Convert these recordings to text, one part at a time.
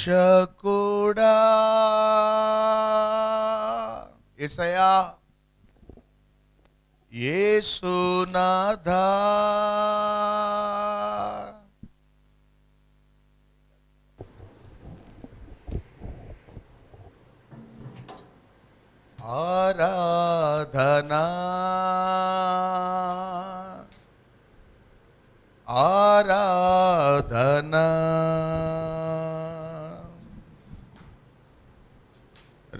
రక్షకుడా యేసయ్యా, యేసునాథా, ఆరాధనా ఆరాధనా,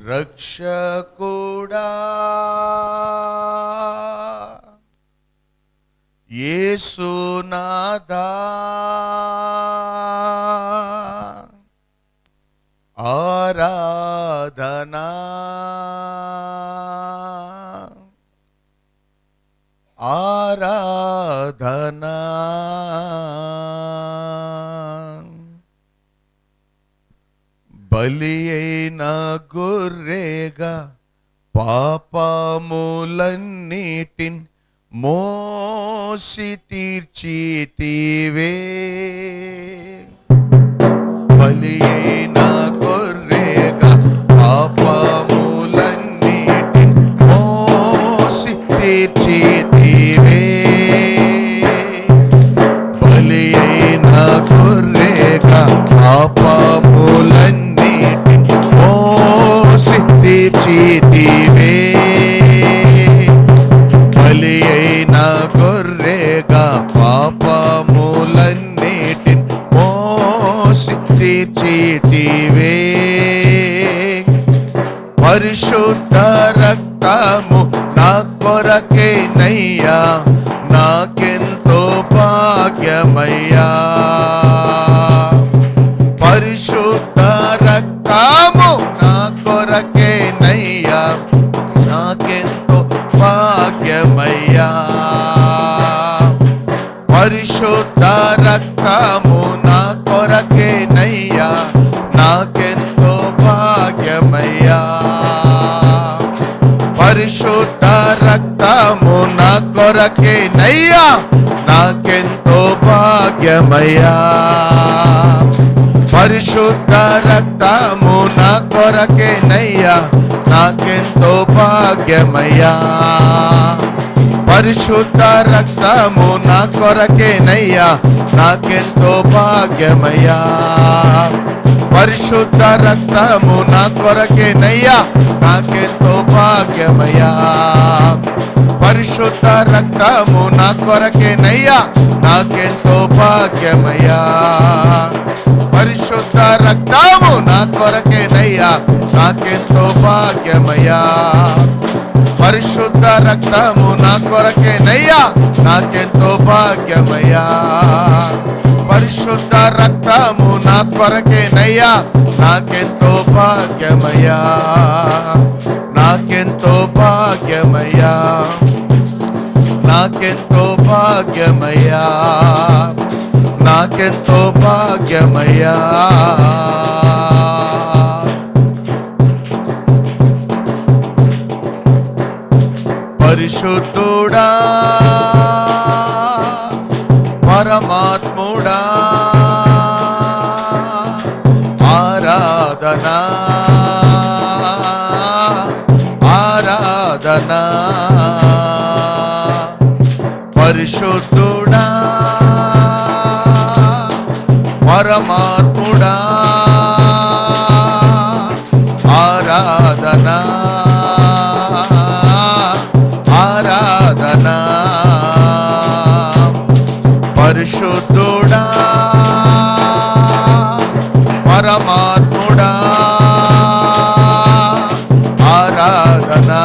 రక్షకుడా యేసునాథా, ఆరాధనా ఆరాధనా, బలి అయిన గొర్రెగా పాపములన్నిటిన్ మోసి తీర్చితివే. బలి అయిన గొర్రెగా పాపములన్నిటిన్ మోసి తీర్చితివే. బలి అయిన గొర్రెగా పాపములన్నిటిన్ మోసి తీర్చితివే. బలి అయిన గొర్రెగా పాపములన్నిటిన్ మోసి తీర్చితివే. పరిశుద్ధ రక్తము నా కొరకేనయ్యా, నాకెంతో భాగ్యమయ్యా. పరిశుద్ధ రక్తము నా కొరకేనయ్యా, నాకెంతో భాగ్యమయ్యా. పరిశుద్ధ రక్తము నా కొరకేనయ్యా, నాకెంతో భాగ్యమయ్యా. పరిశుద్ధ రక్తము నా కొరకేనయ్యా, నాకెంతో భాగ్యమయ్యా. పరిశుద్ధ రక్తము నా కొరకేనయ్యా, నాకెంతో భాగ్యమయ్యా. పరిశుద్ధ రక్తము నా కొరకేనయ్యా, నాకెంతో భాగ్యమయ్యా. పరిశుద్ధ రక్తము నా కొరకేనయ్యా, నాకెంతో భాగ్యమయ్యా. పరిశుద్ధ రక్తము నా కొరకేనయ్యా, నాకెంతో భాగ్యమయ్యా. పరిశుద్ధ రక్తము నా కొరకేనయ్యా, నాకెంతో భాగ్యమయ్యా. పరిశుద్ధ రక్తము నా కొరకేనయ్యా, నాకెంతో భాగ్యమయ్యా. పరిశుద్ధ రక్తము నా కొరకేనయ్యా, నాకెంతో భాగ్యమయ్యా. నాకెంతో భాగ్యమయ్యా, నాకెంతో భాగ్యమయ్యా, నాకెంతో భాగ్యమయ్యా. పరిశుద్ధుడా పరమాత్ముడా, ఆరాధనా ఆరాధనా. పరిశుద్ధుడా పరమాత్ముడా, ఆరాధనా ఆరాధనా. పరిశుద్ధుడా పరమాత్ముడా, ఆరాధనా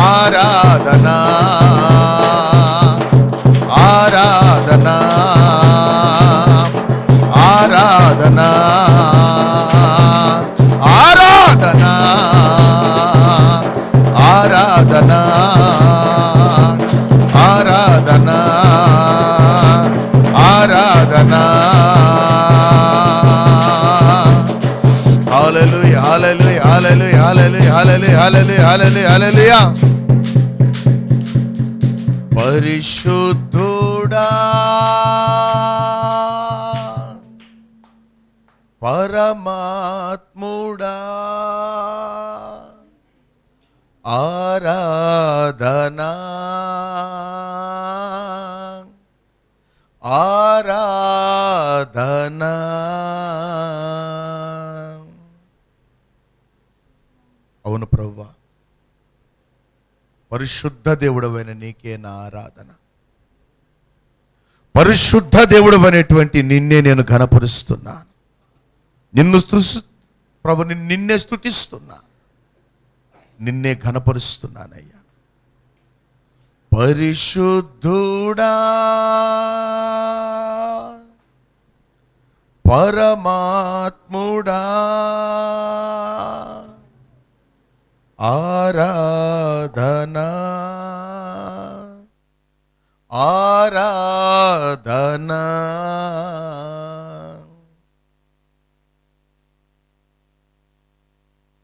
ఆరాధనా ఆరాధనా ఆరాధనా ఆరాధనా ఆరాధనా ఆరాధనా ఆరాధనా. హల్లెలూయా హల్లెలూయా హల్లెలూయా హల్లెలూయా హల్లెలూయా హల్లెలూయా హల్లెలూయా. పరిశుద్ధుడా పరమాత్ముడా ఆరాధనా ఆరాధనా. అవును ప్రభువా, పరిశుద్ధ దేవుడవైన నీకే నా ఆరాధన. పరిశుద్ధ దేవుడు అనేటువంటి నిన్నే నేను ఘనపరుస్తున్నాను. నిన్నే స్తుతిస్తున్నా, నిన్నే ఘనపరుస్తున్నానయ్యా. పరిశుద్ధుడా పరమాత్ముడా ఆరాధనా ఆరాధనా.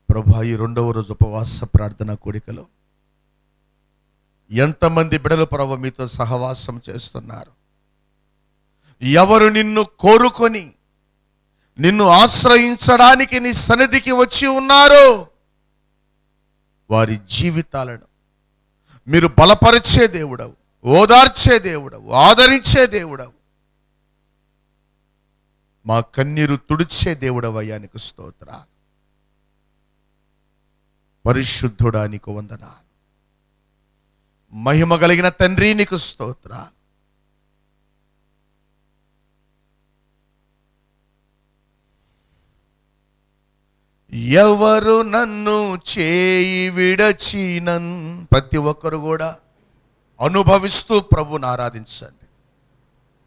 ప్రభా, ఈ 2వ రోజు ఉపవాస ప్రార్థన కోడికలో ఎంతమంది బిడ్డలు ప్రభు మీతో సహవాసం చేస్తున్నారు? ఎవరు నిన్ను కోరుకొని నిన్ను ఆశ్రయించడానికి నీ సన్నిధికి వచ్చి ఉన్నారో వారి జీవితాలను మీరు బలపరిచే దేవుడవు, ఓదార్చే దేవుడవు, ఆదరించే దేవుడవు, మా కన్నీరు తుడిచే దేవుడవు. అయ్యానికి స్తోత్రాలు. పరిశుద్ధుడా నీకు వందనాలు. మహిమ కలిగిన తండ్రి నీకు స్తోత్రాలు. ఎవరు నన్ను చేయి విడచినన్, ప్రతి ఒక్కరు కూడా అనుభవిస్తూ ప్రభుని ఆరాధించండి.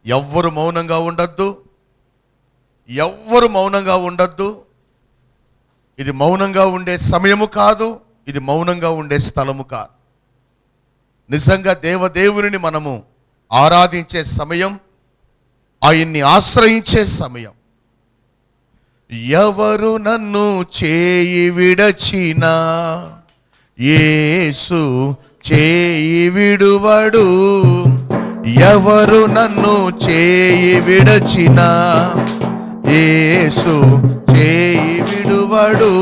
ఎవ్వరు మౌనంగా ఉండద్దు, ఎవ్వరు మౌనంగా ఉండద్దు. ఇది మౌనంగా ఉండే సమయము కాదు, ఇది మౌనంగా ఉండే స్థలము కాదు. నిజంగా దేవదేవుని మనము ఆరాధించే సమయం, ఆయన్ని ఆశ్రయించే సమయం. ఎవరు నన్ను చేయి విడచినా యేసు చేయి విడువడు. ఎవరు నన్ను చేయి విడచినా యేసు చేయి విడువడు.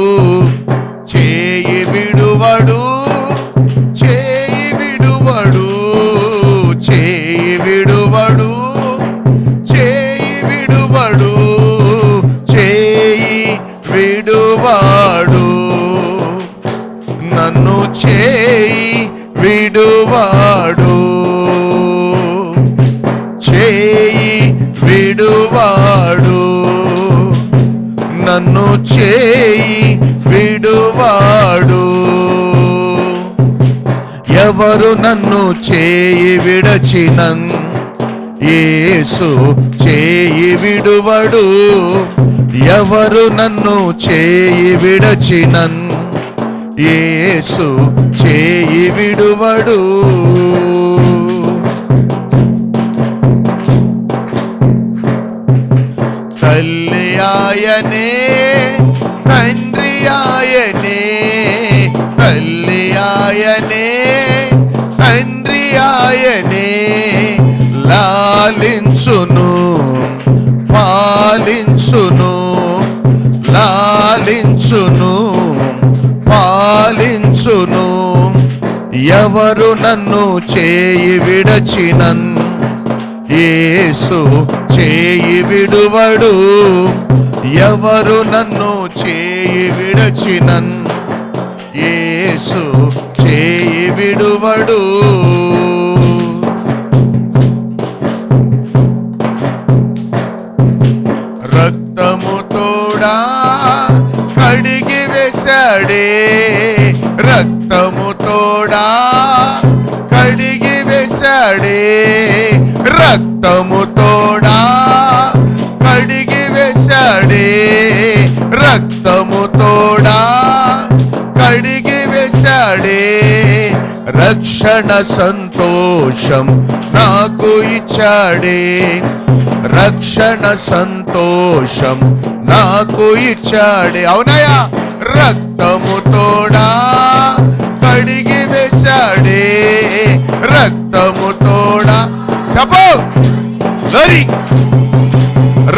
చేయి విడువడు, చేయి విడువడు, చేయి విడువడు, చేయి విడువడు, చేయి విడువాడు. నన్ను చేయి విడువాడు, చేయి విడువాడు, నన్ను చేయి విడువాడు. ఎవరు నన్ను చేయి విడచినన్ యేసు చేయి విడువడు. ఎవరు నన్ను చేయి విడచినన్ యేసు చేయి విడువడు. తల్లి ఆయనే, తండ్రి ఆయనే, తల్లి ఆయనే, తండ్రి ఆయనే. లాలించును, పాలించును, లాలించును, పాలించును. ఎవరు నన్ను చేయి విడచినన్ యేసు చేయి విడువడు. ఎవరు నన్ను చేయి విడచినన్ యేసు చేయి విడువడు. రక్తము తోడా కడిగి వేశాడే, రక్తము తోడా కడిగి వేశాడే, రక్తము తోడా కడిగి వేశాడే, రక్తము తోడా కడిగి వేశాడే. రక్షణ సంతోషం నాకు ఇచ్చాడే, రక్షణ సంతోషం నాకు ఇచ్చాడే. అవునయ్యా, రక్తము తోడా కడిగి వేశాడే, రక్తము తోడా. చెప్పు,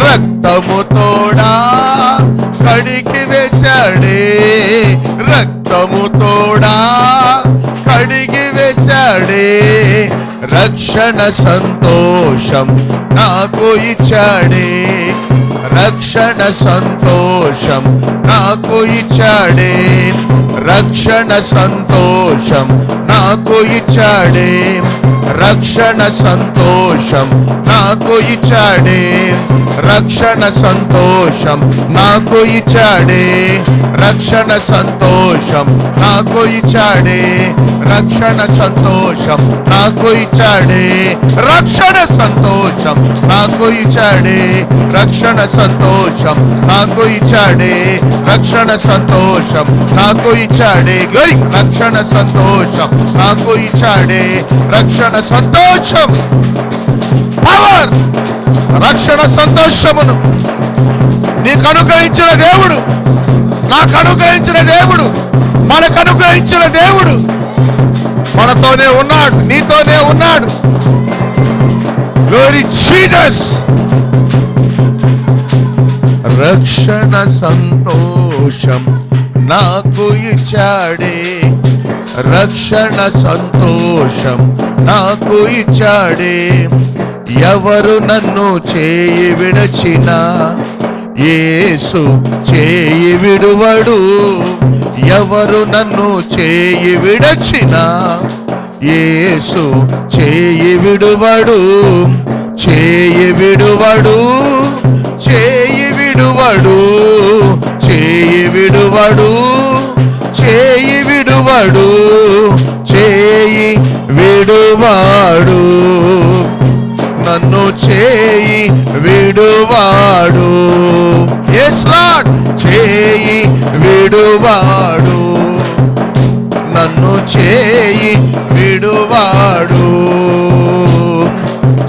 రక్తము తోడా రక్షణ సంతోషం నాకు ఇచ్చాడే, రక్షణ సంతోషం నాకు ఇచ్చాడే, రక్షణ సంతోషం నాకు ఇచ్చాడే, రక్షణ సంతోషం నాకు ఇచ్చాడే, రక్షణ సంతోషం నాకు ఇచ్చాడే, రక్షణ సంతోషం నాకు ఇచ్చాడే, రక్షణ సంతోషం నాకు ఇచ్చాడే, రక్షణ సంతోషం నాకు ఇచ్చాడే, రక్షణ సంతోషం నాకు ఇచ్చాడే, రక్షణ సంతోషం నాకు ఇచ్చాడే, రక్షణ సంతోషం నాకు ఇచ్చాడే, రక్షణ సంతోషం పవర్, రక్షణ సంతోషమును నీకు అనుగ్రహించిన దేవుడు, నాకు అనుగ్రహించిన దేవుడు, మనకు అనుగ్రహించిన దేవుడు మనతోనే ఉన్నాడు, నీతోనే ఉన్నాడు. Glory Jesus. రక్షణ సంతోషం నాకు ఇచ్చాడే, రక్షణ సంతోషం నాకు ఇచ్చాడే, ఎవరు నన్ను చేయి విడచినా యేసు చేయి విడువడు, ఎవరు నన్ను చేయి విడచినా యేసు చేయి విడువడు, చేయి విడువడు, చేయి విడువడు, చేయి విడువడు, చేయి విడువడు, చేయి విడువాడు, నన్ను చేయి విడువాడు. yes lord, చేయి విడువాడు, నన్ను చేయి విడువాడు,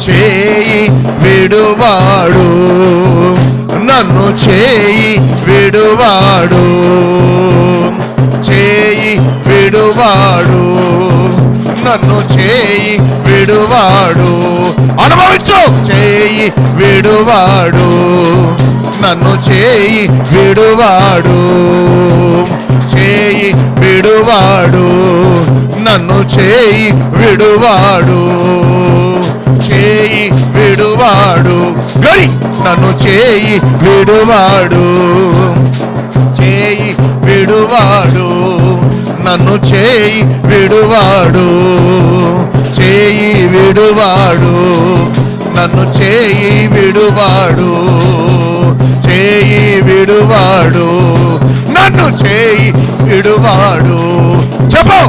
చేయి విడువాడు, నన్ను చేయి విడువాడు, చేయి విడువాడు, నన్ను చేయి విడువాడు. అనుభవించు. చేయి విడువాడు, నన్ను చేయి విడువాడు, చేయి విడువాడు, నన్ను చేయి విడువాడు, చేయి విడువాడు, నన్ను చేయి విడువాడు, చేయి విడువాడు, నన్ను చేయి విడువాడు, చేయి విడువాడు, నన్ను చేయి విడువాడు, చేయి విడువాడు, నన్ను చేయి విడువాడు. చెప్పు.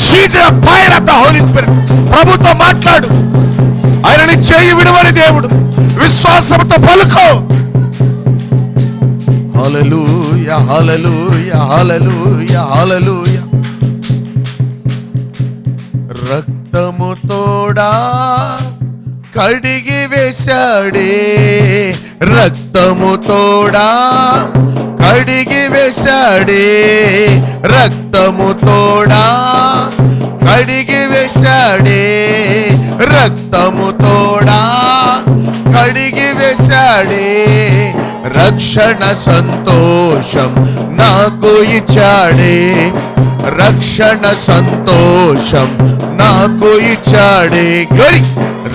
See the fire of the Holy Spirit. ప్రభుతో మాట్లాడు. ఆయనని చేయి విడువని దేవుడు. విశ్వాసంతో పలుకో. హల్లెలూయా, హల్లెలూయా, హల్లెలూయా, హల్లెలూయా. రక్తము తోడా కడిగి వేశాడే, రక్తము తోడా కడిగి వేశాడే, రక్తము తోడా కడిగి వేశాడే, రక్తము తోడా కడిగి వేశాడే, రక్షణ సంతోషం నాకు ఇచ్చాడే, రక్షణ సంతోషం నాకు ఇచ్చాడే,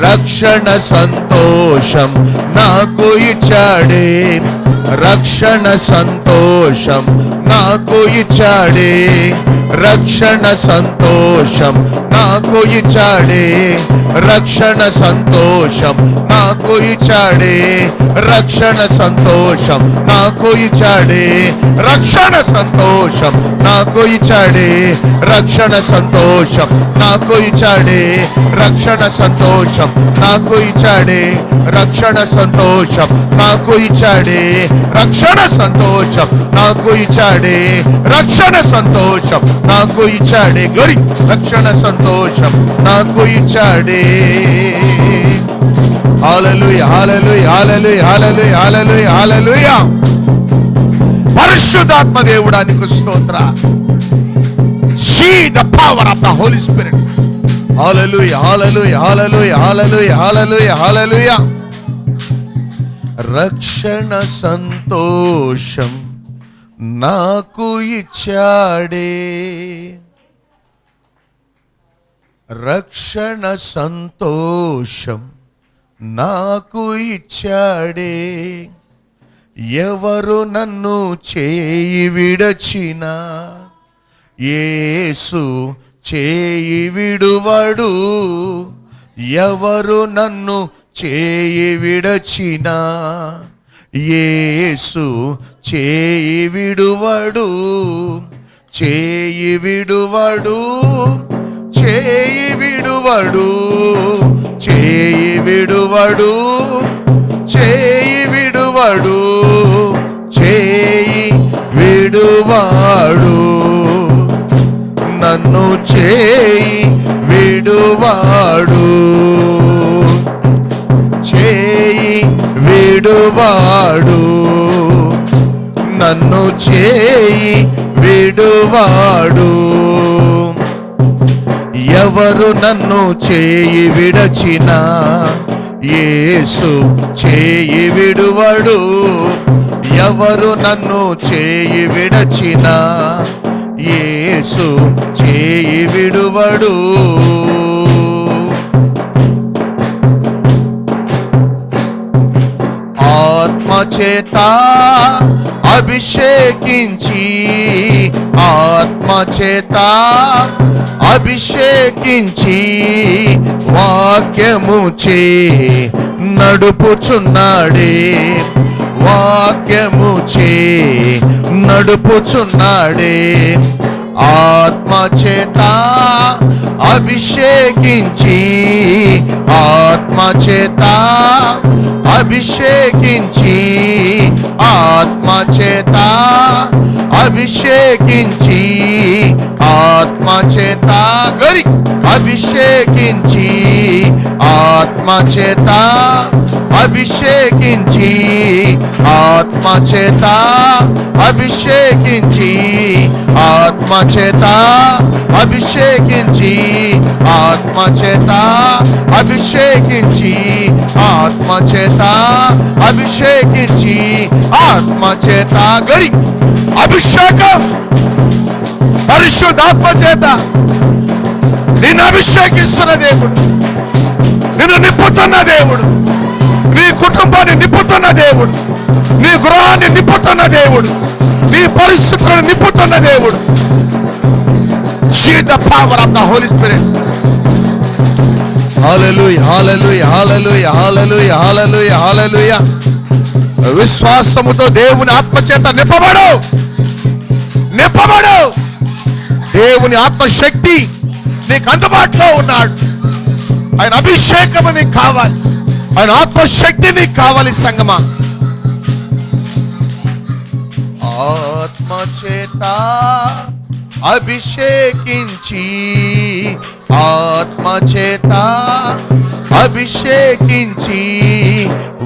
రక్షణ సంతోషం నాకు ఇచ్చాడే, రక్షణ సంతోషం నాకు ఇచ్చాడే, రక్షణ సంతోషం నాకు ఇచ్చాడే, రక్షణ సంతోషం నాకు ఇచ్చాడే, రక్షణ సంతోషం నాకు ఇచ్చాడే, రక్షణ సంతోషం నాకు ఇచ్చాడే, రక్షణ సంతోషం నాకు ఇచ్చాడే, రక్షణ సంతోషం నాకు ఇచ్చాడే, రక్షణ సంతోషం నాకు ఇచ్చాడే, రక్షణ సంతోషం నాకు ఇచ్చాడే, రక్షణ సంతోషం నాకు ఇచ్చాడే, గరి రక్షణ సంతోషం నాకు ఇచ్చాడే. హల్లెలూయా, హల్లెలూయా, హల్లెలూయా, హల్లెలూయా, హల్లెలూయా, హల్లెలూయా. పరిశుద్ధాత్మ దేవుడానికి స్తోత్ర. See the power of the Holy Spirit. హల్లెలూయా, హల్లెలూయా, హల్లెలూయా, హల్లెలూయా, హల్లెలూయా, హల్లెలూయా. రక్షణ సంతోషం నాకు ఇచ్చాడే, రక్షణ సంతోషం నాకు ఇచ్చాడే, ఎవరు నన్ను చేయి విడచినా యేసు చేయి విడువడు, ఎవరు నన్ను చేయి విడచినా యేసు చేయి విడువడు, చేయి విడువడు, చేయి విడువడు, చేయి విడువడు, చేయి విడువడు, చేయి విడువాడు, నన్ను చేయి విడువాడు, చేయి విడువాడు, నన్ను చేయి విడువాడు, ఎవరు నన్ను చేయి విడచినా యేసు చేయి విడువడు, ఎవరు నన్ను చేయి విడచినా యేసు చేయి విడువడు. ఆత్మచేత అభిషేకించి, ఆత్మచేత అభిషేకించి వాక్యము చే నడుపుచున్నాడే, వాక్యము చే నడుపుచున్నాడే, ఆత్మచేత అభిషేకించి, ఆత్మచేత అభిషేకించి, ఆత్మచేత అభిషేకించి, ఆత్మచేత గరి అభిషేకించి, ఆత్మచేత అభిషేకించి, ఆత్మచేత అభిషేకించి, ఆత్మచేత అభిషేకించి, ఆత్మచేత అభిషేకించి, ఆత్మచేత అభిషేకించి, ఆత్మచేత గరి అభిషేకం పరిశుద్ధాత్మ చేత నిన్ను అభిషేకిస్తున్న దేవుడు, నిన్ను నింపుతున్న దేవుడు, నీ కుటుంబాన్ని నింపుతున్న దేవుడు, నీ గృహాన్ని నింపుతున్న దేవుడు, నీ పరిస్థితులను నింపుతున్న దేవుడు. See the power of the Holy Spirit. Hallelujah, hallelujah, hallelujah, hallelujah, hallelujah, hallelujah. విశ్వాసముతో దేవుని ఆత్మచేత నింపబడు, నింపబడు. దేవుని ఆత్మశక్తి నీకు అందుబాటులో ఉన్నాడు. ఆయన అభిషేకము నీకు కావాలి, ఆయన ఆత్మశక్తి నీకు కావాలి సంగమా. ఆత్మచేత అభిషేకించి, ఆత్మచేత అభిషేకించి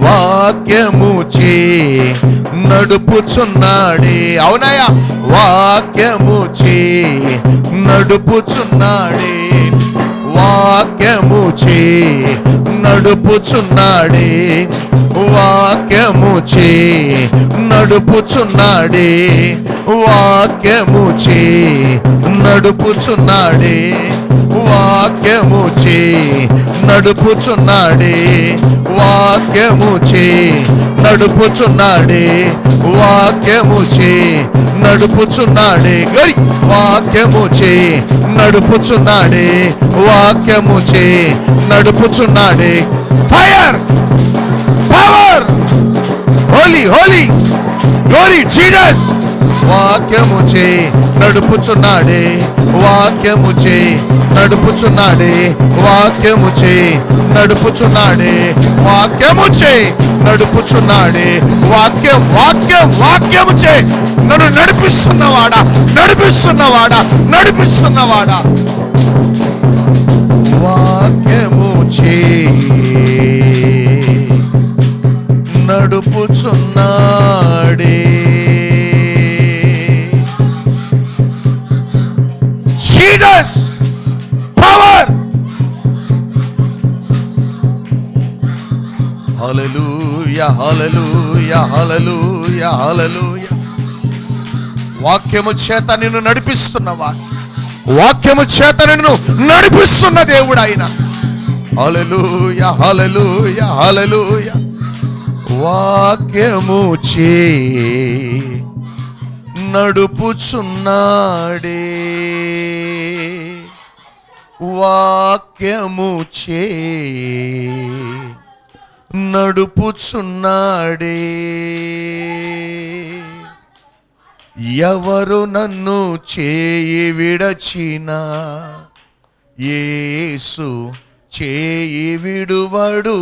వాక్యము చే నడుపుచున్నాడే. అవునయ్యా, వాక్యము చే నడుపుచున్నాడే, వాక్యము చే నడుపుచున్నాడే, వాక్యము చే నడుపుచున్నాడే, వాక్యము చే నడుపుచున్నాడే, వాక్యము చే నడుపుచున్నాడే, వాక్యము చే నడుపుచున్నాడే, వాక్యము చే నడుపుచున్నాడే గరి వాక్యము చే నడుపుచున్నాడే, వాక్యము చే నడుపుచున్నాడే. Fire, power, holy holy, glory Jesus. వాక్యము చే నడుపుచున్నాడే, వాక్యము చే నడుపుచున్నాడే, వాక్యము చే నడుపుచున్నాడే, వాక్యము చే నడుపుచున్నాడే. వాక్యం వాక్యం వాక్యము చే నన్ను నడిపిస్తున్నవాడా, నడిపిస్తున్నవాడా, నడిపిస్తున్నవాడా. వాక్యము చే నడుపుచున్నాడే. Jesus power. Hallelujah, hallelujah, hallelujah, hallelujah. వాక్యము చేత నిన్ను నడిపిస్తున్నవాడు, వాక్యము చేత నిన్ను నడిపిస్తున్న దేవుడు ఆయన. హల్లెలూయా, హల్లెలూయా, హల్లెలూయా. వాక్యము చే నడుపుచున్నాడే, వాక్యము చే నడుపుచున్నాడే. ఎవరు నన్ను చేయి విడచినా యేసు చేయి విడువడు.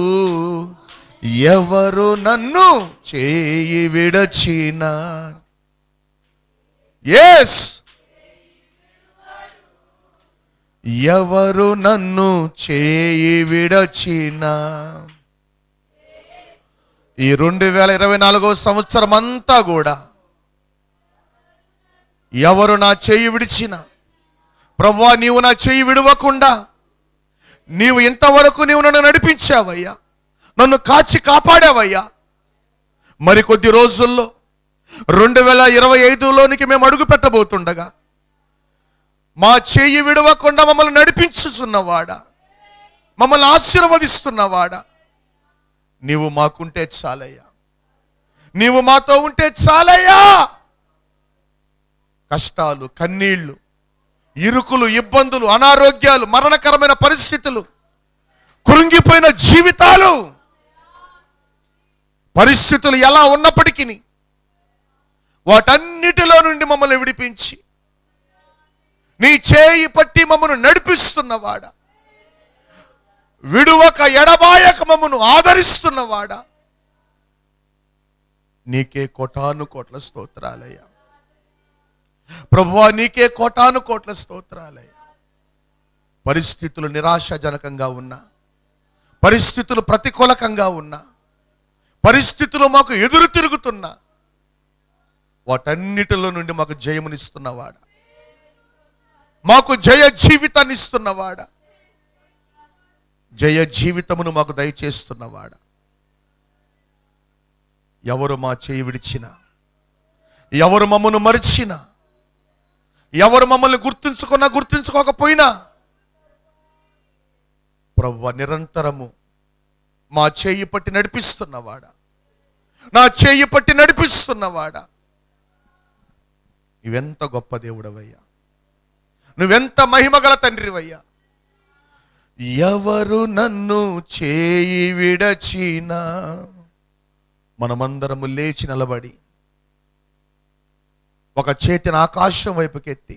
ఎవరు నన్ను చేయి విడచినా, యేస్ ఎవరు నన్ను చేయి విడచినా. ఈ 2024 సంవత్సరం అంతా కూడా ఎవరు నా చేయి విడిచినా, ప్రభువా నీవు నా చేయి విడవకుండా నీవు ఇంతవరకు నీవు నన్ను నడిపించావయ్యా, నన్ను కాచి కాపాడావయ్యా. మరికొద్ది రోజుల్లో 2025లోనికి మేము అడుగు పెట్టబోతుండగా మా చేయి విడవకుండా మమ్మల్ని నడిపించుచున్నవాడా, మమ్మల్ని ఆశీర్వదిస్తున్నవాడా, నీవు మాకుంటే చాలయ్యా, నీవు మాతో ఉంటే చాలయ్యా. కష్టాలు, కన్నీళ్లు, ఇరుకులు, ఇబ్బందులు, అనారోగ్యాలు, మరణకరమైన పరిస్థితులు, కృంగిపోయిన జీవితాలు, పరిస్థితులు ఎలా ఉన్నప్పటికీ వాటన్నిటిలో నుండి మమ్మల్ని విడిపించి నీ చేయి పట్టి మమ్మను నడిపిస్తున్నవాడా, విడువక ఎడబాయక మమ్మను ఆదరిస్తున్నవాడా, నీకే కోటాను కోట్ల స్తోత్రాలయ్యా. ప్రభువా నీకే కోటాను కోట్ల స్తోత్రాలయ్యా. పరిస్థితులు నిరాశాజనకంగా ఉన్నా, పరిస్థితులు ప్రతికూలకంగా ఉన్నా, పరిస్థితులు మాకు ఎదురు తిరుగుతున్నా, వాటన్నిటిలో నుండి మాకు జయమునిస్తున్నవాడా, మాకు జయ జీవితాన్ని ఇస్తున్నవాడా, జయ జీవితమును మాకు దయచేస్తున్నవాడా. ఎవరు మా చేయి విడిచినా, ఎవరు మమ్మను మరిచినా, ఎవరు మమ్మల్ని గుర్తుంచుకున్నా గుర్తుంచుకోకపోయినా, ప్రభువా నిరంతరము మా చేయి పట్టి నడిపిస్తున్నవాడా, నా చేయి పట్టి నడిపిస్తున్నవాడా, నువ్వెంత గొప్ప దేవుడవయ్యా, నువ్వెంత మహిమగల తండ్రివయ్యా. ఎవరు నన్ను చేయి విడచినా, మనమందరము లేచి నిలబడి ఒక చేతిని ఆకాశం వైపుకెత్తి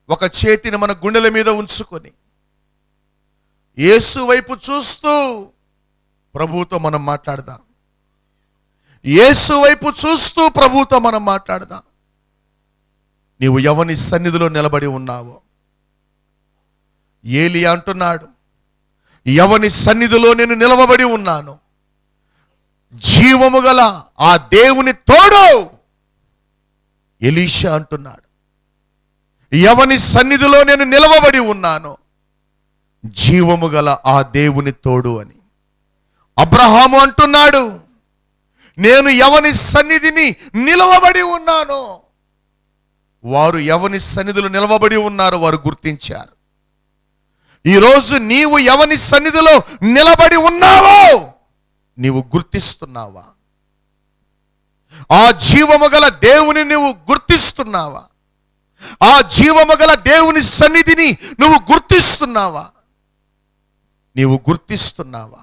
ఒక చేతిని మన గుండెల మీద ఉంచుకొని యేసు వైపు చూస్తూ ప్రభువుతో మనం మాట్లాడదాం. యేసు వైపు చూస్తూ ప్రభువుతో మనం మాట్లాడదాం. నీవు ఎవని సన్నిధిలో నిలబడి ఉన్నావో, ఏలియా అంటున్నాడు, ఎవని సన్నిధిలో నేను నిలవబడి ఉన్నాను, జీవము గల ఆ దేవుని తోడు. ఎలీషా అంటున్నాడు, ఎవని సన్నిధిలో నేను నిలవబడి ఉన్నాను, జీవము గల ఆ దేవుని తోడు అని. అబ్రహాము అంటున్నాడు, నేను ఎవని సన్నిధిని నిలవబడి ఉన్నానో, వారు ఎవని సన్నిధిలో నిలవబడి ఉన్నారో వారు గుర్తించారు. ఈరోజు నీవు ఎవని సన్నిధిలో నిలబడి ఉన్నావో నీవు గుర్తిస్తున్నావా? ఆ జీవము గల దేవుని నువ్వు గుర్తిస్తున్నావా? ఆ జీవము గల దేవుని సన్నిధిని నువ్వు గుర్తిస్తున్నావా? నీవు గుర్తిస్తున్నావా?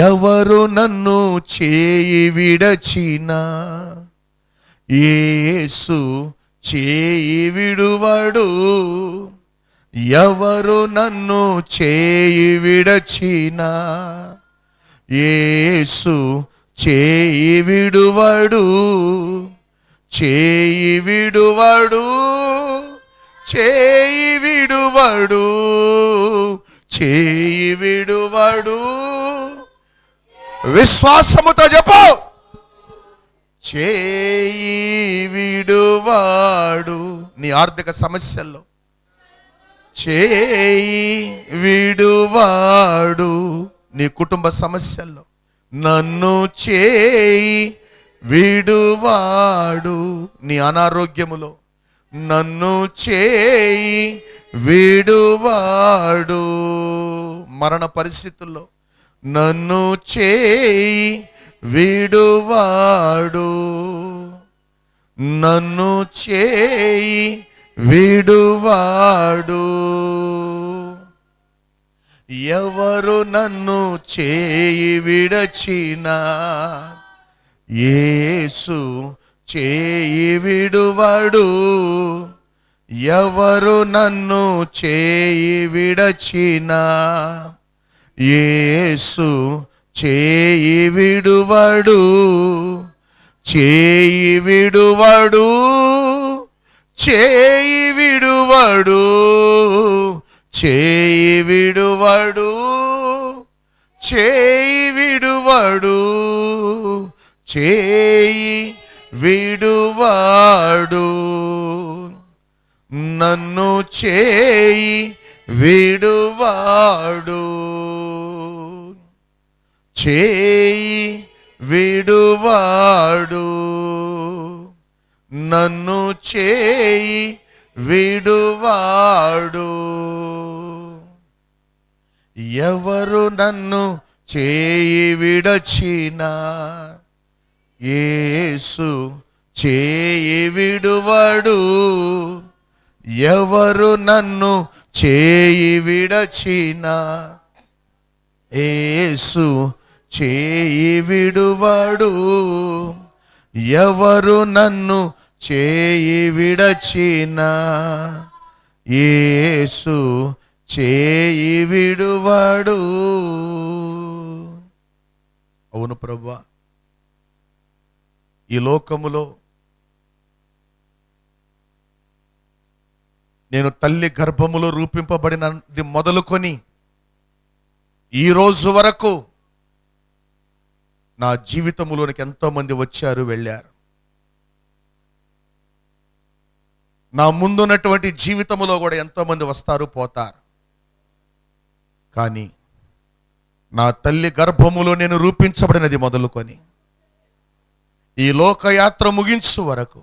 ఎవరు నన్ను చేయి విడచినా యేసు చేయి విడువడు. ఎవరు నన్ను చేయి విడచినా యేసు చేయి విడువడు. చేయి విడువడు, చేయి విడువడు, చేయి విడువడు. విశ్వాసముతో చెప్పు, చేయి విడువాడు. నీ ఆర్థిక సమస్యల్లో చేయి విడువాడు. నీ కుటుంబ సమస్యల్లో నన్ను చేయి విడువాడు. నీ అనారోగ్యములో నన్ను చేయి విడువాడు. మరణ పరిస్థితుల్లో నన్ను చేయి విడువాడు. నన్ను చేయి విడువాడు. ఎవరు నన్ను చేయి విడచినా యేసు చేయి విడువాడు. ఎవరు నన్ను చేయి విడచినా యేసు చేయి విడువాడు. చేయి విడువాడు. చేయి విడువాడు. చేయి విడువాడు. చేయి విడువాడు. చేయి విడువాడు. నన్ను చేయి విడువాడు. చేయి విడువాడు. నన్ను చేయి విడువాడు. ఎవరు నన్ను చేయి విడచినా యేసు చేయి విడువాడు. ఎవరు నన్ను చేయి విడచినా యేసు చేయి విడువాడు. ఎవరు నన్ను చేయి విడచినా యేసు చేయి విడువాడు. అవును ప్రభువా, ఈ లోకములో నేను తల్లి గర్భములో రూపింపబడినది మొదలుకొని ఈ రోజు వరకు నా జీవితంలోనికి ఎంతోమంది వచ్చారు, వెళ్ళారు. నా ముందున్నటువంటి జీవితంలో కూడా ఎంతోమంది వస్తారు, పోతారు. కానీ నా తల్లి గర్భములో నేను రూపించబడినది మొదలుకొని ఈ లోకయాత్ర ముగించు వరకు,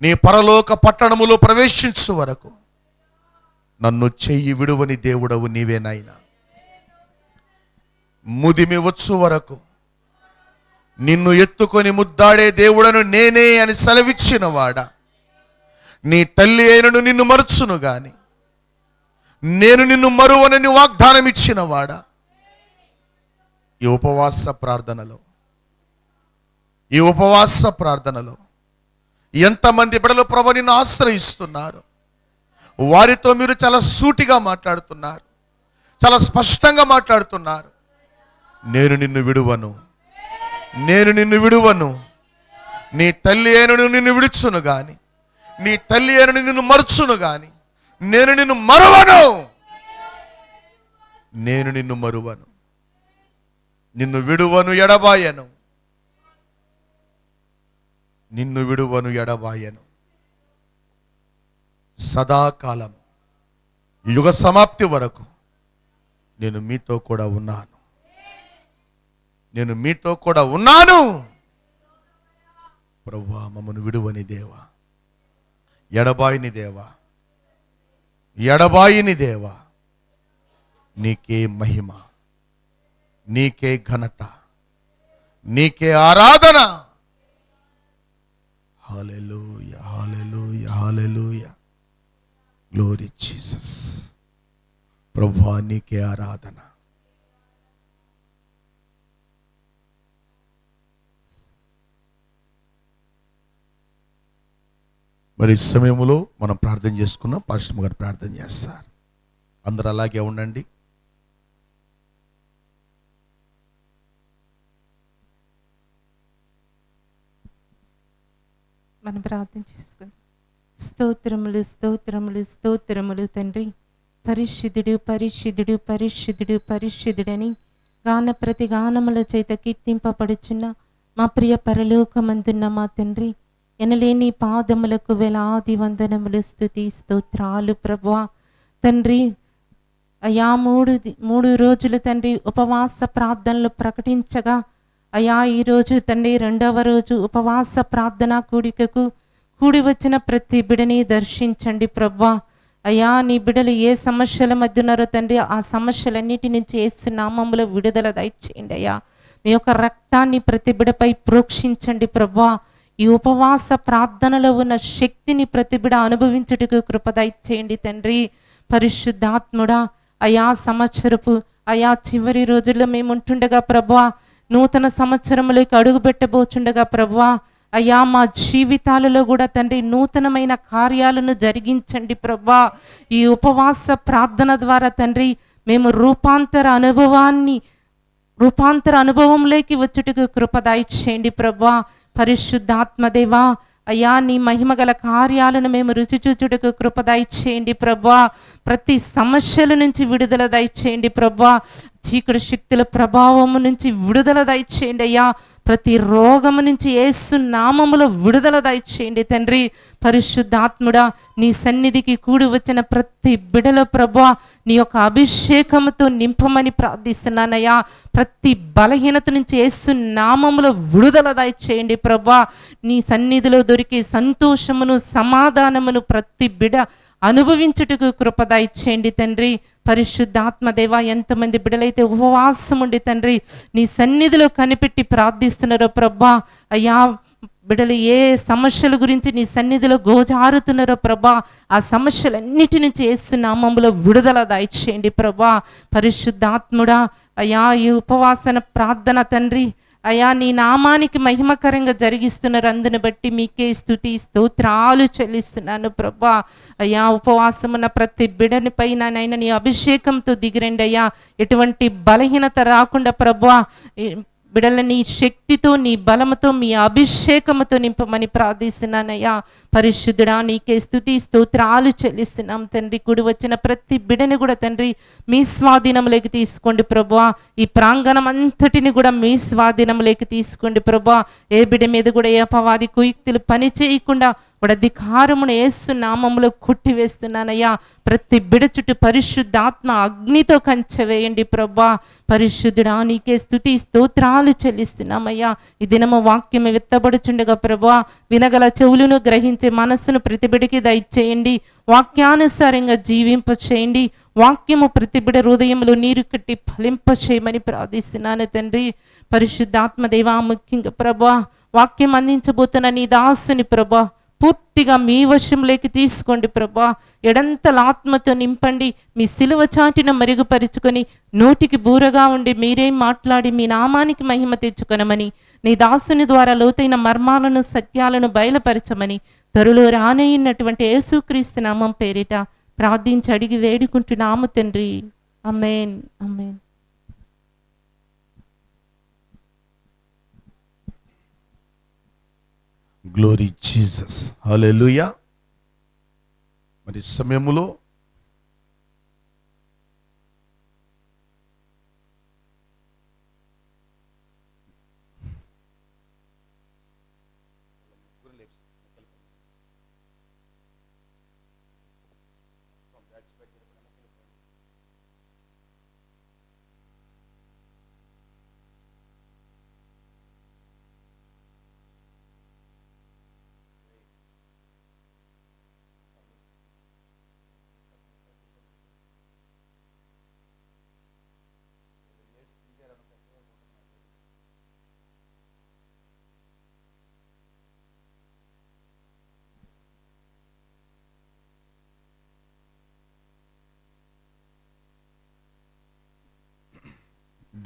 నీ పరలోక పట్టణములో ప్రవేశించు వరకు నన్ను చెయ్యి విడువని దేవుడవు నీవే నాయనా. ముదిమి వచ్చు వరకు నిన్ను ఎత్తుకొని ముద్దాడే దేవుడను నేనే అని సెలవిచ్చిన వాడా, నీ తల్లి అయినను నిన్ను మరుచును గాని నేను నిన్ను మరువనని వాగ్దానం ఇచ్చిన వాడా, ఈ ఉపవాస ప్రార్థనలో ఎంతమంది బిడ్డలు ప్రభువు నిన్ను ఆశ్రయిస్తున్నారు, వారితో మీరు చాలా సూటిగా మాట్లాడుతున్నారు, చాలా స్పష్టంగా మాట్లాడుతున్నారు. నేను నిన్ను విడువను, నేను నిన్ను విడువను. నీ తల్లి అయినను నిన్ను విడుచును గాని, నీ తల్లి అయినను నిన్ను మరుచును గాని నేను నిన్ను మరువను. నేను నిన్ను మరువను, నిన్ను విడువను, ఎడబాయను. నిన్ను విడువను, ఎడబాయను. సదాకాలం యుగ సమాప్తి వరకు నేను మీతో కూడా ఉన్నాను. నేను మీతో కూడా ఉన్నాను. ప్రభువా, మమ్మను విడువని దేవా, ఎడబాయిని దేవా, ఎడబాయిని దేవా, నీకే మహిమ, నీకే ఘనత, నీకే ఆరాధన. హల్లెలూయా, హల్లెలూయా, హల్లెలూయా. Glory Jesus. ప్రభువా, నీకే ఆరాధన. మరి ఈ సమయంలో మనం ప్రార్థన చేసుకుందాం. పాస్టర్ గారు ప్రార్థన చేస్తారు. అందరూ అలాగే ఉండండి. మనం ప్రార్థన చేసుకుందాం. స్తోత్రములు, స్తోత్రములు, స్తోత్రములు తండ్రి. పరిశుద్ధుడు, పరిశుద్ధుడు, పరిశుద్ధుడు, పరిశుద్ధుడని గాన ప్రతి గానముల చేత కీర్తింపబడుచున్న మా ప్రియ పరలోకమందున్న మా తండ్రి, ఎనలేని పాదములకు వేలాది వందనములు, స్తుతి స్తోత్రాలు ప్రభువా. తండ్రి అయా, మూడు రోజులు తండ్రి ఉపవాస ప్రార్థనలు ప్రకటించగా అయా ఈరోజు తండ్రి 2వ రోజు ఉపవాస ప్రార్థన కూడికకు కూడి వచ్చిన ప్రతి బిడని దర్శించండి ప్రభా. అయ్యా నీ బిడలు ఏ సమస్యల మధ్య ఉన్నారో తండ్రి, ఆ సమస్యలన్నిటి నుంచి యేసు నామములో విడుదల దయచేయండి అయ్యా. మీ యొక్క రక్తాన్ని ప్రతి బిడపై ప్రోక్షించండి ప్రభా. ఈ ఉపవాస ప్రార్థనలో ఉన్న శక్తిని ప్రతి బిడ అనుభవించుటకు కృప దయచేయండి తండ్రి. పరిశుద్ధాత్ముడా, అయా సంవత్సరపు అయా చివరి రోజుల్లో మేము ఉంటుండగా ప్రభా, నూతన సంవత్సరములోకి అడుగు పెట్టబోచుండగా ప్రభా, అయ్యా మా జీవితాలలో కూడా తండ్రి నూతనమైన కార్యాలను జరిగించండి ప్రభా. ఈ ఉపవాస ప్రార్థన ద్వారా తండ్రి మేము రూపాంతర అనుభవంలోకి వచ్చుటకు కృప దయచేయండి ప్రభా. పరిశుద్ధాత్మదేవా, అయ్యా నీ మహిమగల కార్యాలను మేము రుచి చూచుటకు కృప దయచేయండి ప్రభా. ప్రతి సమస్యల నుంచి విడుదల దయచేయండి ప్రభా. చీకటి శక్తుల ప్రభావము నుంచి విడుదల దయచేయండి అయ్యా. ప్రతి రోగము నుంచి యేసు నామములో విడుదల దయచేయండి తండ్రి. పరిశుద్ధాత్ముడా, నీ సన్నిధికి కూడి వచ్చిన ప్రతి బిడల ప్రభా నీ యొక్క అభిషేకముతో నింపమని ప్రార్థిస్తున్నానయ్యా. ప్రతి బలహీనత నుంచి యేసు నామములో విడుదల దయచేయండి ప్రభా. నీ సన్నిధిలో దొరికే సంతోషమును సమాధానమును ప్రతి బిడ అనుభవించుటకు కృప దయచేయండి తండ్రి. పరిశుద్ధాత్మదేవా, ఎంతమంది బిడలైతే ఉపవాసం ఉండి తండ్రి నీ సన్నిధిలో కనిపెట్టి ప్రార్థిస్తున్నారో ప్రభా, అయ్యా బిడలు ఏ సమస్యల గురించి నీ సన్నిధిలో గోజారుతున్నారో ప్రభా, ఆ సమస్యలన్నిటి నుంచి యేసు నామములో విడుదల దయచేయండి ప్రభా. పరిశుద్ధాత్ముడా, అయ్యా ఈ ఉపవాసన ప్రార్థన తండ్రి అయా నీ నామానికి మహిమకరంగా జరిగిస్తున్నారు. అందుని బట్టి మీకే స్తుతి స్తోత్రాలు చెల్లిస్తున్నాను ప్రభా. అయ్యా ఉపవాసమున్న ప్రతి బిడని పైన నైనా నీ అభిషేకంతో దిగిరండి అయ్యా. ఎటువంటి బలహీనత రాకుండా ప్రభా బిడల నీ శక్తితో నీ బలముతో మీ అభిషేకముతో నింపమని ప్రార్థిస్తున్నానయ్యా. పరిశుద్ధుడా, నీకే స్తుతి స్తోత్రాలు చెల్లిస్తున్నాం తండ్రి. కూడి వచ్చిన ప్రతి బిడని కూడా తండ్రి మీ స్వాధీనంలోకి తీసుకోండి ప్రభా. ఈ ప్రాంగణం అంతటిని కూడా మీ స్వాధీనంలోకి తీసుకోండి ప్రభా. ఏ బిడ మీద కూడా ఏ అపవాది కుయుక్తులు పని చేయకుండా వాడి అధికారమును యేసు నామములో కొట్టివేస్తున్నానయ్యా. ప్రతి బిడ చుట్టూ పరిశుద్ధాత్మ అగ్నితో కంచె వేయండి ప్రభా. పరిశుద్ధుడా, నీకే స్తుతి స్తోత్రాలు చెల్లిస్తున్నామయ్యా. ఈ దినము వాక్యము విత్తబడుచుండగా ప్రభా వినగల చెవులను గ్రహించే మనస్సును ప్రతి బిడకి దయచేయండి. వాక్యానుసారంగా జీవింప చేయండి. వాక్యము ప్రతి బిడ హృదయంలో నీరు కట్టి ఫలింప చేయమని ప్రార్థిస్తున్నాను తండ్రి. పరిశుద్ధాత్మదేవా, ముఖ్యంగా ప్రభా వాక్యం అందించబోతున్న నీ దాసుని ప్రభా పూర్తిగా మీ వశంలోకి తీసుకోండి ప్రభా. ఎడంతల ఆత్మతో నింపండి. మీ సిలువ చాటిన మెరుగుపరుచుకొని నోటికి బూరగా ఉండి మీరే మాట్లాడి మీ నామానికి మహిమ తెచ్చుకొనమని, నీ దాసుని ద్వారా లోతైన మర్మాలను సత్యాలను బయలుపరచమని త్వరలో రానయ్యున్నటువంటి యేసుక్రీస్తు నామం పేరిట ప్రార్థించి అడిగి వేడుకుంటున్నాము తండ్రి. ఆమేన్, ఆమేన్. గ్లోరీ జీసస్, హల్లెలూయా. మరి సమయములో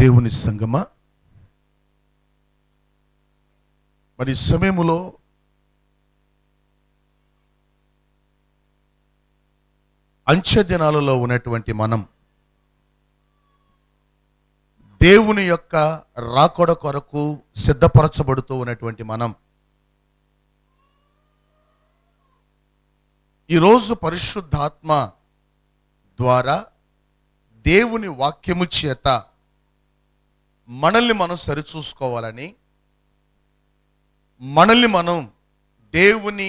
దేవుని సంగమా, మరి సమయములో అంచె దినాలలో ఉన్నటువంటి మనం దేవుని యొక్క రాకడ కొరకు సిద్ధపరచబడుతూ ఉన్నటువంటి మనం ఈరోజు పరిశుద్ధాత్మ ద్వారా దేవుని వాక్యము చేత మనల్ని మనం సరిచూసుకోవాలని, మనల్ని మనం దేవుని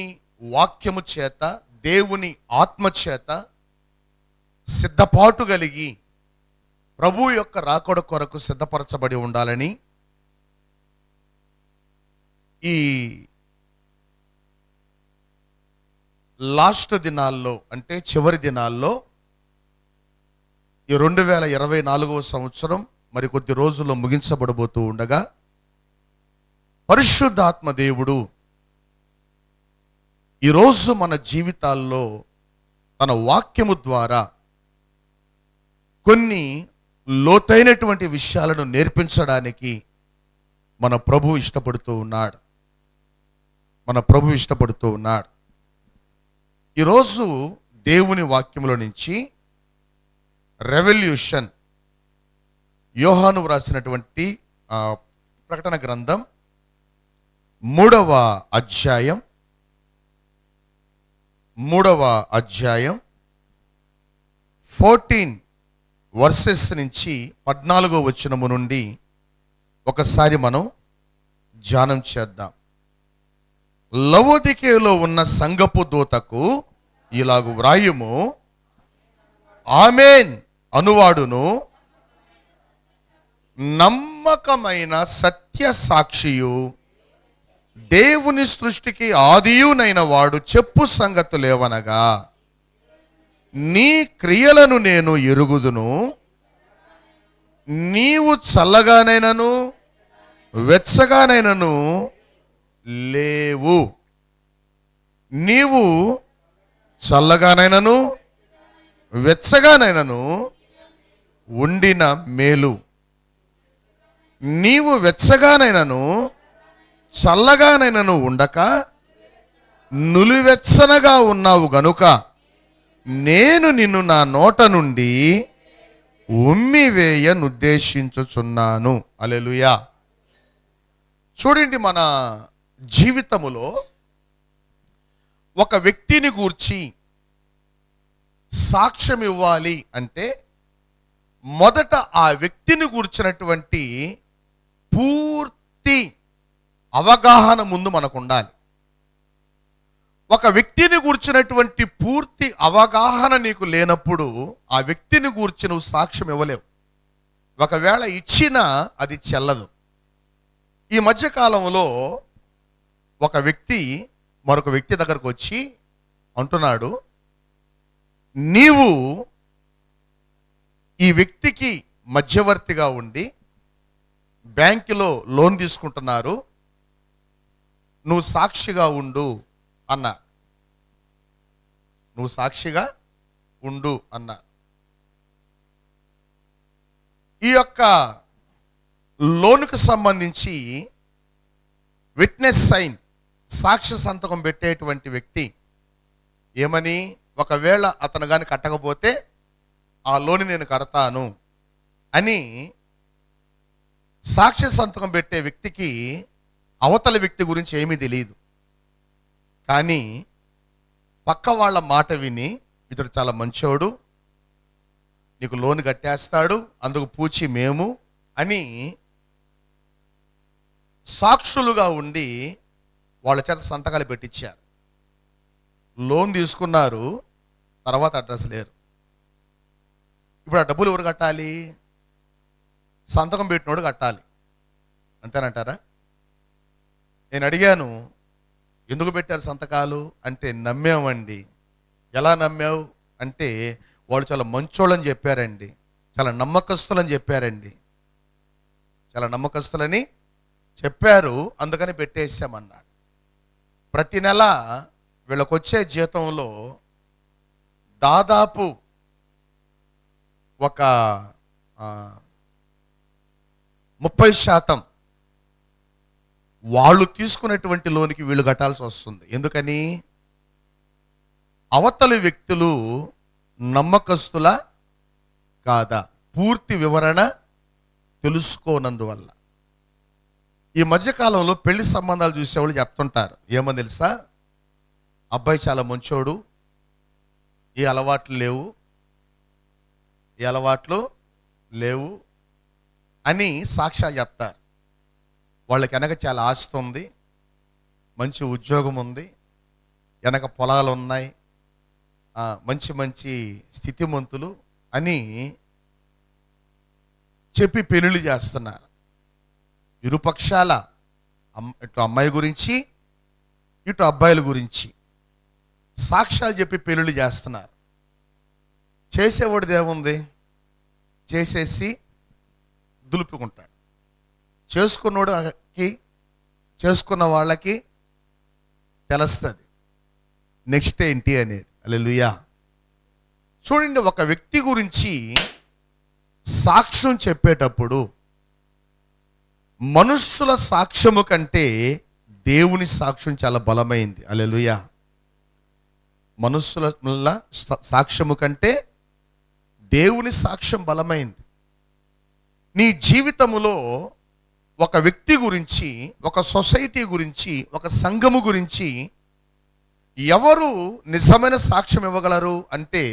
వాక్యము చేత దేవుని ఆత్మ చేత సిద్ధపాటు కలిగి ప్రభు యొక్క రాకడ కొరకు సిద్ధపరచబడి ఉండాలని ఈ లాస్ట్ దినాల్లో, అంటే చివరి దినాల్లో, ఈ 2024వ సంవత్సరం మరి కొద్ది రోజుల్లో ముగించబడబోతూ ఉండగా పరిశుద్ధాత్మ దేవుడు ఈరోజు మన జీవితాల్లో తన వాక్యము ద్వారా కొన్ని లోతైనటువంటి విషయాలను నేర్పించడానికి మన ప్రభు ఇష్టపడుతూ ఉన్నాడు. ఈరోజు దేవుని వాక్యములో నుంచి రెవల్యూషన్, యోహాను వ్రాసినటువంటి ప్రకటన గ్రంథం 3వ అధ్యాయం 14 వర్సెస్ నుంచి 14వ వచనము నుండి ఒకసారి మనం ధ్యానం చేద్దాం. లవోదికేయలో ఉన్న సంఘపు దూతకు ఇలాగు వ్రాయుము, ఆమేన్ అనువాడును నమ్మకమైన సత్య సాక్షియు దేవుని సృష్టికి ఆదియునైన వాడు చెప్పు సంగతులేవనగా, నీ క్రియలను నేను ఎరుగుదును, నీవు చల్లగానైనను వెచ్చగానైనను లేవు. నీవు చల్లగానైనను వెచ్చగానైనను ఉండిన మేలు. నీవు వెచ్చగానైనను చల్లగానైనను ఉండక నులివెచ్చనగా ఉన్నావు గనుక నేను నిన్ను నా నోట నుండి ఉమ్మివేయ నుద్దేశించుచున్నాను. హల్లెలూయా. చూడండి, మన జీవితములో ఒక వ్యక్తిని గూర్చి సాక్ష్యం ఇవ్వాలి అంటే మొదట ఆ వ్యక్తిని గూర్చినటువంటి పూర్తి అవగాహన ముందు మనకు ఉండాలి. ఒక వ్యక్తిని గూర్చినటువంటి పూర్తి అవగాహన నీకు లేనప్పుడు ఆ వ్యక్తిని గూర్చి నువ్వు సాక్ష్యం ఇవ్వలేవు. ఒకవేళ ఇచ్చినా అది చెల్లదు. ఈ మధ్యకాలంలో ఒక వ్యక్తి మరొక వ్యక్తి దగ్గరకు వచ్చి అంటున్నాడు, నీవు ఈ వ్యక్తికి మధ్యవర్తిగా ఉండి బ్యాంకులో లోన్ తీసుకుంటున్నారు, నువ్వు సాక్షిగా ఉండు అన్నా. ఈ యొక్క లోనుకు సంబంధించి విట్నెస్ సైన్, సాక్ష్య సంతకం పెట్టేటువంటి వ్యక్తి ఏమని, ఒకవేళ అతను కానీ కట్టకపోతే ఆ లోన్ నేను కడతాను అని సాక్ష్య సంతకం పెట్టే వ్యక్తికి అవతల వ్యక్తి గురించి ఏమీ తెలియదు. కానీ పక్క వాళ్ళ మాట విని, ఇతడు చాలా మంచోడు, నీకు లోన్ కట్టేస్తాడు, అందుకు పూచి మేము అని సాక్షులుగా ఉండి వాళ్ళ చేత సంతకాలు పెట్టించారు. లోన్ తీసుకున్నారు, తర్వాత అడ్రస్ లేరు. ఇప్పుడు ఆ డబ్బులు ఎవరు కట్టాలి? సంతకం పెట్టినోడు కట్టాలి. అంతేనంటారా? నేను అడిగాను, ఎందుకు పెట్టారు సంతకాలు అంటే, నమ్మామండి. ఎలా నమ్మావు అంటే, వాళ్ళు చాలా మంచోళ్ళని చెప్పారండి, చాలా నమ్మకస్తులని చెప్పారు, అందుకని పెట్టేసామన్నాడు. ప్రతి నెల వీళ్ళకొచ్చే జీతంలో దాదాపు ఒక 30% వాళ్ళు తీసుకునేటువంటి లోనికి వీళ్ళు కట్టాల్సి వస్తుంది. ఎందుకని? అవతలి వ్యక్తులు నమ్మకస్తుల కాదా, పూర్తి వివరణ తెలుసుకోనందువల్ల. ఈ మధ్యకాలంలో పెళ్లి సంబంధాలు చూసేవాళ్ళు చెప్తుంటారు, ఏమని తెలుసా, అబ్బాయి చాలా మంచోడు, ఏ అలవాట్లు లేవు అని సాక్ష్యాలు చెప్తారు. వాళ్ళకి వెనక చాలా ఆస్తి ఉంది, మంచి ఉద్యోగం ఉంది, వెనక పొలాలు ఉన్నాయి, మంచి స్థితిమంతులు అని చెప్పి పెళ్లిళ్ళు చేస్తున్నారు. ఇరుపక్షాల ఇటు అమ్మాయి గురించి ఇటు అబ్బాయిల గురించి సాక్ష్యాలు చెప్పి పెళ్ళిళ్ళు చేస్తున్నారు. చేసేవాడిది ఏముంది? చేసేసి దులుపుకుంటాడు. చేసుకున్న వాళ్ళకి తెలుస్తుంది నెక్స్ట్ ఏంటి అనేది. హల్లెలూయా. చూడండి, ఒక వ్యక్తి గురించి సాక్ష్యం చెప్పేటప్పుడు మనుష్యుల సాక్ష్యము కంటే దేవుని సాక్ష్యం చాలా బలమైంది. హల్లెలూయా. మనుష్యుల సాక్ష్యము కంటే దేవుని సాక్ష్యం బలమైంది. నీ జీవితములో ఒక వ్యక్తి గురించి, ఒక సొసైటీ గురించి, ఒక సంఘము గురించి ఎవరు నిజమైన సాక్ష్యం ఇవ్వగలరు అంటే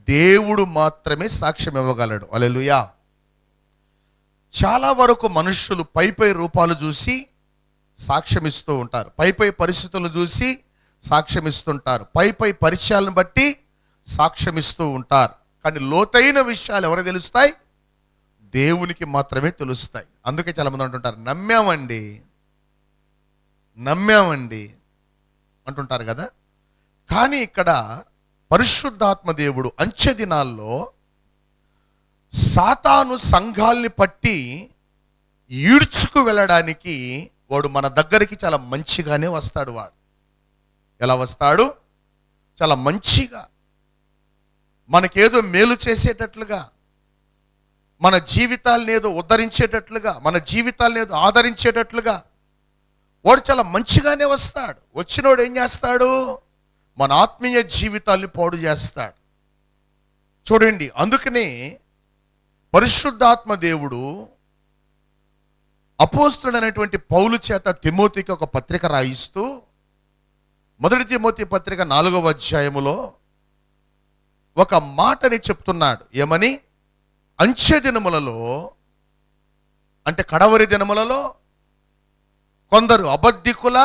దేవుడు మాత్రమే సాక్ష్యం ఇవ్వగలడు. హల్లెలూయా. చాలా వరకు మనుషులు పై రూపాలు చూసి సాక్ష్యం ఇస్తూ ఉంటారు, పై పరిస్థితులను చూసి సాక్ష్యం ఇస్తుంటారు, పై పరిచయాలను బట్టి సాక్ష్యం ఇస్తూ ఉంటారు. కానీ లోతైన విషయాలు ఎవరికి తెలుస్తాయి? దేవునికి మాత్రమే తెలుస్తాయి. అందుకే చాలా మంది అంటుంటారు, నమ్మామండి అంటుంటారు కదా. కానీ ఇక్కడ పరిశుద్ధాత్మ దేవుడు అంచె దినాల్లో సాతాను సంఘాల్ని పట్టి ఈడ్చుకు వెళ్ళడానికి వాడు మన దగ్గరికి చాలా మంచిగానే వస్తాడు. వాడు ఎలా వస్తాడు? చాలా మంచిగా, మనకేదో మేలు చేసేటట్లుగా, మన జీవితాలను ఏదో ఉద్ధరించేటట్లుగా, మన జీవితాలను ఏదో ఆదరించేటట్లుగా వాడు చాలా మంచిగానే వస్తాడు. వచ్చినోడు ఏం చేస్తాడు? మన ఆత్మీయ జీవితాల్ని పాడు చేస్తాడు. చూడండి, అందుకనే పరిశుద్ధాత్మ దేవుడు అపోస్తలుడైనటువంటి పౌలు చేత తిమోతికి ఒక పత్రిక రాయిస్తూ, 1 తిమోతి పత్రిక 4వ అధ్యాయములో ఒక మాటని చెప్తున్నాడు. ఏమని? అంచె దినములలో, అంటే కడవరి దినములలో కొందరు అబద్ధికుల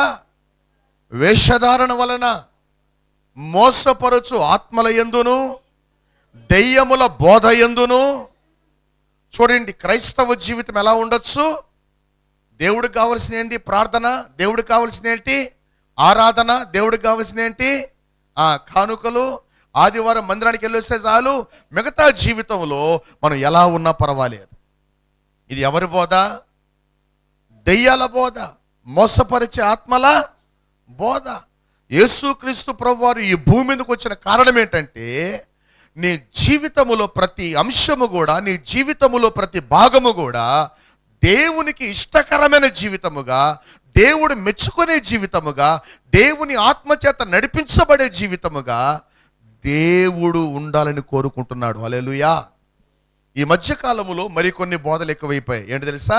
వేషధారణ వలన మోసపరచు ఆత్మల యందును దెయ్యముల బోధ యందును. చూడండి, క్రైస్తవ జీవితం ఎలా ఉండొచ్చు? దేవుడికి కావలసిన ఏంటి? ప్రార్థన. దేవుడికి కావలసిన ఏంటి? ఆరాధన. దేవుడికి కావలసిన ఏంటి? కానుకలు. ఆదివారం మందిరానికి వెళ్ళొస్తే చాలు. మిగతా జీవితంలో మనం ఎలా ఉన్నా పర్వాలేదు. ఇది ఎవరి బోధ? దెయ్యాల బోధ, మోసపరిచే ఆత్మల బోధ. యేసుక్రీస్తు ప్రభువారు ఈ భూమి మీదకి వచ్చిన కారణం ఏంటంటే, నీ జీవితములో ప్రతి అంశము కూడా, నీ జీవితములో ప్రతి భాగము కూడా దేవునికి ఇష్టకరమైన జీవితముగా, దేవుడు మెచ్చుకునే జీవితముగా, దేవుని ఆత్మచేత నడిపించబడే జీవితముగా దేవుడు ఉండాలని కోరుకుంటున్నాడు. హల్లెలూయా. ఈ మధ్యకాలములో మరికొన్ని బోధలు ఎక్కువైపోయాయి. ఏంటి తెలుసా?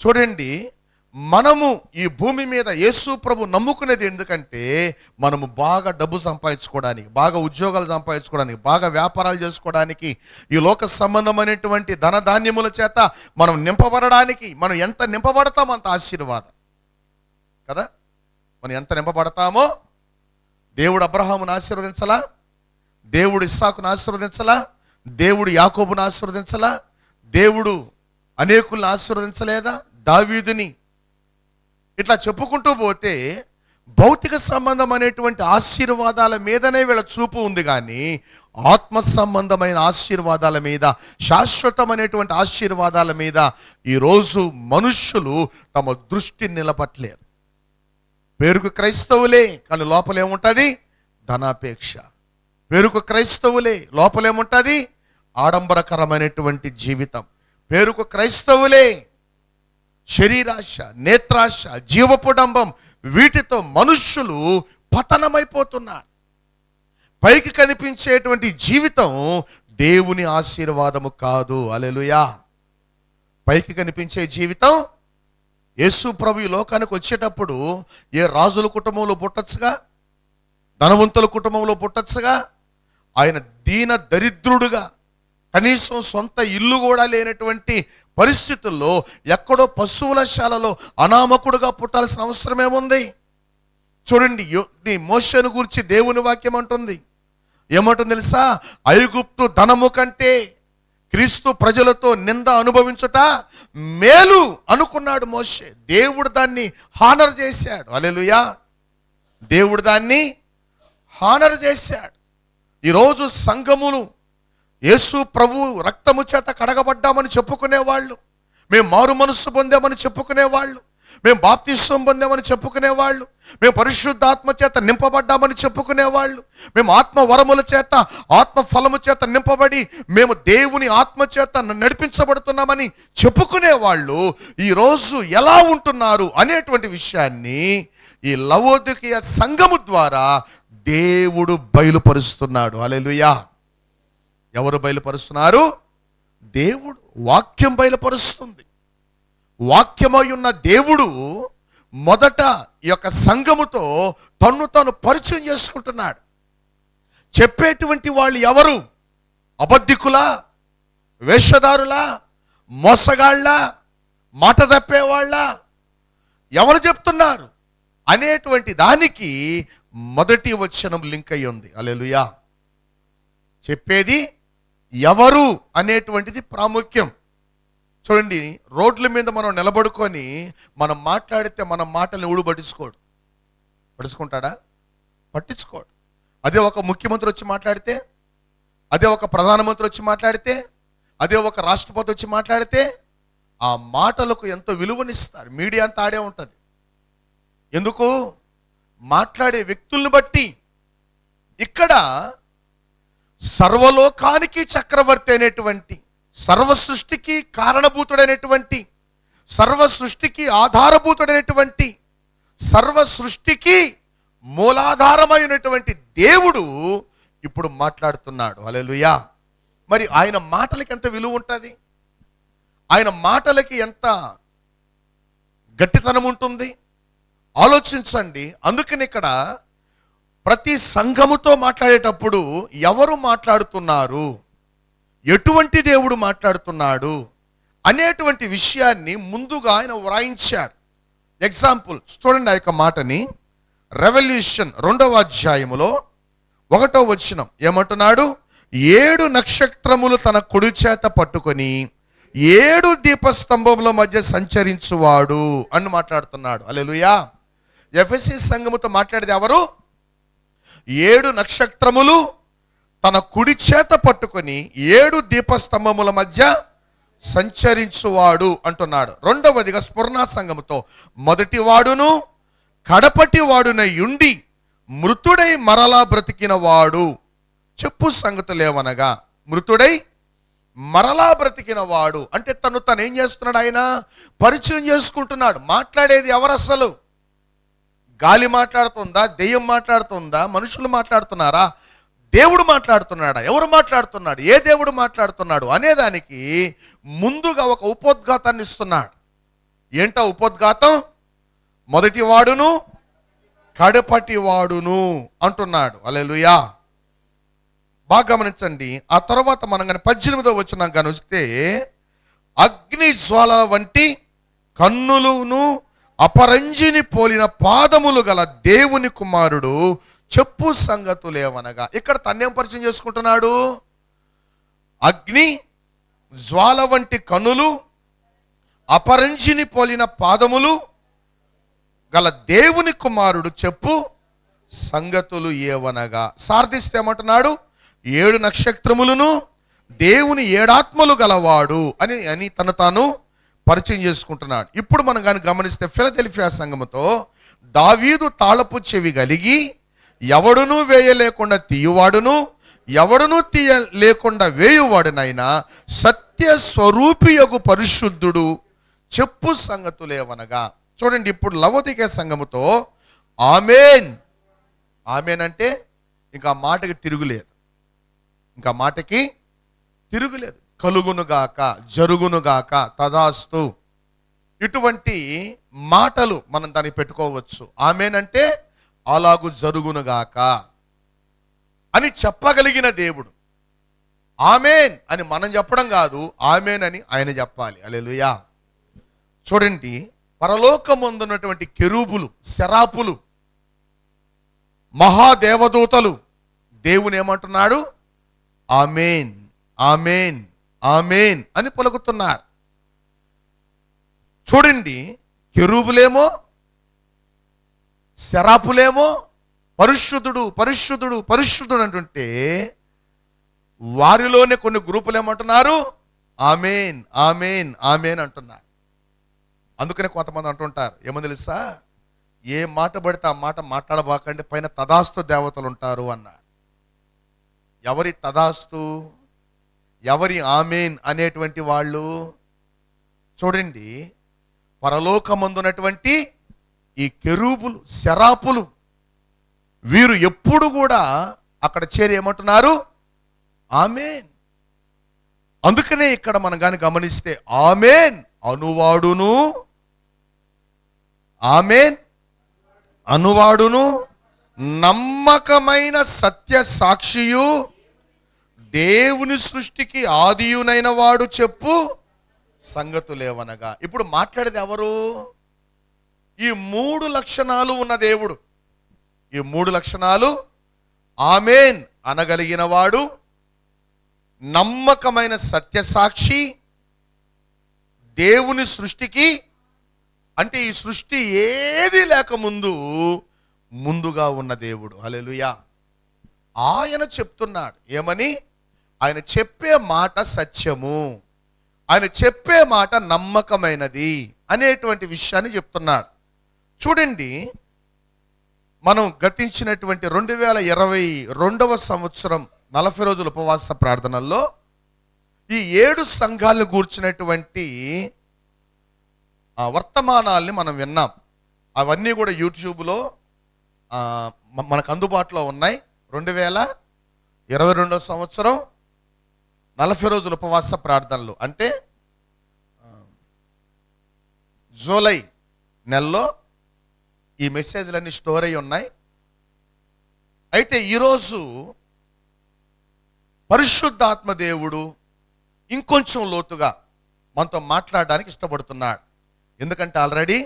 చూడండి, మనము ఈ భూమి మీద యేసు ప్రభు నమ్ముకునేది ఎందుకంటే మనము బాగా డబ్బు సంపాదించుకోవడానికి, బాగా ఉద్యోగాలు సంపాదించుకోవడానికి, బాగా వ్యాపారాలు చేసుకోవడానికి, ఈ లోక సంబంధమైనటువంటి ధనధాన్యముల చేత మనం నింపబడడానికి. మనం ఎంత నింపబడతామో అంత ఆశీర్వాదం కదా. మనం ఎంత నింపబడతామో, దేవుడు అబ్రహామును ఆశీర్వదించలా? దేవుడు ఇస్సాకును ఆశీర్వదించలా? దేవుడు యాకోబును ఆశీర్వదించలా? దేవుడు అనేకులను ఆశీర్వదించలేదా? దావీదుని. ఇట్లా చెప్పుకుంటూ పోతే భౌతిక సంబంధం అనేటువంటి ఆశీర్వాదాల మీదనే వీళ్ళ చూపు ఉంది, కానీ ఆత్మ సంబంధమైన ఆశీర్వాదాల మీద, శాశ్వతమైనటువంటి ఆశీర్వాదాల మీద ఈరోజు మనుష్యులు తమ దృష్టి నిలపట్లేరు. పేరుకు క్రైస్తవులే, కానీ లోపలేముంటుంది? ధనాపేక్ష. పేరుకు క్రైస్తవులే, లోపలేముంటుంది? ఆడంబరకరమైనటువంటి జీవితం. పేరుకు క్రైస్తవులే, శరీరాశ, నేత్రాశ, జీవపుడంబం, వీటితో మనుష్యులు పతనమైపోతున్నారు. పైకి కనిపించేటువంటి జీవితం దేవుని ఆశీర్వాదము కాదు. హల్లెలూయా. పైకి కనిపించే జీవితం, యేసు ప్రభు ఈ లోకానికి వచ్చేటప్పుడు ఏ రాజుల కుటుంబంలో పుట్టచ్చుగా, ధనవంతుల కుటుంబంలో పుట్టచ్చుగా. ఆయన దీన దరిద్రుడుగా, కనీసం సొంత ఇల్లు కూడా లేనటువంటి పరిస్థితుల్లో ఎక్కడో పశువుల శాలలో అనామకుడుగా పుట్టాల్సిన అవసరం ఏముంది? చూడండి, మోషేను గురించి దేవుని వాక్యం అంటుంది. ఏమంటుంది తెలుసా? ఐగుప్తు ధనము కంటే క్రీస్తు ప్రజలతో నింద అనుభవించుట మేలు అనుకున్నాడు మోషే. దేవుడు దాన్ని హానర్ చేశాడు. హల్లెలూయా. దేవుడు దాన్ని హానర్ చేశాడు. ఈరోజు సంఘములు యేసు ప్రభు రక్తము చేత కడగబడ్డామని చెప్పుకునేవాళ్ళు, మేము మారు మనస్సు పొందామని చెప్పుకునేవాళ్ళు, మేము బాప్తిస్వం పొందామని చెప్పుకునేవాళ్ళు, మేము పరిశుద్ధాత్మ చేత నింపబడ్డామని చెప్పుకునేవాళ్ళు, మేము ఆత్మ వరముల చేత ఆత్మ ఫలము చేత నింపబడి మేము దేవుని ఆత్మ చేత నడిపించబడుతున్నామని చెప్పుకునేవాళ్ళు ఈరోజు ఎలా ఉంటున్నారు అనేటువంటి విషయాన్ని ఈ లవోదికీయ సంఘము ద్వారా దేవుడు బయలుపరుస్తున్నాడు. హల్లెలూయా. ఎవరు బయలుపరుస్తున్నారు? దేవుడు. వాక్యం బయలుపరుస్తుంది. వాక్యమై ఉన్న దేవుడు మొదట ఈ యొక్క సంఘముతో తన్ను తాను పరిచయం చేసుకుంటున్నాడు. చెప్పేటువంటి వాళ్ళు ఎవరు? అబద్ధికులా, వేషధారులా, మోసగాళ్ళ, మాట తప్పేవాళ్ళ, ఎవరు చెప్తున్నారు అనేటువంటి దానికి మొదటి వచనం లింక్ అయి ఉంది. హల్లెలూయా. చెప్పేది ఎవరు అనేటువంటిది ప్రాముఖ్యం. చూడండి, రోడ్ల మీద మనం నిలబడుకొని మనం మాట్లాడితే మన మాటల్ని ఊడు పట్టించుకుంటాడా? పట్టించుకోడు. అదే ఒక ముఖ్యమంత్రి వచ్చి మాట్లాడితే, అదే ఒక ప్రధానమంత్రి వచ్చి మాట్లాడితే, అదే ఒక రాష్ట్రపతి వచ్చి మాట్లాడితే ఆ మాటలకు ఎంతో విలువనిస్తారు. మీడియా అంతా ఆడే ఉంటుంది. ఎందుకు? మాట్లాడే వ్యక్తుల్ని బట్టి. ఇక్కడ సర్వలోకానికి చక్రవర్తి అయినటువంటి, సర్వ సృష్టికి కారణభూతుడైనటువంటి, సర్వ సృష్టికి ఆధారభూతుడైనటువంటి, సర్వ సృష్టికి మూలాధారమైనటువంటి దేవుడు ఇప్పుడు మాట్లాడుతున్నాడు. హల్లెలూయా. మరి ఆయన మాటలకి ఎంత విలువ ఉంటుంది? ఆయన మాటలకి ఎంత గట్టితనం ఉంటుంది? ఆలోచించండి. అందుకని ఇక్కడ ప్రతి సంఘముతో మాట్లాడేటప్పుడు ఎవరు మాట్లాడుతున్నారు, ఎటువంటి దేవుడు మాట్లాడుతున్నాడు అనేటువంటి విషయాన్ని ముందుగా ఆయన వ్రాయించాడు. ఎగ్జాంపుల్ చూడండి ఆ యొక్క మాటని. రెవల్యూషన్ 2వ అధ్యాయములో 1వ వచనం ఏమంటున్నాడు? 7 నక్షత్రములు తన కుడి చేత పట్టుకొని 7 దీపస్తంభముల మధ్య సంచరించువాడు అని మాట్లాడుతున్నాడు. హల్లెలూయా. ఎఫెసీ సంఘముతో మాట్లాడేది ఎవరు? 7 నక్షత్రములు తన కుడి చేత పట్టుకొని 7 దీపస్తంభముల మధ్య సంచరించువాడు అంటున్నాడు. రెండవదిగా స్ఫురణ సంఘముతో మొదటి వాడును కడపటి వాడునై ఉండి మృతుడై మరలా బ్రతికిన వాడు చెప్పు సంగతులేవనగా, మృతుడై మరలా బ్రతికిన వాడు అంటే తను ఏం చేస్తున్నాడు? ఆయన పరిచయం చేసుకుంటున్నాడు. మాట్లాడేది ఎవరు? అసలు గాలి మాట్లాడుతుందా? దెయ్యం మాట్లాడుతుందా? మనుషులు మాట్లాడుతున్నారా? దేవుడు మాట్లాడుతున్నాడా? ఎవరు మాట్లాడుతున్నాడు? ఏ దేవుడు మాట్లాడుతున్నాడు అనేదానికి ముందుగా ఒక ఉపోద్ఘాతాన్ని ఇస్తున్నాడు. ఏంటా ఉపోద్ఘాతం? మొదటి వాడును కడపటి వాడును అంటున్నాడు. హల్లెలూయా. బాగా గమనించండి. ఆ తర్వాత మనం కానీ 18వ వచనం కానీ వస్తే, అగ్ని జ్వాల వంటి కన్నులును అపరంజిని పోలిన పాదములు గల దేవుని కుమారుడు చెప్పు సంగతులేవనగా. ఇక్కడ తన్నేం పరిచయం చేసుకుంటున్నాడు? అగ్ని జ్వాల వంటి కన్నులు, అపరంజిని పోలిన పాదములు గల దేవుని కుమారుడు చెప్పు సంగతులు ఏవనగా. సార్థిస్తే ఏమంటున్నాడు? 7 నక్షత్రములను దేవుని 7 ఆత్మలు గలవాడు అని తను తాను పరిచయం చేసుకుంటున్నాడు. ఇప్పుడు మనం కానీ గమనిస్తే ఫిలదెల్ఫియా సంఘముతో దావీదు తాళపు చెవి కలిగి ఎవడునూ వేయలేకుండా తీయువాడును ఎవడునూ తీయ లేకుండా వేయువాడునైనా సత్య స్వరూపియగు పరిశుద్ధుడు చెప్పు సంగతులేవనగా. చూడండి, ఇప్పుడు లవోదికీయ సంఘముతో ఆమేన్ ఆమేన్ అంటే ఇంకా మాటకి తిరుగులేదు. ఇంకా మాటకి తిరుగులేదు. కలుగునుగాక, జరుగునుగాక, తదాస్తు ఇటువంటి మాటలు మనం దాన్ని పెట్టుకోవచ్చు. ఆమేన్ అంటే అలాగు జరుగునుగాక అని చెప్పగలిగిన దేవుడు. ఆమేన్ అని మనం చెప్పడం కాదు, ఆమేన్ అని ఆయన చెప్పాలి. హల్లెలూయా. చూడండి, పరలోకమందున్నటువంటి కెరూబులు, శరాపులు, మహాదేవదూతలు దేవుని ఏమంటున్నాడు? ఆమేన్ ఆమేన్ ఆమేన్ అని పలుకుతున్నారు. చూడండి, కెరూబులేమో శరాపులేమో పరిశుద్ధుడు పరిశుద్ధుడు పరిశుద్ధుడు అంటుంటే, వారిలోనే కొన్ని గ్రూపులు ఏమంటున్నారు? ఆమేన్ ఆమేన్ ఆమేన్ అంటున్నారు. అందుకనే కొంతమంది అంటుంటారు, ఏమో తెలుసా, ఏ మాట పడితే ఆ మాట మాట్లాడబాకండి, పైన తదాస్తు దేవతలు ఉంటారు అన్నారు. ఎవరి తదాస్తు, ఎవరి ఆమేన్ అనేటువంటి వాళ్ళు? చూడండి, పరలోకమందున్నటువంటి ఈ కెరూబులు శరాపులు వీరు ఎప్పుడు కూడా అక్కడ చేరి ఏమంటున్నారు? ఆమేన్. అందుకనే ఇక్కడ మనం కానీ గమనిస్తే ఆమేన్ అనువాడును, ఆమేన్ అనువాడును, నమ్మకమైన సత్య సాక్షియు, దేవుని సృష్టికి ఆదియునైన వాడు చెప్పు సంగతులేవనగా. ఇప్పుడు మాట్లాడేది ఎవరు? ఈ 3 లక్షణాలు ఉన్న దేవుడు. ఈ 3 లక్షణాలు ఆమేన్ అనగలిగిన వాడు, నమ్మకమైన సత్యసాక్షి, దేవుని సృష్టికి, అంటే ఈ సృష్టి ఏది లేకముందు ముందుగా ఉన్న దేవుడు. హల్లెలూయా. ఆయన చెప్తున్నాడు ఏమని? ఆయన చెప్పే మాట సత్యము, ఆయన చెప్పే మాట నమ్మకమైనది అనేటువంటి విషయాన్ని చెప్తున్నాడు. చూడండి, మనం గతించినటువంటి 2022వ సంవత్సరం 40 రోజుల ఉపవాస ప్రార్థనల్లో ఈ 7 సంఘాలను గూర్చినటువంటి వర్తమానాల్ని మనం విన్నాం. అవన్నీ కూడా యూట్యూబ్లో మనకు అందుబాటులో ఉన్నాయి. 2022వ సంవత్సరం 40 రోజుల ఉపవాస ప్రార్థనలు, అంటే జూలై నెలలో ఈ మెసేజ్లన్నీ స్టోర్ అయి ఉన్నాయి. అయితే ఈరోజు పరిశుద్ధాత్మ దేవుడు ఇంకొంచెం లోతుగా మనతో మాట్లాడడానికి ఇష్టపడుతున్నాడు. ఎందుకంటే ఆల్రెడీ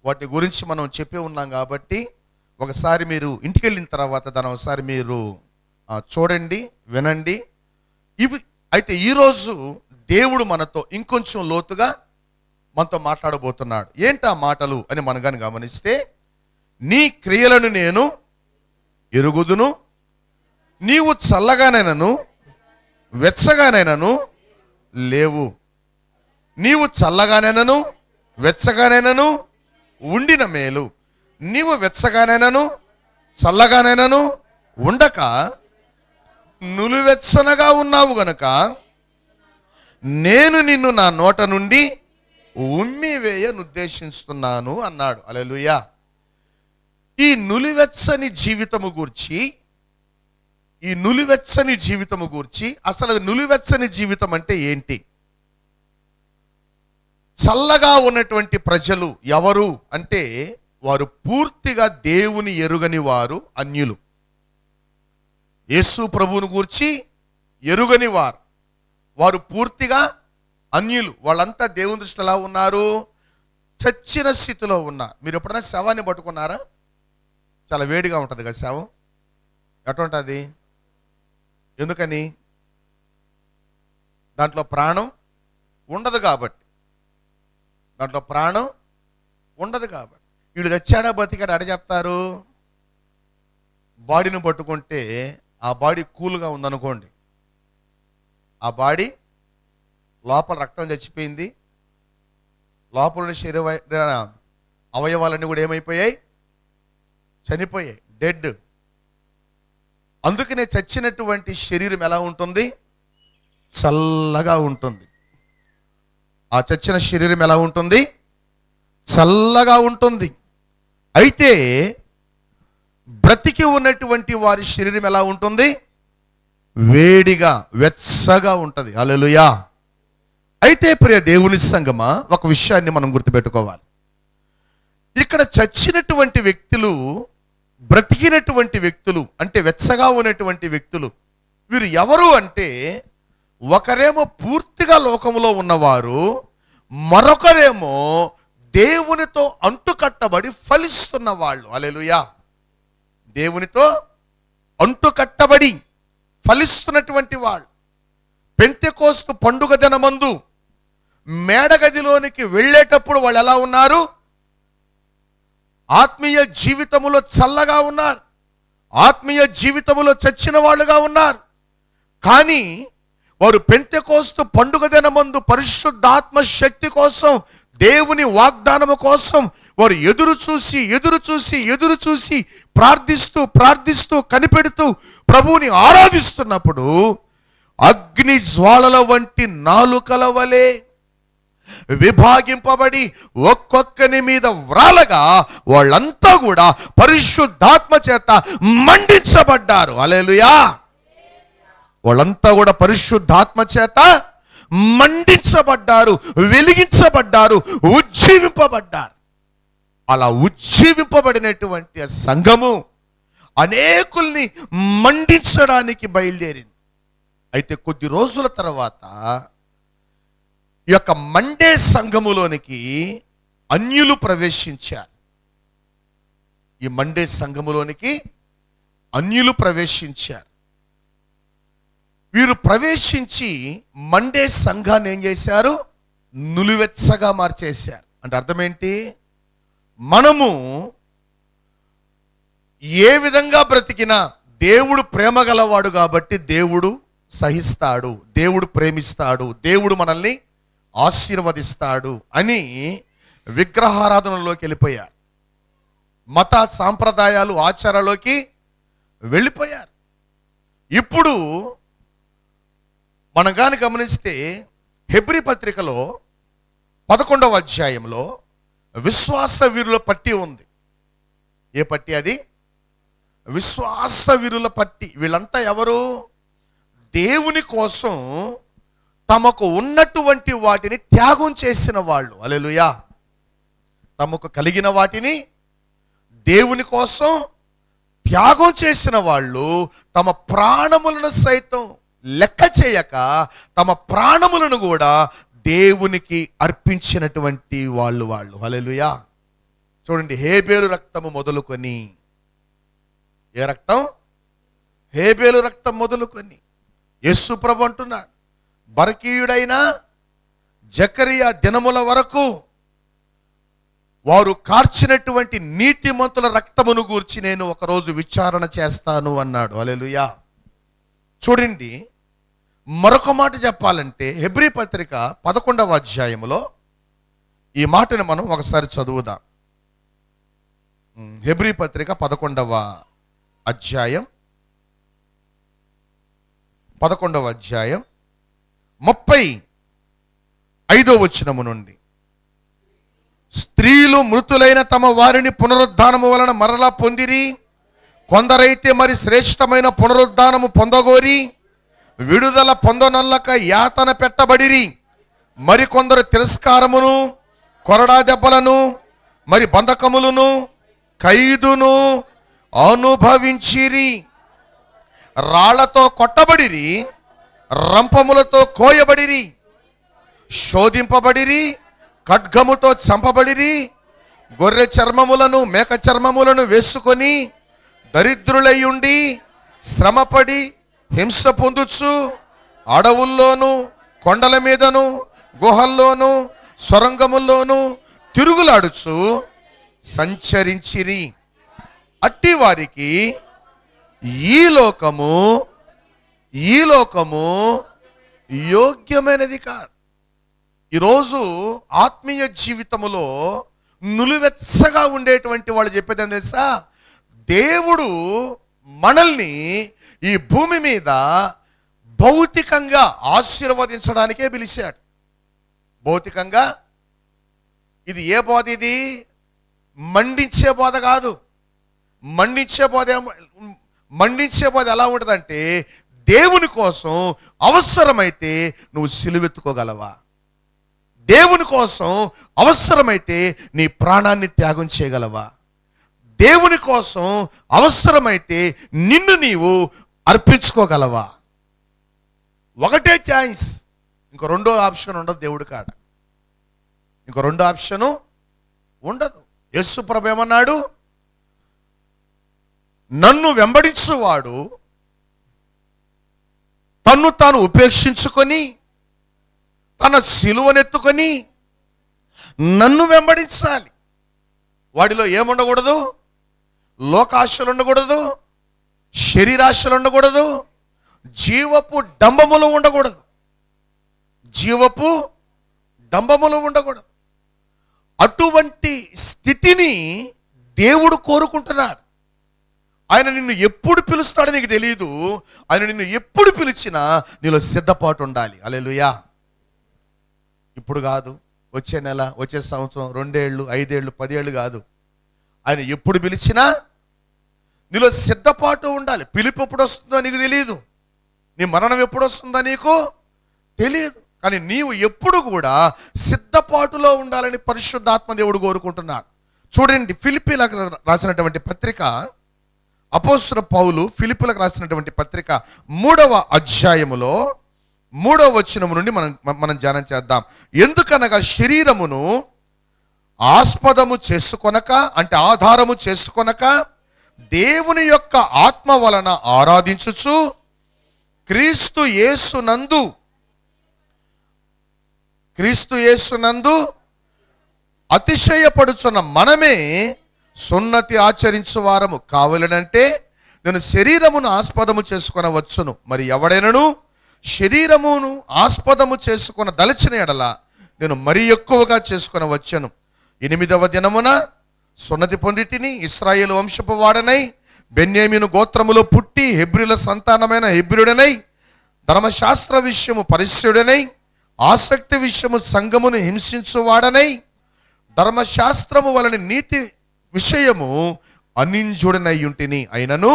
వాటి గురించి మనం చెప్పి ఉన్నాం కాబట్టి ఒకసారి మీరు ఇంటికి వెళ్ళిన తర్వాత దాన్ని ఒకసారి మీరు చూడండి, వినండి. ఇవి అయితే ఈరోజు దేవుడు మనతో ఇంకొంచెం లోతుగా మనతో మాట్లాడబోతున్నాడు. ఏంటా మాటలు అని మనం కానీ గమనిస్తే, నీ క్రియలను నేను ఎరుగుదును, నీవు చల్లగానైనను వెచ్చగానైనను లేవు. నీవు చల్లగానైనను వెచ్చగానైనను ఉండిన మేలు, నీవు వెచ్చగానైనను చల్లగానైనను ఉండక నులివెచ్చనగా ఉన్నావు గనక నేను నిన్ను నా నోట నుండి ఉమ్మివేయనుద్దేశిస్తున్నాను అన్నాడు. హల్లెలూయా. ఈ నులివెచ్చని జీవితము గూర్చి, ఈ నులివెచ్చని జీవితము గూర్చి, అసలు నులివెచ్చని జీవితం అంటే ఏంటి? చల్లగా ఉన్నటువంటి ప్రజలు ఎవరు అంటే, వారు పూర్తిగా దేవుని ఎరుగని వారు, అన్యులు. యేసు ప్రభువును గూర్చి ఎరుగని వారు, వారు పూర్తిగా అన్యులు. వాళ్ళంతా దేవుని దృష్టిలో ఎలా ఉన్నారు? చచ్చిన స్థితిలో ఉన్నారు. మీరు ఎప్పుడైనా శవాన్ని పట్టుకున్నారా? చాలా వేడిగా ఉంటుంది కదా శవం. ఎటువంటుంది? ఎందుకని? దాంట్లో ప్రాణం ఉండదు కాబట్టి. దాంట్లో ప్రాణం ఉండదు కాబట్టి. వీడు తెచ్చాడా బతికాడు అడ చెప్తారు. బాడీని పట్టుకుంటే ఆ బాడీ కూల్గా ఉందనుకోండి, ఆ బాడీ లోపల రక్తం చచ్చిపోయింది, లోపల శరీర అవయవాలన్నీ కూడా ఏమైపోయాయి? చనిపోయాయి, డెడ్. అందుకనే చచ్చినటువంటి శరీరం ఎలా ఉంటుంది? చల్లగా ఉంటుంది. ఆ చచ్చిన శరీరం ఎలా ఉంటుంది? చల్లగా ఉంటుంది. అయితే బ్రతికి ఉన్నటువంటి వారి శరీరం ఎలా ఉంటుంది? వేడిగా, వెచ్చగా ఉంటుంది. హల్లెలూయా. అయితే ప్రియ దేవుని సంగమా, ఒక విషయాన్ని మనం గుర్తుపెట్టుకోవాలి. ఇక్కడ చచ్చినటువంటి వ్యక్తులు, బ్రతికినటువంటి వ్యక్తులు, అంటే వెచ్చగా ఉన్నటువంటి వ్యక్తులు, వీరు ఎవరు అంటే, ఒకరేమో పూర్తిగా లోకములో ఉన్నవారు, మరొకరేమో దేవునితో అంటుకట్టబడి ఫలిస్తున్న వాళ్ళు. హల్లెలూయా. దేవునితో అంటుకట్టబడి ఫలిస్తున్నటువంటి వాళ్ళు. పెంతెకోస్తు పండుగ దినమందు మేడగదిలోనికి వెళ్ళేటప్పుడు వాళ్ళు ఎలా ఉన్నారు? ఆత్మీయ జీవితములో చల్లగా ఉన్నారు, ఆత్మీయ జీవితములో చచ్చిన వాళ్ళుగా ఉన్నారు. కానీ వారు పెంతెకోస్తు పండుగ దినమందు పరిశుద్ధాత్మ శక్తి కోసం, దేవుని వాగ్దానము కోసం వారు ఎదురు చూసి ప్రార్థిస్తూ కనిపెడుతూ ప్రభువుని ఆరాధిస్తున్నప్పుడు అగ్ని జ్వాలల వంటి నాలుకల వలె విభాగింపబడి ఒక్కొక్కని మీద వ్రాలగా వాళ్ళంతా కూడా పరిశుద్ధాత్మ చేత మండించబడ్డారు. హల్లెలూయా! వాళ్ళంతా కూడా పరిశుద్ధాత్మ చేత మండించబడ్డారు, వెలిగించబడ్డారు, ఉజ్జీవింపబడ్డారు. అలా ఉజ్జీవింపబడినటువంటి సంఘము అనేకుల్ని మండించడానికి బయలుదేరింది. అయితే కొద్ది రోజుల తర్వాత ఈ యొక్క మండే సంఘములోనికి అన్యులు ప్రవేశించారు. ఈ మండే సంఘములోనికి అన్యులు ప్రవేశించారు. వీరు ప్రవేశించి మండే సంఘాన్ని ఏం చేశారు? నులివెచ్చగా మార్చేశారు. అంటే అర్థం ఏంటి? మనము ఏ విధంగా బ్రతికినా దేవుడు ప్రేమ గలవాడు కాబట్టి దేవుడు సహిస్తాడు, దేవుడు ప్రేమిస్తాడు, దేవుడు మనల్ని ఆశీర్వదిస్తాడు అని విగ్రహారాధనలోకి వెళ్ళిపోయారు. మత సాంప్రదాయాలు, ఆచారాల్లోకి వెళ్ళిపోయారు. ఇప్పుడు మనం కానీ గమనిస్తే హెబ్రీ పత్రికలో 11వ అధ్యాయంలో విశ్వాస వీరుల పట్టి ఉంది. ఏ పట్టి అది? విశ్వాస వీరుల పట్టి. వీళ్ళంతా ఎవరు? దేవుని కోసం తమకు ఉన్నటువంటి వాటిని త్యాగం చేసిన వాళ్ళు. హల్లెలూయా! తమకు కలిగిన వాటిని దేవుని కోసం త్యాగం చేసిన వాళ్ళు, తమ ప్రాణములను సైతం లెక్క చేయక తమ ప్రాణములను కూడా దేవునికి అర్పించినటువంటి వాళ్ళు. హల్లెలూయా! చూడండి, హేబేలు రక్తము మొదలుకొని, ఏ రక్తం? హేబేలు రక్తం మొదలుకొని యేసు ప్రభు అంటున్నాడు, బరకీయుడైన జకరియా దినముల వరకు వారు కార్చినటువంటి నీతిమంతుల రక్తమును గూర్చి నేను ఒకరోజు విచారణ చేస్తాను అన్నాడు. హల్లెలూయా! చూడండి, మరొక మాట చెప్పాలంటే హెబ్రీ పత్రిక 11వ అధ్యాయంలో ఈ మాటను మనం ఒకసారి చదువుదాం. హెబ్రీ పత్రిక 11వ అధ్యాయం 35వ వచనము నుండి, స్త్రీలు మృతులైన తమ వారిని పునరుద్ధానము వలన మరలా పొందిరి, కొందరైతే మరి శ్రేష్టమైన పునరుద్ధానము పొందగోరి విడుదల పొందనొల్లక యాతన పెట్టబడిరి. మరికొందరు తిరస్కారమును, కొరడా దెబ్బలను, మరి బంధకములను, ఖైదును అనుభవించిరి. రాళ్లతో కొట్టబడిరి, రంపములతో కోయబడిరి, శోధింపబడిరి, ఖడ్గముతో చంపబడిరి. గొర్రె చర్మములను, మేక చర్మములను వేసుకొని దరిద్రులయ్యుండి శ్రమపడి హింస పొందుచు అడవుల్లోను, కొండల మీదను, గుహల్లోను, సొరంగముల్లోను తిరుగులాడుచు సంచరించిరి. అట్టి వారికి ఈ లోకము యోగ్యమైనది కాదు. ఈరోజు ఆత్మీయ జీవితములో నులివెచ్చగా ఉండేటువంటి వాళ్ళు చెప్పేది ఏం తెలుసా? దేవుడు మనల్ని ఈ భూమి మీద భౌతికంగా ఆశీర్వదించడానికే పిలిచాడు. భౌతికంగా ఇది ఏ బోధ? ఇది మండించే బోధ కాదు. మండించే బోధ ఎలా ఉంటుందంటే, దేవుని కోసం అవసరమైతే నువ్వు సిలువెత్తుకోగలవా? దేవుని కోసం అవసరమైతే నీ ప్రాణాన్ని త్యాగం చేయగలవా? దేవుని కోసం అవసరమైతే నిన్ను నీవు అర్పించుకోగలవా? ఒకటే ఛాయిస్, ఇంకో రెండో ఆప్షన్ ఉండదు దేవుడి కాడ. ఇంకో రెండో ఆప్షను ఉండదు. యేసు ప్రభు ఏమన్నాడు? నన్ను వెంబడించువాడు తన్ను తాను ఉపేక్షించుకొని తన సిలువనెత్తుకొని నన్ను వెంబడించాలి. వాడిలో ఏముండకూడదు? లోకాశలు ఉండకూడదు, శరీరాశలు ఉండకూడదు, జీవపు డంబములు ఉండకూడదు. జీవపు డంబములు ఉండకూడదు. అటువంటి స్థితిని దేవుడు కోరుకుంటున్నాడు. ఆయన నిన్ను ఎప్పుడు పిలుస్తాడో నీకు తెలియదు. ఆయన నిన్ను ఎప్పుడు పిలిచినా నీలో సిద్ధపాటు ఉండాలి. హల్లెలూయా. ఇప్పుడు కాదు, వచ్చే నెల, వచ్చే సంవత్సరం, 2 ఏళ్ళు, 5 ఏళ్ళు, 10 ఏళ్ళు కాదు. ఆయన ఎప్పుడు పిలిచినా నీలో సిద్ధపాటు ఉండాలి. పిలుపు ఎప్పుడు వస్తుందో నీకు తెలియదు. నీ మరణం ఎప్పుడు వస్తుందో నీకు తెలియదు. కానీ నీవు ఎప్పుడు కూడా సిద్ధపాటులో ఉండాలని పరిశుద్ధాత్మ దేవుడు కోరుకుంటున్నాడు. చూడండి, ఫిలిప్పీలకు రాసినటువంటి పత్రిక, అపోస్తలుడైన పౌలు ఫిలిప్పీలకు రాసినటువంటి పత్రిక 3వ అధ్యాయములో 3వ వచనం నుండి మనం ధ్యానం చేద్దాం. ఎందుకనగా శరీరమును ఆస్పదము చేసుకొనక, అంటే ఆధారము చేసుకొనక, దేవుని యొక్క ఆత్మ వలన ఆరాధించుచు క్రీస్తు యేసునందు అతిశయపడుచున్న మనమే సున్నతి ఆచరించు వారము కావాలనంటే నేను శరీరమును ఆస్పదము చేసుకొనవచ్చును. మరి ఎవడైనను శరీరమును ఆస్పదము చేసుకొన దలచిన ఎడల నేను మరీ ఎక్కువగా చేసుకొనవచ్చును. 8వ దినమున సున్నతి పొంది తిని ఇశ్రాయేలు వంశపు వాడనై బెన్యామీను గోత్రములో పుట్టి హెబ్రీల సంతానమైన హెబ్రీయుడనై ధర్మశాస్త్ర విషయము పరిశుద్ధుడనై ఆసక్తి విషయము సంఘమును హింసించువాడనై ధర్మశాస్త్రము వలన నీతి విషయము అనింజుడనై ఉంటిని. అయినను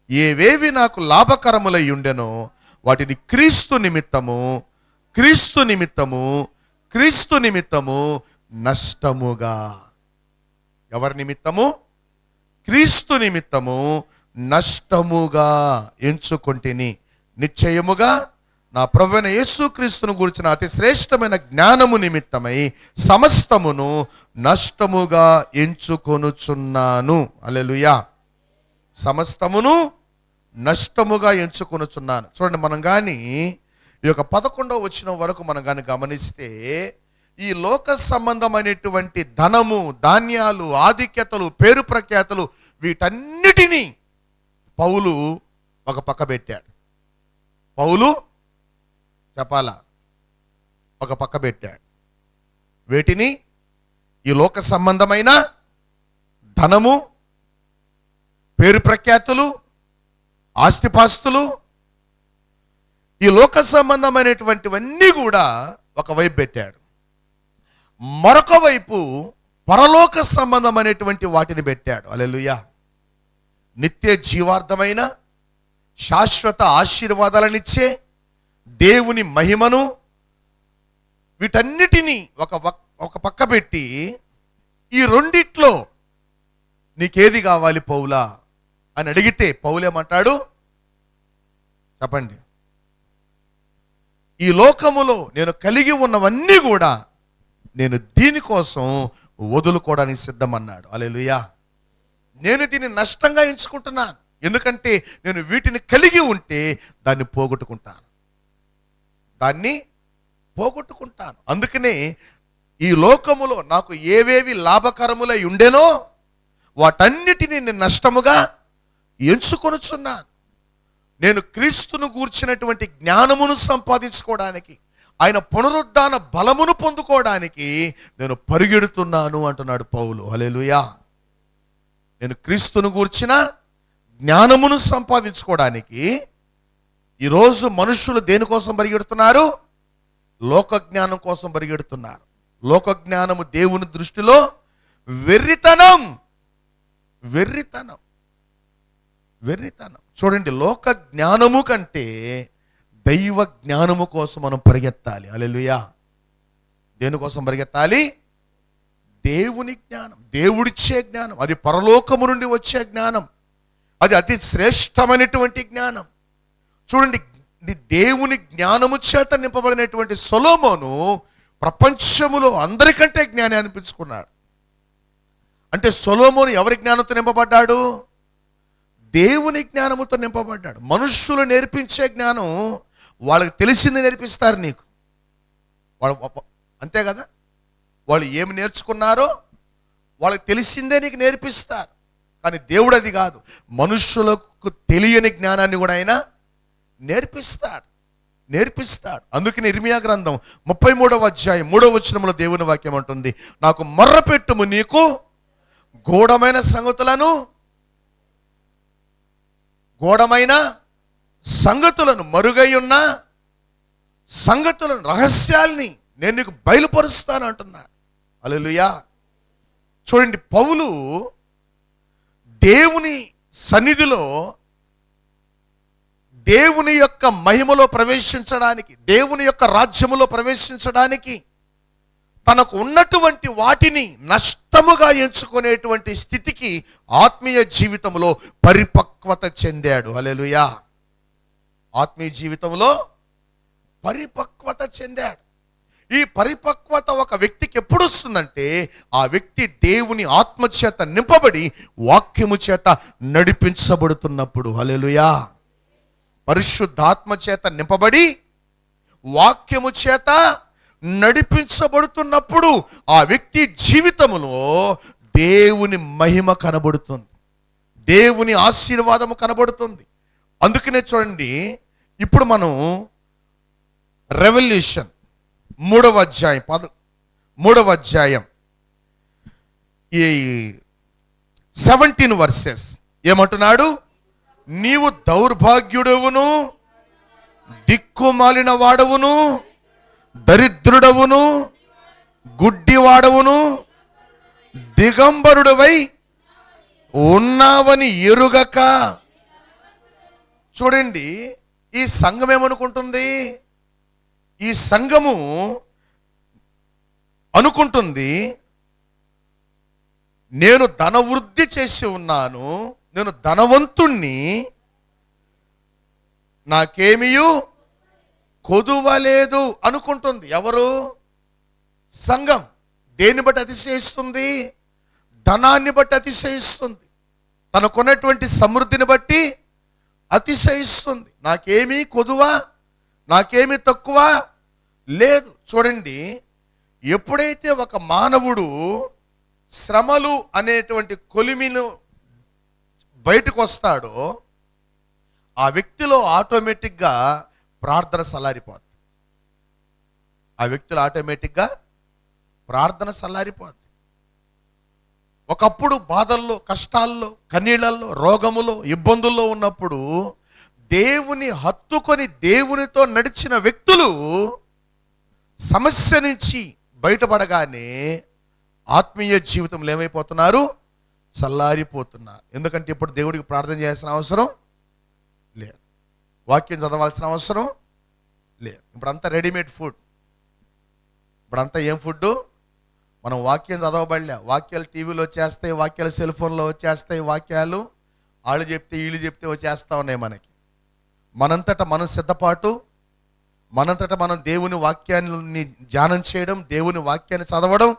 ఏవేవి నాకు లాభకరములై ఉండెనో వాటిని క్రీస్తు నిమిత్తము నష్టముగా. ఎవరి నిమిత్తము? క్రీస్తు నిమిత్తము నష్టముగా ఎంచుకొంటిని. నిశ్చయముగా నా ప్రభువైన యేసుక్రీస్తును గురించిన అతి శ్రేష్టమైన జ్ఞానము నిమిత్తమై సమస్తమును నష్టముగా ఎంచుకొనుచున్నాను. హల్లెలూయా. సమస్తమును నష్టముగా ఎంచుకొనుచున్నాను. చూడండి, మనం కానీ ఈ యొక్క 11వ వచనం వరకు మనం కానీ గమనిస్తే ఈ లోక సంబంధమైనటువంటి ధనము, ధాన్యాలు, ఆధిక్యతలు, పేరు ప్రఖ్యాతలు వీటన్నిటినీ పౌలు ఒక పక్క పెట్టాడు. పౌలు చెప్పాలా, ఒక పక్క పెట్టాడు. వేటిని? ఈ లోక సంబంధమైన ధనము, పేరు ప్రఖ్యాతులు, ఆస్తిపాస్తులు, ఈ లోక సంబంధమైనటువంటివన్నీ కూడా ఒకవైపు పెట్టాడు. మరొక వైపు పరలోక సంబంధమైనటువంటి వాటిని పెట్టాడు. హల్లెలూయా. నిత్య జీవార్థమైన శాశ్వత ఆశీర్వాదాలనిచ్చే దేవుని మహిమను వీటన్నిటినీ ఒక పక్క పెట్టి ఈ రెండిట్లో నీకేది కావాలి పౌలా అని అడిగితే పౌలేమంటాడు? చెప్పండి. ఈ లోకములో నేను కలిగి ఉన్నవన్నీ కూడా నేను దీనికోసం వదులుకోవడానికి సిద్ధమన్నాడు. హల్లెలూయా. నేను దీన్ని నష్టంగా ఎంచుకుంటున్నాను. ఎందుకంటే నేను వీటిని కలిగి ఉంటే దాన్ని పోగొట్టుకుంటాను. అందుకనే ఈ లోకములో నాకు ఏవేవి లాభకరములై ఉండెనో వాటన్నిటిని నేను నష్టముగా ఎంచుకొనుచున్నాను. నేను క్రీస్తును గూర్చినటువంటి జ్ఞానమును సంపాదించుకోవడానికి, ఆయన పునరుద్ధాన బలమును పొందుకోవడానికి నేను పరిగెడుతున్నాను అంటున్నాడు పౌలు. హల్లెలూయా. నేను క్రీస్తును గూర్చిన జ్ఞానమును సంపాదించుకోవడానికి ఈరోజు మనుషులు దేనికోసం పరిగెడుతున్నారు? లోక జ్ఞానం కోసం పరిగెడుతున్నారు. లోక జ్ఞానము దేవుని దృష్టిలో వెర్రితనం. చూడండి, లోక జ్ఞానము కంటే దైవ జ్ఞానము కోసం మనం పరిగెత్తాలి. హల్లెలూయా. దేనికోసం పరిగెత్తాలి? దేవుని జ్ఞానం, దేవుడిచ్చే జ్ఞానం. అది పరలోకము నుండి వచ్చే జ్ఞానం. అది అతి శ్రేష్టమైనటువంటి జ్ఞానం. చూడండి, దేవుని జ్ఞానము చేత నింపబడినటువంటి సొలొమోను ప్రపంచములో అందరికంటే జ్ఞాని అనిపించుకున్నాడు. అంటే సొలొమోను ఎవరి జ్ఞానంతో నింపబడ్డాడు? దేవుని జ్ఞానముతో నింపబడ్డాడు. మనుష్యులు నేర్పించే జ్ఞానం వాళ్ళకి తెలిసింది నేర్పిస్తారు నీకు. వాళ్ళు అంతే కదా, వాళ్ళు ఏమి నేర్చుకున్నారో వాళ్ళకి తెలిసిందే నీకు నేర్పిస్తారు. కానీ దేవుడు అది కాదు, మనుషులకు తెలియని జ్ఞానాన్ని కూడా ఆయన నేర్పిస్తాడు. అందుకని ఇర్మియా గ్రంథం 33వ అధ్యాయం 3వ వచనంలో దేవుని వాక్యం అంటుంది, నాకు మొర్రపెట్టుము, నీకు గూఢమైన సంగతులను మరుగై ఉన్న సంగతులను, రహస్యాల్ని నేను నీకు బయలుపరుస్తాను అంటున్నాడు. హల్లెలూయా. చూడండి, పౌలు దేవుని సన్నిధిలో దేవుని యొక్క మహిమలో ప్రవేశించడానికి, దేవుని యొక్క రాజ్యములో ప్రవేశించడానికి తనకు ఉన్నటువంటి వాటిని నష్టముగా ఎంచుకునేటువంటి స్థితికి ఆత్మీయ జీవితంలో పరిపక్వత చెందాడు. హల్లెలూయా. ఆత్మీయ జీవితంలో పరిపక్వత చెందాడు. ఈ పరిపక్వత ఒక వ్యక్తికి ఎప్పుడు వస్తుందంటే, ఆ వ్యక్తి దేవుని ఆత్మ చేత నింపబడి వాక్యము చేత నడిపించబడుతున్నప్పుడు. హల్లెలూయా. పరిశుద్ధాత్మ చేత నింపబడి వాక్యము చేత నడిపించబడుతున్నప్పుడు ఆ వ్యక్తి జీవితములో దేవుని మహిమ కనబడుతుంది, దేవుని ఆశీర్వాదము కనబడుతుంది. అందుకనే చూడండి, ఇప్పుడు మనం రెవల్యూషన్ 3వ అధ్యాయం ఈ 17 వర్సెస్ ఏమంటున్నాడు, నీవు దౌర్భాగ్యుడవును, దిక్కుమాలిన వాడవును, దరిద్రుడవును, గుడ్డివాడవును, దిగంబరుడవై ఉన్నావని ఎరుగక. చూడండి, ఈ సంఘం ఏమనుకుంటుంది? ఈ సంఘము అనుకుంటుంది, నేను ధనవృద్ధి చేసి ఉన్నాను, నేను ధనవంతుణ్ణి, నాకేమీయు కొదువలేదు అనుకుంటుంది. ఎవరు? సంఘం. దేన్ని బట్టి అతిశయిస్తుంది? ధనాన్ని బట్టి అతిశయిస్తుంది, తనకున్నటువంటి సమృద్ధిని బట్టి అతిశయిస్తుంది. నాకేమీ కొదువ, నాకేమీ తక్కువ లేదు. చూడండి, ఎప్పుడైతే ఒక మానవుడు శ్రమలు అనేటువంటి కొలిమిను బయటకు వస్తాడో, ఆ వ్యక్తిలో ఆటోమేటిక్గా ప్రార్థన సల్లారిపోద్ది. ఒకప్పుడు బాధల్లో, కష్టాల్లో, కన్నీళ్లలో, రోగములో, ఇబ్బందుల్లో ఉన్నప్పుడు దేవుని హత్తుకొని దేవునితో నడిచిన వ్యక్తులు సమస్య నుంచి బయటపడగానే ఆత్మీయ జీవితంలో ఏమైపోతున్నారు? చల్లారిపోతున్నారు. ఎందుకంటే ఇప్పుడు దేవుడికి ప్రార్థన చేయాల్సిన అవసరం లేదు, వాక్యం చదవాల్సిన అవసరం లేదు. ఇప్పుడంతా రెడీమేడ్ ఫుడ్. ఇప్పుడంతా ఏం ఫుడ్? మనం వాక్యం చదవబడలే, వాక్యాలు టీవీలో వచ్చేస్తాయి, వాక్యాలు సెల్ ఫోన్లో వచ్చేస్తాయి, వాక్యాలు వాళ్ళు చెప్తే వీళ్ళు చెప్తే వచ్చేస్తూ ఉన్నాయి మనకి. మనంతటా మనం సిద్ధపాటు, మనంతటా మనం దేవుని వాక్యాన్ని ధ్యానం చేయడం, దేవుని వాక్యాన్ని చదవడం,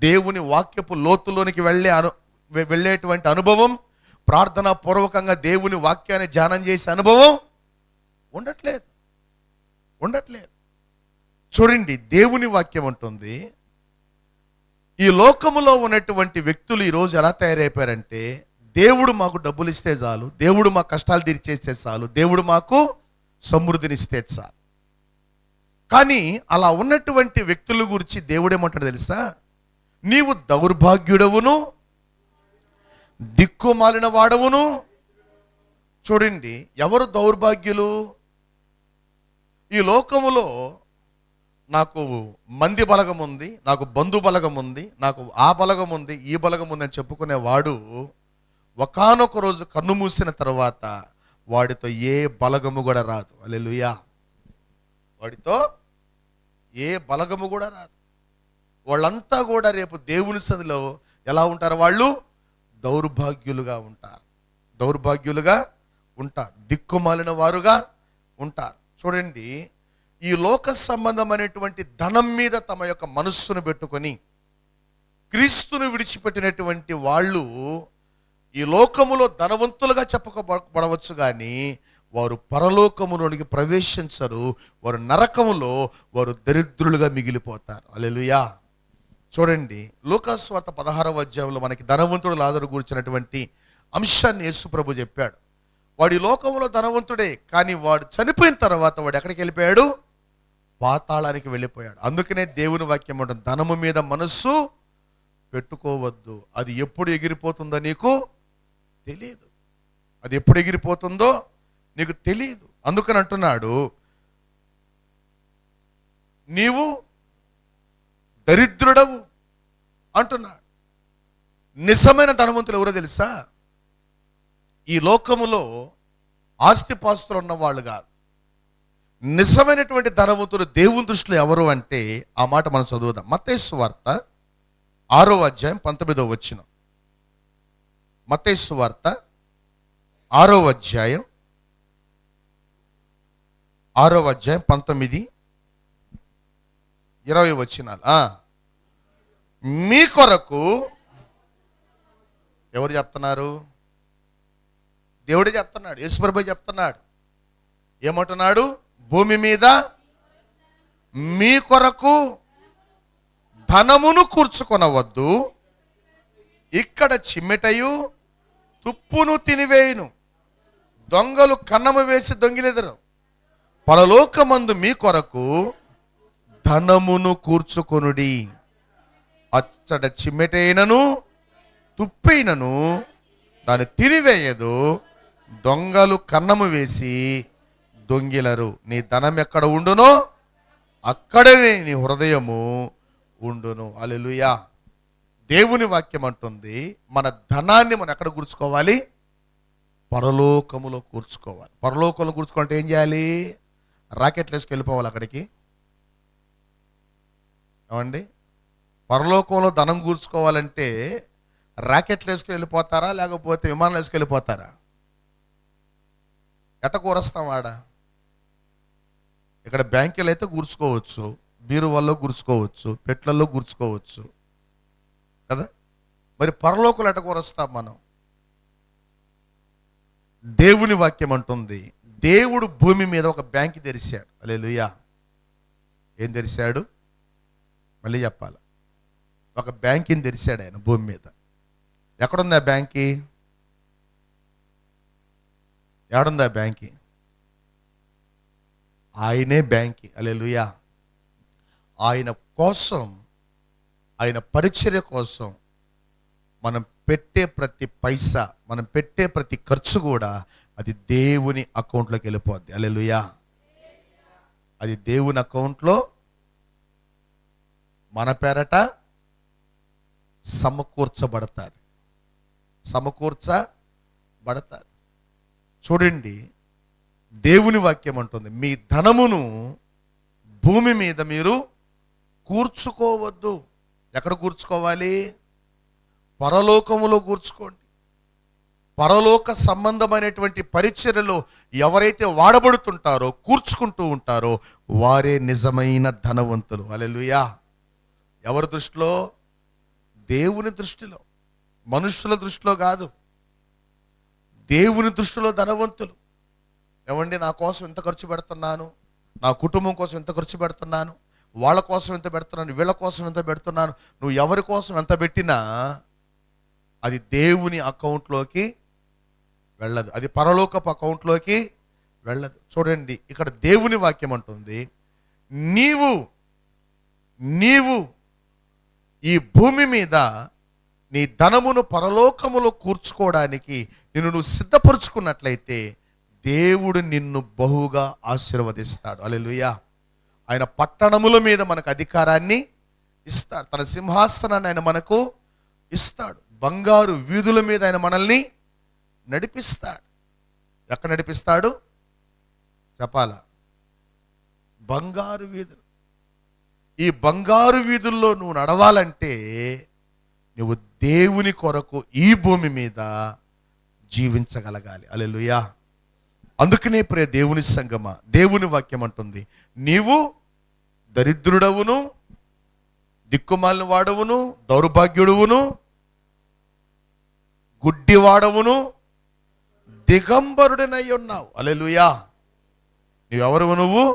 దేవుని వాక్యపు లోతులోనికి వెళ్ళేటువంటి అనుభవం, ప్రార్థనా పూర్వకంగా దేవుని వాక్యాన్ని ధ్యానం చేసే అనుభవం ఉండట్లేదు. చూడండి, దేవుని వాక్యం ఉంటుంది, ఈ లోకములో ఉన్నటువంటి వ్యక్తులు ఈరోజు ఎలా తయారైపోయారంటే, దేవుడు మాకు డబ్బులు ఇస్తే చాలు, దేవుడు మా కష్టాలు తీర్చేస్తే చాలు, దేవుడు మాకు సమృద్ధినిస్తే చాలు. కానీ అలా ఉన్నటువంటి వ్యక్తుల గురించి దేవుడేమంటాడు తెలుసా? నీవు దౌర్భాగ్యుడవును, దిక్కుమాలిన వాడవును. చూడండి, ఎవరు దౌర్భాగ్యులు? ఈ లోకములో నాకు మంది బలగం ఉంది, నాకు బంధు బలగం ఉంది, నాకు ఆ బలగం ఉంది, ఈ బలగం ఉంది అని చెప్పుకునేవాడు ఒకానొక రోజు కన్ను మూసిన తర్వాత వాడితో ఏ బలగము కూడా రాదు. హల్లెలూయా. వాడితో ఏ బలగము కూడా రాదు. వాళ్ళంతా కూడా రేపు దేవుని సన్నిధిలో ఎలా ఉంటారు? వాళ్ళు దౌర్భాగ్యులుగా ఉంటారు, దిక్కుమాలిన వారుగా ఉంటారు. చూడండి, ఈ లోక సంబంధమైనటువంటి ధనం మీద తమ యొక్క మనస్సును పెట్టుకొని క్రీస్తును విడిచిపెట్టినటువంటి వాళ్ళు ఈ లోకములో ధనవంతులుగా చెప్పబడవచ్చు, కానీ వారు పరలోకములోనికి ప్రవేశించరు, వారు నరకములో వారు దరిద్రులుగా మిగిలిపోతారు. హల్లెలూయా. చూడండి, లూకాసు వార్త 16వ అధ్యాయంలో మనకి ధనవంతుడు లాజరు గురించినటువంటి అంశాన్ని యేసు ప్రభు చెప్పాడు. వాడు ఈ లోకంలో ధనవంతుడే, కానీ వాడు చనిపోయిన తర్వాత వాడు ఎక్కడికి వెళ్ళిపోయాడు? పాతాళానికి వెళ్ళిపోయాడు. అందుకనే దేవుని వాక్యం ఉంటుంది, ధనము మీద మనస్సు పెట్టుకోవద్దు, అది ఎప్పుడు ఎగిరిపోతుందో నీకు తెలియదు. అది ఎప్పుడు ఎగిరిపోతుందో నీకు తెలియదు. అందుకని అంటున్నాడు, నీవు దరిద్రుడవు అంటున్నాడు. నిజమైన ధనవంతులు ఎవరో తెలుసా? ఈ లోకములో ఆస్తిపాస్తులు ఉన్న వాళ్ళు కాదు. నిజమైనటువంటి ధనవంతులు దేవుని దృష్టిలో ఎవరు అంటే, ఆ మాట మనం చదువుదాం. మత్తయి సువార్త 6వ అధ్యాయం 19వ వచనం. మత్తయి సువార్త 6వ అధ్యాయం 19, 20 వచనాలు. మీ కొరకు ఎవరు చెప్తున్నారు? దేవుడే చెప్తున్నాడు, యేసు ప్రభువే చెప్తున్నాడు. ఏమంటున్నాడు? భూమి మీద మీ కొరకు ధనమును కూర్చుకొనవద్దు, ఇక్కడ చిమ్మెటయు తుప్పును తినివేయును, దొంగలు కన్నము వేసి దొంగిలెదరు. పరలోకమందు మీ కొరకు ధనమును కూర్చుకొనుడి, అచ్చట చిమ్మెటైనను తుప్పైనను దాన్ని తినివేయదు, దొంగలు కన్నము వేసి దొంగిలరు. నీ ధనం ఎక్కడ ఉండునో అక్కడనే నీ హృదయము ఉండును. హల్లెలూయా. దేవుని వాక్యం అంటుంది, మన ధనాన్ని మనం ఎక్కడ కూర్చుకోవాలి? పరలోకములో కూర్చుకోవాలి. పరలోకంలో కూర్చుకుంటే ఏం చేయాలి? రాకెట్లు వేసుకు వెళ్ళిపోవాలి అక్కడికి. ఏమండి, పరలోకంలో ధనం కూర్చుకోవాలంటే రాకెట్లు వేసుకుని వెళ్ళిపోతారా, లేకపోతే విమానాలు వేసుకు వెళ్ళిపోతారా? ఎట్ట కూరస్తాం ఆడ? ఇక్కడ బ్యాంకులు అయితే కూర్చుకోవచ్చు, బీరువాల్లో కూర్చుకోవచ్చు, పెట్లల్లో కూర్చుకోవచ్చు కదా. మరి పరలోకంలో ఎట్ట కూరస్తాం మనం? దేవుని వాక్యం అంటుంది, దేవుడు భూమి మీద ఒక బ్యాంక్ తెరిచాడు. హల్లెలూయా. ఏం తెరిచాడు? మళ్ళీ చెప్పాలి. ఒక బ్యాంకుని తెరిచాడు ఆయన భూమి మీద. ఎక్కడుంది ఆ బ్యాంకి? ఎక్కడుంది ఆ బ్యాంకి? ఆయనే బ్యాంకి. హల్లెలూయా. ఆయన కోసం, ఆయన పరిచర్య కోసం మనం పెట్టే ప్రతి పైసా, మనం పెట్టే ప్రతి ఖర్చు కూడా అది దేవుని అకౌంట్లోకి వెళ్ళిపోద్ది. హల్లెలూయా. అది దేవుని అకౌంట్లో మన పేరట సమకూర్చబడతాది. చూడండి, దేవుని వాక్యం అంటుంది, మీ ధనమును భూమి మీద మీరు కూర్చుకోవద్దు. ఎక్కడ కూర్చుకోవాలి? పరలోకములో కూర్చుకోండి. పరలోక సంబంధమైనటువంటి పరిచర్యలో ఎవరైతే వాడబడుతుంటారో, కూర్చుకుంటూ ఉంటారో, వారే నిజమైన ధనవంతులు. హల్లెలూయా. ఎవరి దృష్టిలో? దేవుని దృష్టిలో, మనుషుల దృష్టిలో కాదు. దేవుని దృష్టిలో ధనవంతులు. ఏమండి, నా కోసం ఎంత ఖర్చు పెడుతున్నాను, నా కుటుంబం కోసం ఎంత ఖర్చు పెడుతున్నాను, వాళ్ళ కోసం ఎంత పెడుతున్నాను, వీళ్ళ కోసం ఎంత పెడుతున్నాను. నువ్వు ఎవరి కోసం ఎంత పెట్టినా అది దేవుని అకౌంట్లోకి వెళ్ళదు, అది పరలోకపు అకౌంట్లోకి వెళ్ళదు. చూడండి, ఇక్కడ దేవుని వాక్యం అంటుంది, నీవు ఈ భూమి మీద నీ ధనమును పరలోకములో కూర్చుకోవడానికి నువ్వు సిద్ధపరుచుకున్నట్లయితే దేవుడు నిన్ను బహుగా ఆశీర్వదిస్తాడు. హల్లెలూయా. ఆయన పట్టణముల మీద మనకు అధికారాన్ని ఇస్తాడు, తన సింహాసనాన్ని ఆయన మనకు ఇస్తాడు, బంగారు వీధుల మీద ఆయన మనల్ని నడిపిస్తాడు. ఎక్కడ నడిపిస్తాడు చెప్పాలా? బంగారు వీధులు. ఈ బంగారు వీధుల్లో నువ్వు నడవాలంటే నువ్వు దేవుని కొరకు ఈ భూమి మీద జీవించగలగాలి. హల్లెలూయా. అందుకనే ప్రియ దేవుని సంగమా, దేవుని వాక్యం అంటుంది, నీవు దరిద్రుడవును, దిక్కుమాలిన వాడవును, దౌర్భాగ్యుడువును, గుడ్డివాడవును, దిగంబరుడినై ఉన్నావు. హల్లెలూయా. నువ్వెవరు? నువ్వు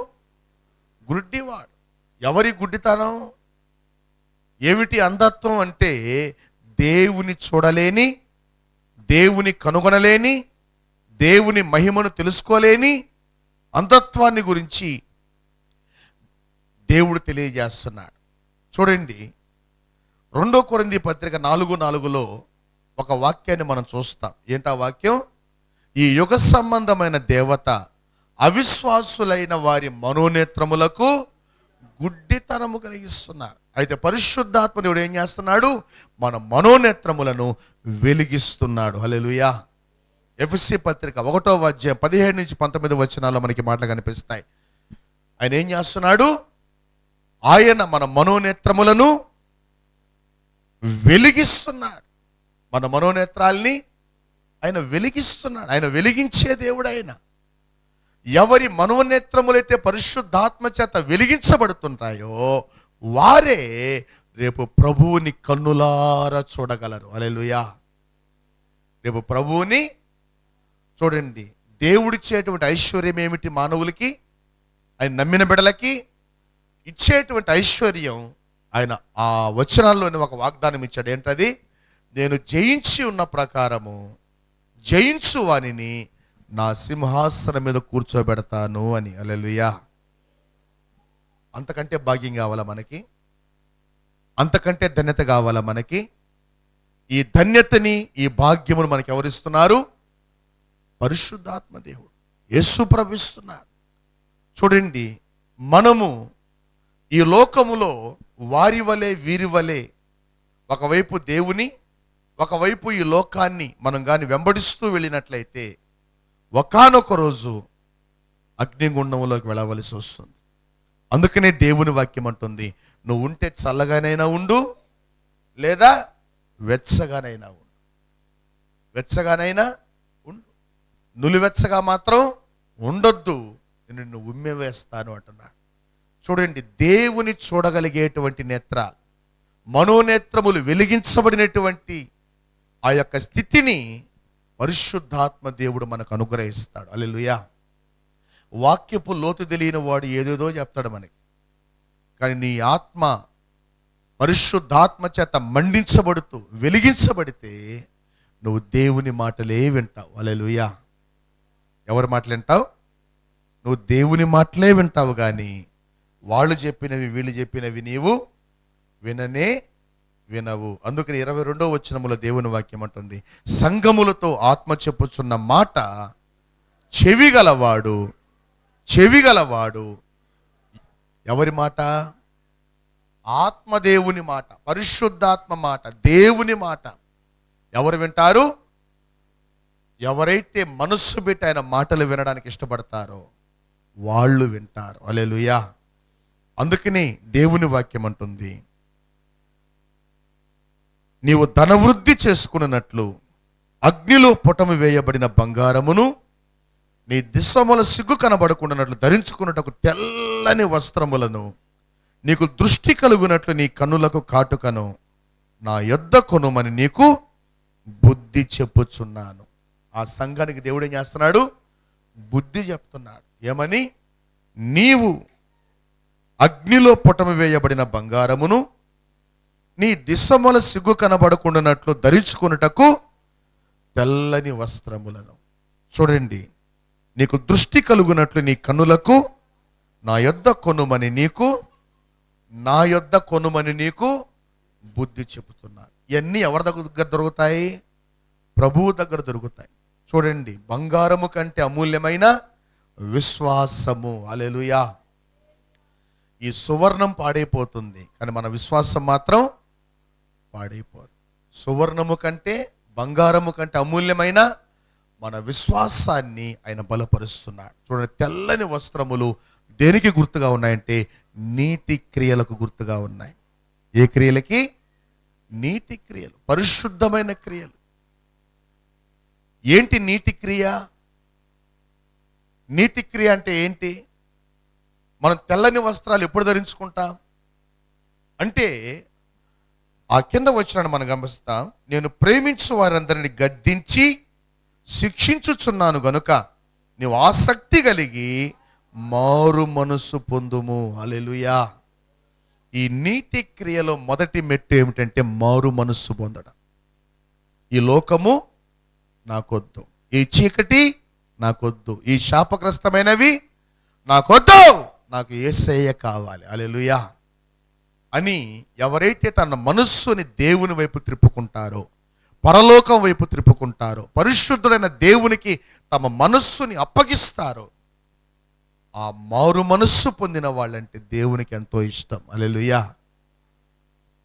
గుడ్డివాడు. ఎవరి గుడ్డితనం? ఏమిటి అంధత్వం అంటే దేవుని చూడలేని, దేవుని కనుగొనలేని, దేవుని మహిమను తెలుసుకోలేని అంధత్వాన్ని గురించి దేవుడు తెలియజేస్తున్నాడు. చూడండి, 2 కొరింథీ పత్రిక 4:4 ఒక వాక్యాన్ని మనం చూస్తాం. ఏంటా వాక్యం? ఈ యుగ సంబంధమైన దేవత అవిశ్వాసులైన వారి మనోనేత్రములకు గుడ్డితనము కలిగిస్తున్నాడు. అయితే పరిశుద్ధాత్మ దేవుడు ఏం చేస్తున్నాడు? మన మనోనేత్రములను వెలిగిస్తున్నాడు. హల్లెలూయా. ఎఫెసీ పత్రిక 1వ అధ్యాయం 17 నుంచి 19 వచనాల్లో మనకి మాటలు కనిపిస్తాయి. ఆయన ఏం చేస్తున్నాడు? ఆయన మన మనోనేత్రములను వెలిగిస్తున్నాడు. మన మనోనేత్రాల్ని ఆయన వెలిగిస్తున్నాడు. ఆయన వెలిగించే దేవుడు ఆయన. ఎవరి మనోనేత్రములైతే పరిశుద్ధాత్మ చేత వెలిగించబడుతుంటాయో వారే రేపు ప్రభువుని కన్నులారా చూడగలరు. హల్లెలూయా. రేపు ప్రభువుని చూడండి. దేవుడిచ్చేటువంటి ఐశ్వర్యం ఏమిటి? మానవులకి, ఆయన నమ్మిన బిడ్డలకి ఇచ్చేటువంటి ఐశ్వర్యం ఆయన ఆ వచనాల్లోని ఒక వాగ్దానం ఇచ్చాడు. ఏంటది? నేను జయించి ఉన్న ప్రకారము జయించు వానిని నా సింహాసనం మీద కూర్చోబెడతాను అని. హల్లెలూయా. అంతకంటే భాగ్యం కావాలా మనకి? అంతకంటే ధన్యత కావాలా మనకి? ఈ ధన్యతని, ఈ భాగ్యమును మనకి ఎవరిస్తున్నారు? పరిశుద్ధాత్మ దేవుడు, యేసు ప్రభు ఇస్తున్నాడు. చూడండి, మనము ఈ లోకములో వారి వలె వీరి వలె ఒకవైపు దేవుని, ఒకవైపు ఈ లోకాన్ని మనం కానీ వెంబడిస్తూ వెళ్ళినట్లయితే ఒకానొక రోజు అగ్నిగుండంలోకి వెళ్ళవలసి వస్తుంది. అందుకనే దేవుని వాక్యం అంటుంది, నువ్వు ఉంటే చల్లగానైనా ఉండు, లేదా వెచ్చగానైనా ఉండు. వెచ్చగానైనా ఉండు, నులివెచ్చగా మాత్రం ఉండొద్దు, నిన్ను ఉమ్మె వేస్తాను అంటున్నాడు. చూడండి, దేవుని చూడగలిగేటువంటి నేత్రాలు, మనోనేత్రములు వెలిగించబడినటువంటి ఆ యొక్క స్థితిని పరిశుద్ధాత్మ దేవుడు మనకు అనుగ్రహిస్తాడు. హల్లెలూయా. వాక్యపు లోతు తెలియని వాడు ఏదేదో చెప్తాడు మనకి. కానీ నీ ఆత్మ పరిశుద్ధాత్మ చేత మండించబడుతూ వెలిగించబడితే నువ్వు దేవుని మాటలే వింటావు. హల్లెలూయా. ఎవరి మాటలు వింటావు? నువ్వు దేవుని మాటలే వింటావు. కానీ వాళ్ళు చెప్పినవి, వీళ్ళు చెప్పినవి నీవు విననే వినవు. అందుకని 22వ వచనములో దేవుని వాక్యం అంటుంది, సంఘములతో ఆత్మ చెప్పుచున్న మాట చెవిగలవాడు ఎవరి మాట? ఆత్మదేవుని మాట, పరిశుద్ధాత్మ మాట, దేవుని మాట. ఎవరు వింటారు? ఎవరైతే మనస్సు పెట్టి ఆయన మాటలు వినడానికి ఇష్టపడతారో వాళ్ళు వింటారు. హల్లెలూయా. అందుకని దేవుని వాక్యం అంటుంది, నీవు ధనవృద్ధి చేసుకున్నట్లు అగ్నిలో పొటము వేయబడిన బంగారమును నీ దిశముల సిగ్గు కనబడకుండానట్లు ధరించుకున్నటకు తెల్లని వస్త్రములను నీకు దృష్టి కలుగునట్లు నీ కన్నులకు కాటుకను నా యొద్ద కొనుమని నీకు బుద్ధి చెప్పుచున్నాను. ఆ సంఘానికి దేవుడు ఏం చేస్తున్నాడు? బుద్ధి చెప్తున్నాడు. ఏమని? నీవు అగ్నిలో పొటము వేయబడిన బంగారమును నీ దిశముల సిగ్గు కనబడకుండానట్లు ధరించుకున్నటకు తెల్లని వస్త్రములను. చూడండి, నీకు దృష్టి కలుగునట్లు నీ కన్నులకు నా యొద్ద కొనుమని నీకు బుద్ధి చెబుతున్నాను. ఇవన్నీ ఎవరి దగ్గర దొరుకుతాయి? ప్రభువు దగ్గర దొరుకుతాయి. చూడండి, బంగారము కంటే అమూల్యమైన విశ్వాసము. హల్లెలూయా. ఈ సువర్ణం పాడైపోతుంది, కానీ మన విశ్వాసం మాత్రం పాడైపోదు. సువర్ణము కంటే, బంగారము కంటే అమూల్యమైన మన విశ్వాసాన్ని ఆయన బలపరుస్తున్నాడు. చూడండి, తెల్లని వస్త్రములు దేనికి గుర్తుగా ఉన్నాయంటే నీతి క్రియలకు గుర్తుగా ఉన్నాయి. ఏ క్రియలకి? నీతి క్రియలు, పరిశుద్ధమైన క్రియలు. ఏంటి నీతి క్రియ? నీతి క్రియ అంటే ఏంటి? మనం తెల్లని వస్త్రాలు ఎప్పుడు ధరించుకుంటాం అంటే, ఆ కింద వచ్చినాడు మనం గమనిస్తాం, నేను ప్రేమించు వారందరిని గద్దించి శిక్షించుచున్నాను గనుక నీవు ఆసక్తి కలిగి మారు మనస్సు పొందుము. హల్లెలూయా. ఈ నీతి క్రియలో మొదటి మెట్టు ఏమిటంటే మారు మనస్సు పొందడం. ఈ లోకము నాకొద్దు, ఈ చీకటి నాకొద్దు, ఈ శాపగ్రస్తమైనవి నాకొద్దు, నాకు యేసయ్య కావాలి. హల్లెలూయా అని ఎవరైతే తన మనస్సుని దేవుని వైపు త్రిప్పుకుంటారో, పరలోకం వైపు త్రిప్పుకుంటారో, పరిశుద్ధుడైన దేవునికి తమ మనస్సుని అప్పగిస్తారో, ఆ మారు మనస్సు పొందిన వాళ్ళంటే దేవునికి ఎంతో ఇష్టం. హల్లెలూయా.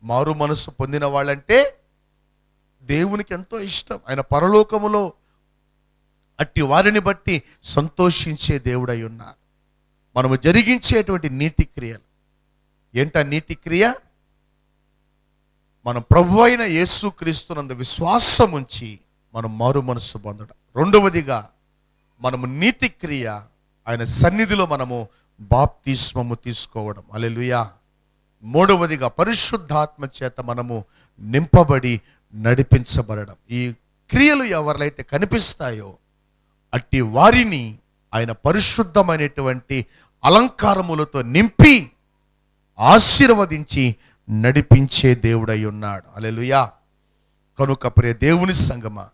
మారు మనస్సు పొందిన వాళ్ళంటే దేవునికి ఎంతో ఇష్టం. ఆయన పరలోకములో అట్టి వారిని బట్టి సంతోషించే దేవుడై ఉన్నారు. మనము జరిగించేటువంటి నీతి క్రియలు ఏంటా? నీతి క్రియ మన ప్రభు అయిన యేసు క్రీస్తునందు విశ్వాసం ఉంచి మనం మారు మనస్సు పొందడం. రెండవదిగా మనము నీతి క్రియ ఆయన సన్నిధిలో మనము బాప్తిస్మము తీసుకోవడం. హల్లెలూయా. మూడవదిగా పరిశుద్ధాత్మ చేత మనము నింపబడి నడిపించబడడం. ఈ క్రియలు ఎవరిలైతే కనిపిస్తాయో అట్టి వారిని ఆయన పరిశుద్ధమైనటువంటి అలంకారములతో నింపి ఆశీర్వదించి నడిపించే దేవుడై ఉన్నాడు. హల్లెలూయా. కనుక ప్రియ దేవుని సంగమా,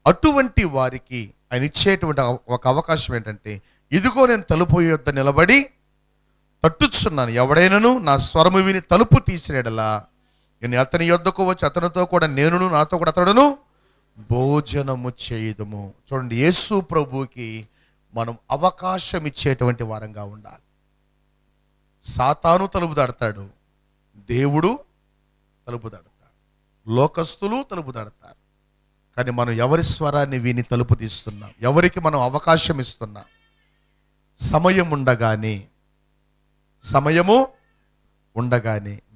అటువంటి వారికి ఆయన ఇచ్చేటువంటి ఒక అవకాశం ఏంటంటే, ఇదిగో నేను తలుపు యొద్ద నిలబడి తట్టుచున్నాను, ఎవడైనను నా స్వరము విని తలుపు తీసినడలా నేను అతని యొద్దకు వచ్చి అతనితో కూడా నేనును నాతో కూడా అతడును భోజనము చేయుదుము. చూడండి, యేసు ప్రభువుకి మనం అవకాశం ఇచ్చేటువంటి వారంగా ఉండాలి. సాతాను తలుపు తడతాడు, దేవుడు తలుపు తడతాడు, లోకస్తులు తలుపు తడతారు. కానీ మనం ఎవరి స్వరాన్ని విని తలుపు తీస్తున్నాం? ఎవరికి మనం అవకాశం ఇస్తున్నాం? సమయం ఉండగానే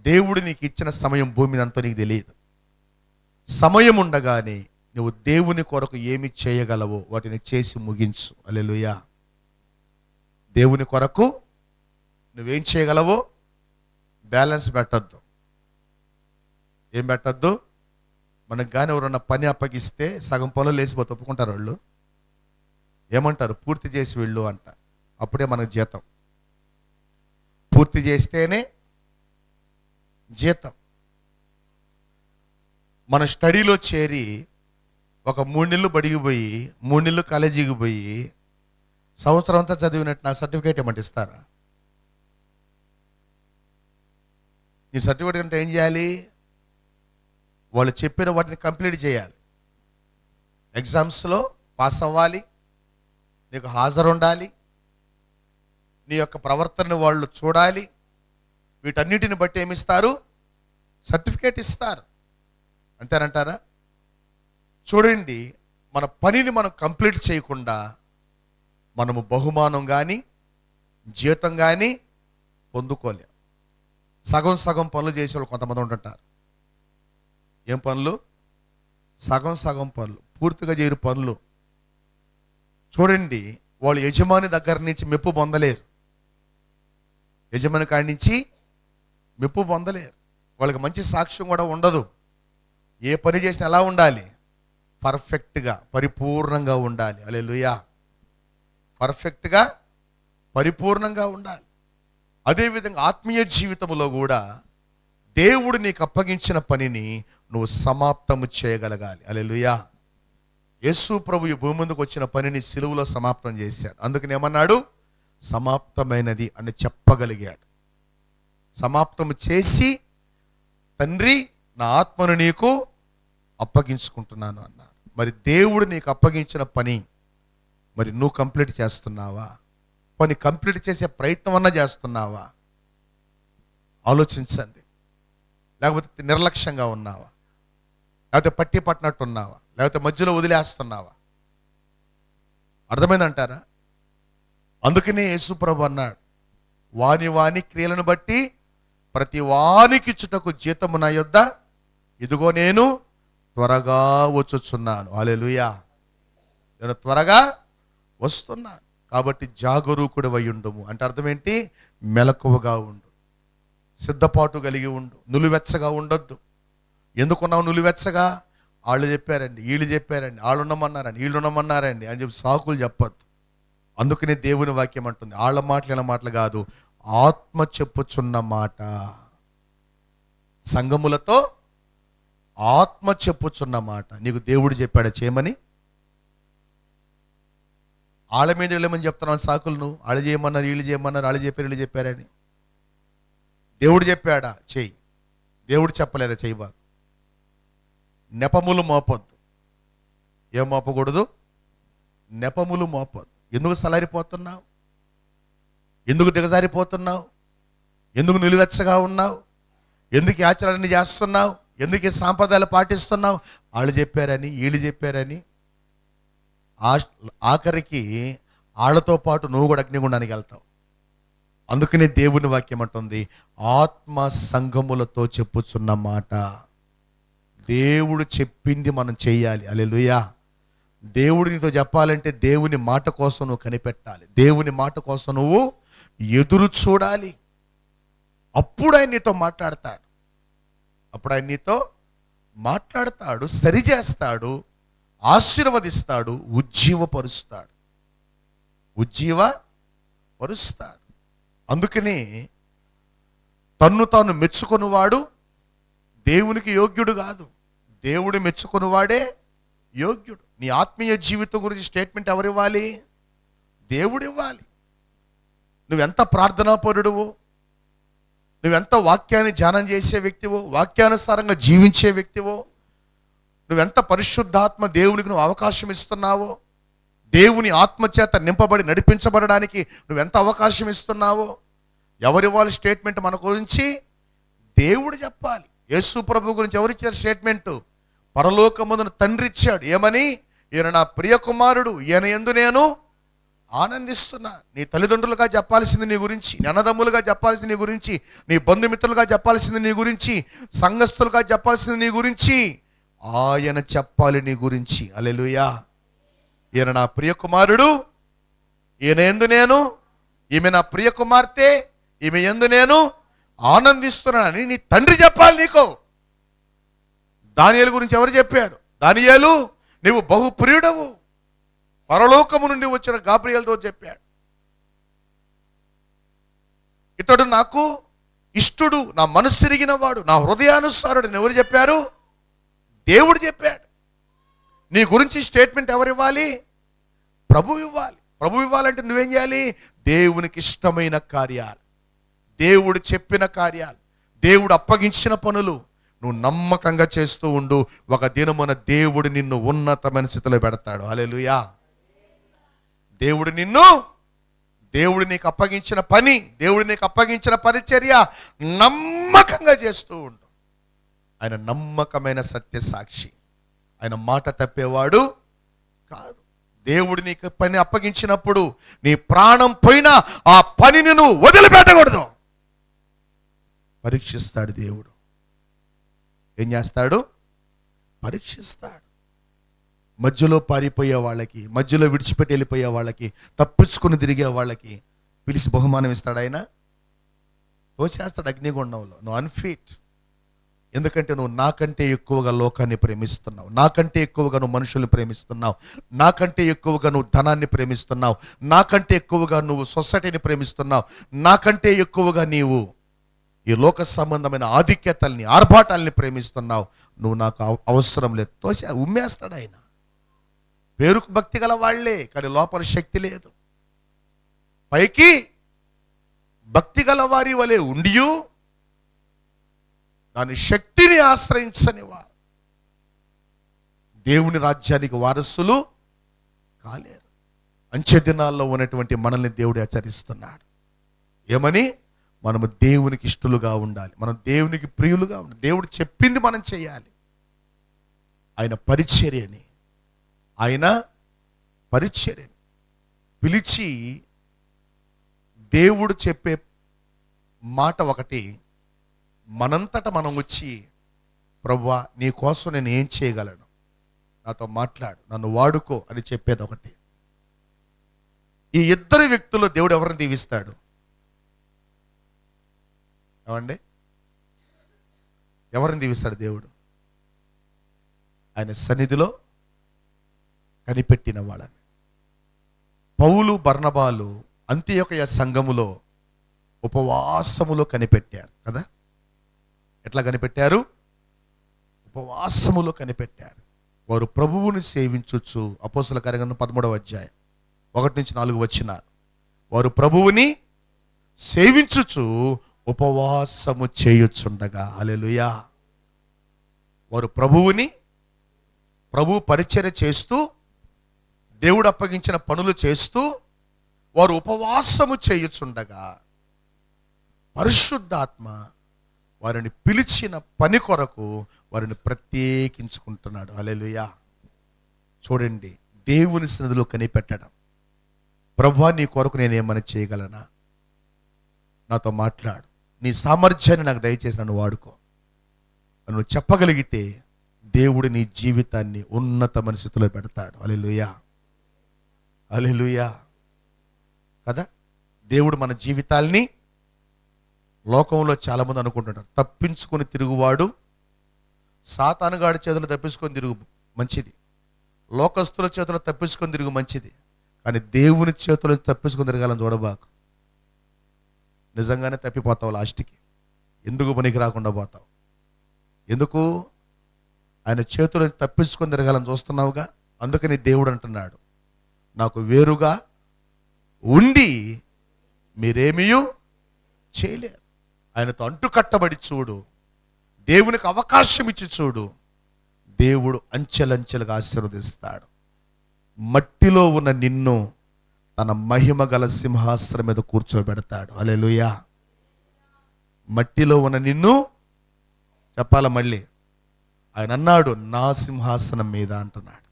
దేవుడు నీకు ఇచ్చిన సమయం భూమిని అంతా నీకు తెలియదు. సమయం ఉండగానే నువ్వు దేవుని కొరకు ఏమి చేయగలవో వాటిని చేసి ముగించు. హల్లెలూయా. దేవుని కొరకు నువ్వేం చేయగలవో బ్యాలెన్స్ పెట్టద్దు. ఏం పెట్టద్దు? మనకు కానీ ఎవరన్నా పని అప్పగిస్తే సగం పొలం లేచిపోతే ఒప్పుకుంటారు వాళ్ళు. ఏమంటారు? పూర్తి చేసి వెళ్ళు అంట. అప్పుడే మనకు జీతం. పూర్తి చేస్తేనే జీతం. మన స్టడీలో చేరి ఒక 3 నెలలు బడికి పోయి 3 నెలలు కాలేజీకి పోయి సంవత్సరం అంతా చదివినట్టు నా సర్టిఫికేట్ ఏమంటే ఇస్తారా? నీ సర్టిఫికేట్ అంటే ఏం చేయాలి? వాళ్ళు చెప్పిన వాటిని కంప్లీట్ చేయాలి. ఎగ్జామ్స్లో పాస్ అవ్వాలి, నీకు హాజరు ఉండాలి, నీ యొక్క ప్రవర్తనను వాళ్ళు చూడాలి. వీటన్నిటిని బట్టి ఏమిస్తారు? సర్టిఫికేట్ ఇస్తారు. అంతేనంటారా? చూడండి, మన పనిని మనం కంప్లీట్ చేయకుండా మనము బహుమానం కానీ జీతం కానీ పొందుకోలేం. సగం సగం పనులు చేసే వాళ్ళు కొంతమంది ఉంటుంటారు. ఏం పనులు? సగం సగం పనులు, పూర్తిగా చేయరు పనులు. చూడండి, వాళ్ళు యజమాని దగ్గర నుంచి మెప్పు పొందలేరు. యజమాని కాడి నుంచి మెప్పు పొందలేరు. వాళ్ళకి మంచి సాక్ష్యం కూడా ఉండదు. ఏ పని చేసినా ఎలా ఉండాలి? పర్ఫెక్ట్గా, పరిపూర్ణంగా ఉండాలి. హల్లెలూయా. పర్ఫెక్ట్గా, పరిపూర్ణంగా ఉండాలి. అదేవిధంగా ఆత్మీయ జీవితంలో కూడా దేవుడు నీకు అప్పగించిన పనిని నువ్వు సమాప్తము చేయగలగాలి. హల్లెలూయా. యేసు ప్రభు ఈ భూమి ముందుకు వచ్చిన పనిని సిలువలో సమాప్తం చేశాడు. అందుకని ఏమన్నాడు? సమాప్తమైనది అని చెప్పగలిగాడు. సమాప్తము చేసి, తండ్రి నా ఆత్మను నీకు అప్పగించుకుంటున్నాను అన్నాడు. మరి దేవుడు నీకు అప్పగించిన పని మరి నువ్వు కంప్లీట్ చేస్తున్నావా? పని కంప్లీట్ చేసే ప్రయత్నం అన్నా చేస్తున్నావా? ఆలోచించండి. లేకపోతే నిర్లక్ష్యంగా ఉన్నావా? లేకపోతే పట్టి పట్టినట్టు ఉన్నావా? లేకపోతే మధ్యలో వదిలేస్తున్నావా? అర్థమైందంటారా? అందుకనే యేసుప్రభు అన్నాడు, వాని క్రియలను బట్టి ప్రతి వానికి చుటకు జీతము నా యొద్ద, ఇదిగో నేను త్వరగా వచ్చుచున్నాను. హల్లెలూయా. నేను త్వరగా వస్తున్నాను. కాబట్టి జాగరూకుడివై ఉండుము అంటే అర్థం ఏంటి? మెలకువగా ఉండు, సిద్ధపాటు కలిగి ఉండు, నులివెచ్చగా ఉండొద్దు. ఎందుకున్నావు నులివెచ్చగా? వాళ్ళు చెప్పారండి, వీళ్ళు చెప్పారండి, వాళ్ళు ఉండమన్నారండి, వీళ్ళు ఉండమన్నారండి అని చెప్పి సాకులు చెప్పొద్దు. అందుకనే దేవుని వాక్యం అంటుంది, వాళ్ళ మాటలు ఇలా మాటలు కాదు, ఆత్మ చెప్పుచున్న మాట. సంఘములతో ఆత్మ చెప్పుచున్న మాట. నీకు దేవుడు చెప్పాడా చేయమని? వాళ్ళ మీద వెళ్ళమని చెప్తున్నాను సాకులు నువ్వు. వాళ్ళు చేయమన్నారు, వీళ్ళు చేయమన్నారు, వాళ్ళు చెప్పారు, వీళ్ళు చెప్పారని. దేవుడు చెప్పాడా? చెయ్యి. దేవుడు చెప్పలేదా? చెయ్యబా. నెపములు మోపొద్దు. ఏం మోపకూడదు? నెపములు మోపొద్దు. ఎందుకు సలారిపోతున్నావు? ఎందుకు దిగజారిపోతున్నావు? ఎందుకు నిలువెచ్చగా ఉన్నావు? ఎందుకు ఈ ఆచరణని చేస్తున్నావు? ఎందుకు ఈ సాంప్రదాయాలు పాటిస్తున్నావు? వాళ్ళు చెప్పారని, వీళ్ళు చెప్పారని. ఆఖరికి వాళ్ళతో పాటు నువ్వు కూడా అగ్నిగుండానికి వెళ్తావు. అందుకనే దేవుని వాక్యం అంటుంది, ఆత్మ సంఘములతో చెప్పుచున్న మాట. దేవుడు చెప్పింది మనం చెయ్యాలి. హల్లెలూయా. దేవుడు నీతో చెప్పాలంటే దేవుని మాట కోసం నువ్వు కనిపెట్టాలి. దేవుని మాట కోసం నువ్వు ఎదురు చూడాలి. అప్పుడు ఆయన నీతో మాట్లాడతాడు. సరిచేస్తాడు, ఆశీర్వదిస్తాడు, ఉజ్జీవపరుస్తాడు. అందుకని తన్ను తాను మెచ్చుకొనివాడు దేవునికి యోగ్యుడు కాదు. దేవుడు మెచ్చుకొనివాడే యోగ్యుడు. నీ ఆత్మీయ జీవితం గురించి స్టేట్మెంట్ ఎవరివ్వాలి? దేవుడు ఇవ్వాలి. నువ్వెంత ప్రార్థనాపరుడువు, నువ్వెంత వాక్యాన్ని ధ్యానం చేసే వ్యక్తివో, వాక్యానుసారంగా జీవించే వ్యక్తివో, నువ్వెంత పరిశుద్ధాత్మ దేవునికి నువ్వు అవకాశం ఇస్తున్నావో, దేవుని ఆత్మచేత నింపబడి నడిపించబడడానికి నువ్వెంత అవకాశం ఇస్తున్నావో, ఎవరివ్వాలి స్టేట్మెంట్ మన గురించి? దేవుడు చెప్పాలి. యేసు ప్రభు గురించి ఎవరిచ్చారు స్టేట్మెంట్? పరలోకమందున తండ్రి ఇచ్చాడు. ఏమని? ఈయన నా ప్రియ కుమారుడు, ఈయన యందు నేను ఆనందిస్తున్నా. నీ తల్లిదండ్రులుగా చెప్పాల్సింది నీ గురించి, నీ అన్నదమ్ములుగా చెప్పాల్సింది నీ గురించి, నీ బంధుమిత్రులుగా చెప్పాల్సింది నీ గురించి, సంఘస్థులుగా చెప్పాల్సింది నీ గురించి, ఆయన చెప్పాలి నీ గురించి. హల్లెలూయా. ఈయన నా ప్రియ కుమారుడు, ఈయన యందు నేను, ఈమె నా ప్రియ కుమార్తె, ఈమె యందు నేను ఆనందిస్తున్నానని నీ తండ్రి చెప్పాలి నీకు. దానియేలు గురించి ఎవరు చెప్పారు? దానియేలు, నీవు బహు ప్రియుడవు, పరలోకము నుండి వచ్చిన గాబ్రియేలుతో చెప్పాడు. ఇతడు నాకు ఇష్టుడు, నా మనసు తిరిగిన వాడు, నా హృదయానుసారుడు అని ఎవరు చెప్పారు? దేవుడు చెప్పాడు. నీ గురించి స్టేట్మెంట్ ఎవరు ఇవ్వాలి? ప్రభు ఇవ్వాలి. ప్రభు ఇవ్వాలంటే నువ్వేం చేయాలి? దేవునికి ఇష్టమైన కార్యాలు, దేవుడు చెప్పిన కార్యాలు, దేవుడు అప్పగించిన పనులు నువ్వు నమ్మకంగా చేస్తూ ఉండు. ఒక దినమున దేవుడు నిన్ను ఉన్నతమైన స్థితిలో పెడతాడు. హల్లెలూయా. దేవుడు నీకు అప్పగించిన పని, దేవుడు నీకు అప్పగించిన పరిచర్య నమ్మకంగా చేస్తూ ఉండు. ఆయన నమ్మకమైన సత్య సాక్షి. ఆయన మాట తప్పేవాడు కాదు. దేవుడు నీకు పని అప్పగించినప్పుడు నీ ప్రాణం పోయినా ఆ పనిని నువ్వు వదిలిపెట్టకూడదు. పరీక్షిస్తాడు దేవుడు. ఏం చేస్తాడు? పరీక్షిస్తాడు. మధ్యలో పారిపోయే వాళ్ళకి, మధ్యలో విడిచిపెట్టి వెళ్ళిపోయే వాళ్ళకి, తప్పించుకుని తిరిగే వాళ్ళకి పిలిచి బహుమానం ఇస్తాడు. ఆయన తోసేస్తాడు అగ్నిగుండంలో. నువ్వు అన్ఫిట్. ఎందుకంటే నువ్వు నాకంటే ఎక్కువగా లోకాన్ని ప్రేమిస్తున్నావు, నాకంటే ఎక్కువగా నువ్వు మనుషుల్ని ప్రేమిస్తున్నావు, నాకంటే ఎక్కువగా నువ్వు ధనాన్ని ప్రేమిస్తున్నావు, నాకంటే ఎక్కువగా నువ్వు సొసైటీని ప్రేమిస్తున్నావు, నాకంటే ఎక్కువగా నీవు ఈ లోక సంబంధమైన ఆధిక్యతల్ని, ఆర్భాటాల్ని ప్రేమిస్తున్నావు. నువ్వు నాకు అవసరం లేదు. తోసి ఉమ్మేస్తాడు ఆయన. పేరుకు భక్తి గల వాళ్లే, కానీ లోపల శక్తి లేదు. పైకి భక్తి గల వారి వలె ఉండియు దాని శక్తిని ఆశ్రయించని వారు దేవుని రాజ్యానికి వారసులు కాలేరు. అంచె దినాల్లో ఉన్నటువంటి మనల్ని దేవుడు హెచ్చరిస్తున్నాడు. ఏమని? మనము దేవునికి ఇష్టలుగా ఉండాలి, మనం దేవునికి ప్రియులుగా ఉండాలి. దేవుడు చెప్పింది మనం చేయాలి. ఆయన పరిచర్యని పిలిచి దేవుడు చెప్పే మాట ఒకటి, మనంతట మనం వచ్చి ప్రభువా నీ కోసం నేను ఏం చేయగలను, నాతో మాట్లాడు, నన్ను వాడుకో అని చెప్పేది ఒకటి. ఈ ఇద్దరు వ్యక్తుల్లో దేవుడు ఎవరిని దీవిస్తాడు? ఏమండి? ఎవరిని దీవిస్తాడు దేవుడు? ఆయన సన్నిధిలో కనిపెట్టిన వాళ్ళని. పౌలు బర్నబాలు అంతియొకయ సంఘములో ఉపవాసములో కనిపెట్టారు కదా. ఎట్లా కనిపెట్టారు? ఉపవాసములో కనిపెట్టారు. వారు ప్రభువుని సేవించుచు, అపోస్తల కార్యగ్రంథం 13వ అధ్యాయం 1-4 వచనాలు, వారు ప్రభువుని సేవించుచు ఉపవాసము చేయుచుండగా, హల్లెలూయా, వారు ప్రభు పరిచర్య చేస్తూ, దేవుడు అప్పగించిన పనులు చేస్తూ వారు ఉపవాసము చేయుచుండగా పరిశుద్ధాత్మ వారిని పిలిచిన పని కొరకు వారిని ప్రత్యేకించుకుంటున్నాడు. హల్లెలూయా. చూడండి, దేవుని సన్నిధిలో కనిపెట్టడం. ప్రభువా, నీ కొరకు నేనేమని చేయగలనా? నాతో మాట్లాడు, నీ సామర్థ్యాన్ని నాకు దయచేసి నన్ను వాడుకో. నువ్వు చెప్పగలిగితే దేవుడు నీ జీవితాన్ని ఉన్నతమైన స్థితిలో పెడతాడు. హల్లెలూయా, హల్లెలూయా కదా. దేవుడు మన జీవితాల్ని, లోకంలో చాలామంది అనుకుంటున్నారు తప్పించుకొని తిరుగువాడు సాతానుగాడి చేతులు తప్పించుకొని తిరుగు మంచిది, లోకస్తుల చేతులు తప్పించుకొని తిరుగు మంచిది, కానీ దేవుని చేతులు తప్పించుకొని తిరగాలని చూడబాకు. నిజంగానే తప్పిపోతావు లాస్ట్కి. ఎందుకు పనికి రాకుండా పోతావు? ఎందుకు? ఆయన చేతులు తప్పించుకొని తిరగాలని చూస్తున్నావుగా. అందుకని దేవుడు అంటున్నాడు, నాకు వేరుగా ఉండి మీరేమీ చేయలేరు. ఆయనతో అంటుకట్టబడి చూడు, దేవునికి అవకాశం ఇచ్చి చూడు, దేవుడు అంచెలంచెలుగా ఆశీర్వదిస్తాడు. మట్టిలో ఉన్న నిన్ను తన మహిమ గల సింహాసనం మీద కూర్చోబెడతాడు. హల్లెలూయా. మట్టిలో ఉన్న నిన్ను చెప్పాల మళ్ళీ. ఆయన అన్నాడు, నా సింహాసనం మీద అంటున్నాడు.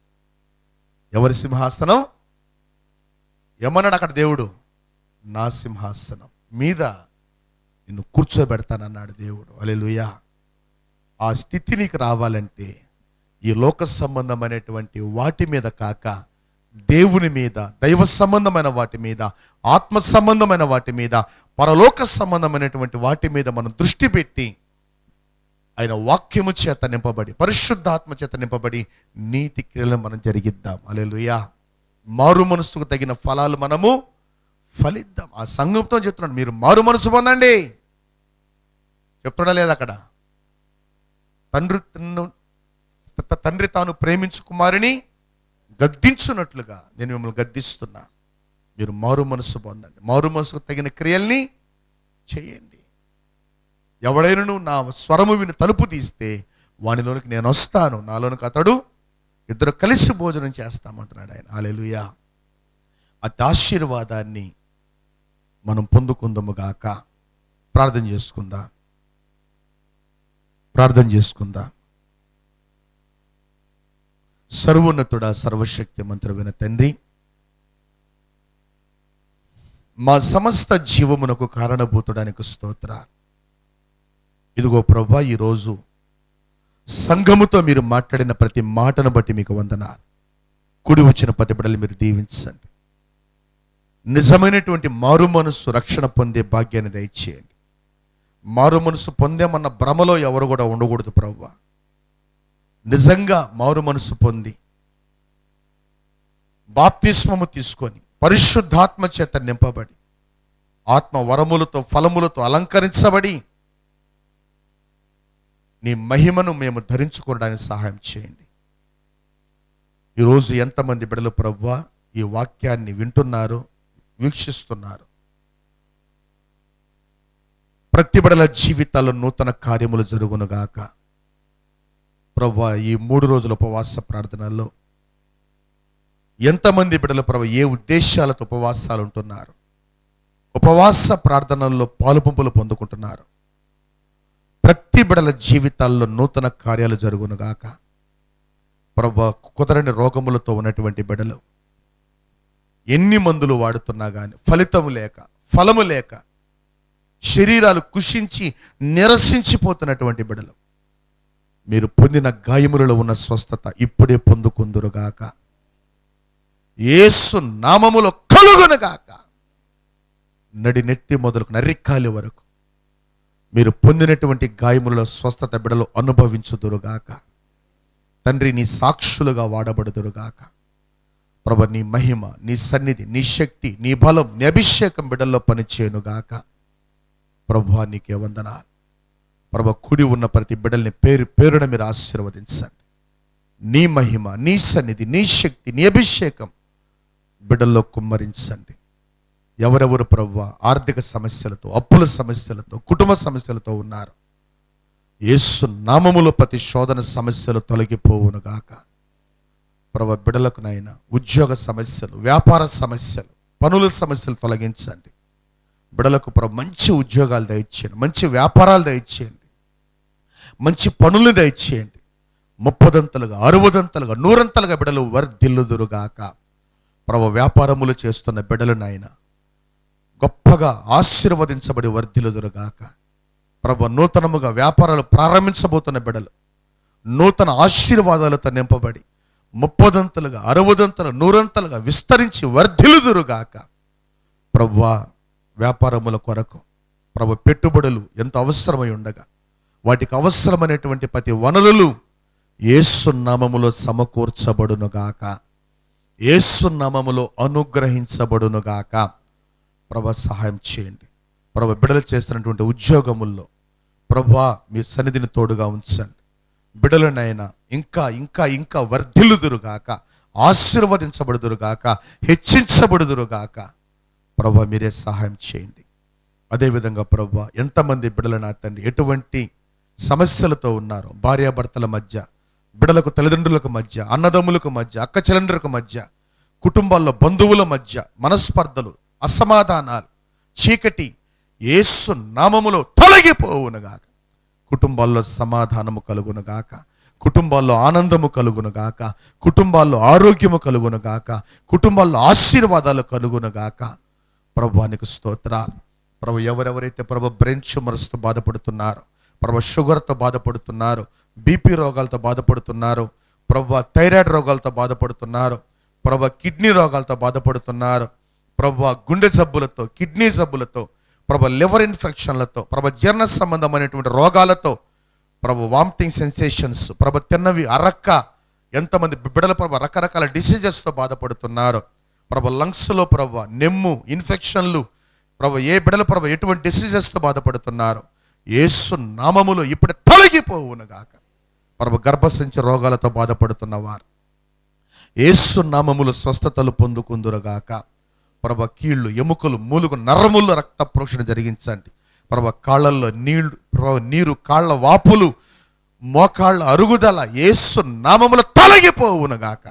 ఎవరి సింహాసనం? ఏమన్నాడు అక్కడ దేవుడు? నా సింహాసనం మీద నిన్ను కూర్చోబెడతానన్నాడు దేవుడు. హల్లెలూయా. ఆ స్థితి నీకు రావాలంటే ఈ లోక సంబంధమైనటువంటి వాటి మీద కాక దేవుని మీద, దైవ సంబంధమైన వాటి మీద, ఆత్మ సంబంధమైన వాటి మీద, పరలోక సంబంధమైనటువంటి వాటి మీద మనం దృష్టి పెట్టి ఆయన వాక్యము చేత నింపబడి, పరిశుద్ధాత్మ చేత నింపబడి నీతి క్రియలను మనం జరిగిద్దాం. హల్లెలూయా. మారు మనసుకు తగిన ఫలాలు మనము ఫలిద్దాం. ఆ సంఘంతో చెప్తున్నాడు, మీరు మారు మనసు పొందండి. చెప్తున్నా లేదా అక్కడ? తండ్రి తాను ప్రేమించు కుమారుని గద్దించున్నట్లుగా నేను మిమ్మల్ని గద్దిస్తున్నా. మీరు మారు మనసు పొందండి, మారు మనసుకు తగిన క్రియల్ని చేయండి. ఎవడైనా నా స్వరము విని తలుపు తీస్తే వానిలోనికి నేను వస్తాను, నాలోనికి అతడు, ఇద్దరు కలిసి భోజనం చేస్తామంటున్నాడు ఆయన. హల్లెలూయా. అటు ఆశీర్వాదాన్ని మనం పొందుకుందాము గాక. ప్రార్థన చేసుకుందా, ప్రార్థన చేసుకుందా. సర్వోన్నతుడా, సర్వశక్తి మంత్రుడైన తండ్రి, మా సమస్త జీవమునకు కారణభూతుడానికి స్తోత్రాలు. ఇదిగో ప్రభువా, ఈరోజు సంఘముతో మీరు మాట్లాడిన ప్రతి మాటను బట్టి మీకు వందనాలు. కూడి వచ్చిన ప్రతి బిడ్డలు మీరు దీవించండి. నిజమైనటువంటి మారు మనస్సు రక్షణ పొందే భాగ్యాన్ని దయచేయండి. మారు మనసు పొందేమన్న భ్రమలో ఎవరు కూడా ఉండకూడదు ప్రభువా. నిజంగా మారు మనసు పొంది బాప్తిస్మము తీసుకొని పరిశుద్ధాత్మ చేత నింపబడి ఆత్మ వరములతో ఫలములతో అలంకరించబడి నీ మహిమను మేము ధరించుకోవడానికి సహాయం చేయండి. ఈరోజు ఎంతమంది బిడ్డలు ప్రభువా ఈ వాక్యాన్ని వింటున్నారు, వీక్షిస్తున్నారు. ప్రతి బిడ్డల జీవితాల్లో నూతన కార్యములు జరుగునుగాక. ప్రభువా, ఈ 3 రోజుల ఉపవాస ప్రార్థనల్లో ఎంతమంది బిడ్డలు ప్రభు ఏ ఉద్దేశాలతో ఉపవాసాలు ఉంటున్నారు, ఉపవాస ప్రార్థనల్లో పాలుపంపులు పొందుకుంటున్నారు. ప్రతి బిడ్డల జీవితాల్లో నూతన కార్యాలు జరుగునుగాక. ప్రభువా, కుదరని రోగములతో ఉన్నటువంటి బిడ్డలు, ఎన్ని మందులు వాడుతున్నా కానీ ఫలితము లేక, ఫలము లేక, శరీరాలు కుషించి నిరసించిపోతున్నటువంటి బిడ్డలు, మీరు పొందిన గాయములలో ఉన్న స్వస్థత ఇప్పుడే పొందుకుందురుగాక. యేసు నామములో కలుగునుగాక. నడి నెత్తి మొదలుకు నరికాలి వరకు మీరు పొందినటువంటి గాయములలో స్వస్థత బిడ్డలు అనుభవించుదురుగాక. తండ్రి నీ సాక్షులుగా వాడబడుదురుగాక. ప్రభు నీ మహిమ, నీ సన్నిధి, నీ శక్తి, నీ బలం, నీ అభిషేకం బిడ్డల్లో పనిచేయునుగాక. ప్రభువా నీకే వందనాలు. ప్రభు కుడి ఉన్న ప్రతి బిడ్డల్ని పేరు పేరున మీరు ఆశీర్వదించండి. నీ మహిమ, నీ సన్నిధి, నీ శక్తి, నీ అభిషేకం బిడ్డల్లో కుమ్మరించండి. ఎవరెవరు ప్రభువా ఆర్థిక సమస్యలతో, అప్పుల సమస్యలతో, కుటుంబ సమస్యలతో ఉన్నారు, యేసు నామములో ప్రతి శోధన సమస్యలు తొలగిపోవునుగాక. ప్రభు బిడ్డలకు నాయన ఉద్యోగ సమస్యలు, వ్యాపార సమస్యలు, పనుల సమస్యలు తొలగించండి. బిడ్డలకు ప్రభు మంచి ఉద్యోగాలు దయచేయండి, మంచి వ్యాపారాలు దయచేయండి, మంచి పనులు దయచేయండి. 30ంతలుగా, 60ంతలుగా, 100ంతలుగా బిడ్డలు వర్ధిల్లుదురుగాక. ప్రభు వ్యాపారములు చేస్తున్న బిడ్డలు నాయన గొప్పగా ఆశీర్వదించబడి వర్ధిల్లుదురుగాక. ప్రభు నూతనముగా వ్యాపారాలు ప్రారంభించబోతున్న బిడ్డలు నూతన ఆశీర్వాదాలతో నింపబడి 30ంతలుగా, 60ంతలుగా, 100ంతలుగా విస్తరించి వర్ధిల్లుదురుగాక. ప్రభువా వ్యాపారముల కొరకు ప్రభు పెట్టుబడులు ఎంత అవసరమై ఉండగా వాటికి అవసరమైనటువంటి ప్రతి వనరులు యేసు నామములో సమకూర్చబడునుగాక, యేసు నామములో అనుగ్రహించబడునుగాక. ప్రభు సహాయం చేయండి. ప్రభు బిడ్డలు చేస్తున్నటువంటి ఉద్యోగముల్లో ప్రభువా మీ సన్నిధిని తోడుగా ఉంచండి. బిడ్డలనైనా ఇంకా ఇంకా ఇంకా వర్ధిల్లుదురుగాక, ఆశీర్వదించబడుదురుగాక, హెచ్చించబడుదురుగాక. ప్రభువా మీరే సహాయం చేయండి. అదేవిధంగా ప్రభువా ఎంతమంది బిడ్డలు నా తండ్రి ఎటువంటి సమస్యలతో ఉన్నారో, భార్యాభర్తల మధ్య, బిడ్డలకు తల్లిదండ్రులకు మధ్య, అన్నదమ్ములకు మధ్య, అక్క చెల్లెండ్రులకు మధ్య, కుటుంబాల్లో బంధువుల మధ్య మనస్పర్ధలు, అసమాధానాలు, చీకటి యేసు నామములో తొలగిపోవునుగాక. కుటుంబాల్లో సమాధానము కలుగునుగాక, కుటుంబాల్లో ఆనందము కలుగునుగాక, కుటుంబాల్లో ఆరోగ్యము కలుగునుగాక, కుటుంబాల్లో ఆశీర్వాదాలు కలుగునుగాక. ప్రభువానికి స్తోత్రాలు. ప్రభు ఎవరెవరైతే ప్రభు బ్రెయిన్ ట్యూమర్స్తో బాధపడుతున్నారో, ప్రభు షుగర్తో బాధపడుతున్నారు, బీపీ రోగాలతో బాధపడుతున్నారు, ప్రభు థైరాయిడ్ రోగాలతో బాధపడుతున్నారు, ప్రభు కిడ్నీ రోగాలతో బాధపడుతున్నారు, ప్రభు గుండె జబ్బులతో, కిడ్నీ జబ్బులతో, ప్రభు లివర్ ఇన్ఫెక్షన్లతో, ప్రభు జీర్ణ సంబంధమైనటువంటి రోగాలతో, ప్రభు వామిటింగ్ సెన్సేషన్స్, ప్రభు తిన్నవి అరక్క, ఎంతమంది బిడ్డల ప్రభు రకరకాల డిసీజెస్తో బాధపడుతున్నారు, ప్రభు లంగ్స్లో ప్రభు నెమ్ము ఇన్ఫెక్షన్లు, ప్రభు ఏ బిడ్డల ప్రభు ఎటువంటి డిసీజెస్తో బాధపడుతున్నారు యేసు నామములో ఇప్పుడు తొలగిపోవునుగాక. ప్రభు గర్భసంచి రోగాలతో బాధపడుతున్నవారు యేసు నామములో స్వస్థతలు పొందుకుందురుగాక. ప్రభు కీళ్ళు, ఎముకలు, మూలుగు, నరముల్లో రక్త ప్రోక్షణ జరిగించండి. ప్రభు కాళ్ళల్లో నీరు, కాళ్ళ వాపులు, మోకాళ్ళ అరుగుదల యేసు నామములో తొలగిపోవునుగాక.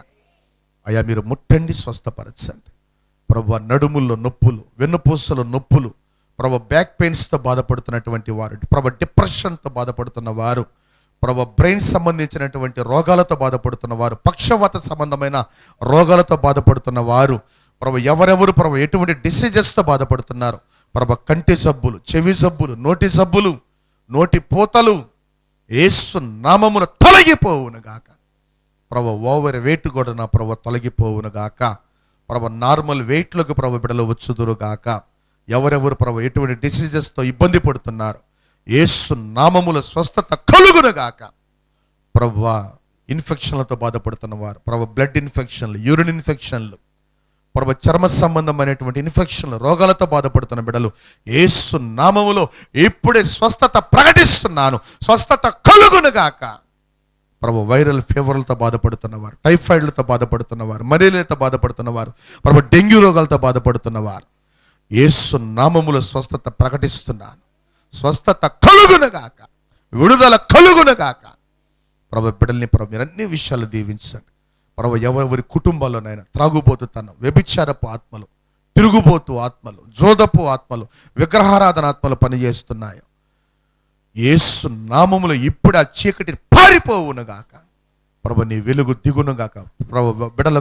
అయ్యా మీరు ముట్టండి, స్వస్థపరచండి. ప్రభు నడుముల్లో నొప్పులు, వెన్నుపూసల నొప్పులు, ప్రభు బ్యాక్ పెయిన్స్తో బాధపడుతున్నటువంటి వారు, ప్రభు డిప్రెషన్తో బాధపడుతున్న వారు, ప్రభు బ్రెయిన్ సంబంధించినటువంటి రోగాలతో బాధపడుతున్న వారు, పక్షవాత సంబంధమైన రోగాలతో బాధపడుతున్న వారు, ప్రభు ఎవరెవరు ప్రభు ఎటువంటి డిసీజెస్తో బాధపడుతున్నారు, ప్రభు కంటి జబ్బులు, చెవి జబ్బులు, నోటి జబ్బులు, నోటి పూతలు యేసు నామమున తొలగిపోవునుగాక. ప్రభు ఓవర్ వెయిట్ కూడా నా ప్రభు తొలగిపోవునుగాక. ప్రభు నార్మల్ వెయిట్లకు ప్రభు బిడ్డలు వచ్చుదురుగాక. ఎవరెవరు ప్రభు ఎటువంటి డిసీజెస్తో ఇబ్బంది పడుతున్నారు యేసు నామముల స్వస్థత కలుగునుగాక. ప్రభు ఇన్ఫెక్షన్లతో బాధపడుతున్న వారు, ప్రభు బ్లడ్ ఇన్ఫెక్షన్లు, యూరిన్ ఇన్ఫెక్షన్లు, ప్రభు చర్మ సంబంధమైనటువంటి ఇన్ఫెక్షన్లు, రోగాలతో బాధపడుతున్న బిడ్డలు యేసు నామములో ఇప్పుడే స్వస్థత ప్రకటిస్తున్నాను, స్వస్థత కలుగునుగాక. ప్రభు వైరల్ ఫీవర్లతో బాధపడుతున్నవారు, టైఫాయిడ్లతో బాధపడుతున్నవారు, మలేరియాతో బాధపడుతున్నవారు, ప్రభు డెంగ్యూ రోగాలతో బాధపడుతున్నవారు యేసు నామములో స్వస్థత ప్రకటిస్తున్నాను. స్వస్థత కలుగునుగాక, విడుదల కలుగునుగాక. ప్రభు బిడ్డల్ని ప్రభు మీరు అన్ని విషయాలు దీవించండి. ప్రభు ఎవరి కుటుంబాల్లోనైనా త్రాగుబోతుతనం, వ్యభిచారపు ఆత్మలు, తిరుగుబోతు ఆత్మలు, జోదపు ఆత్మలు, విగ్రహారాధన ఆత్మలు పనిచేస్తున్నాయో యేసు నామములో ఇప్పుడు ఆ చీకటి పారిపోవునుగాక. ప్రభు నీ వెలుగు దిగునుగాక. ప్రభు బిడ్డల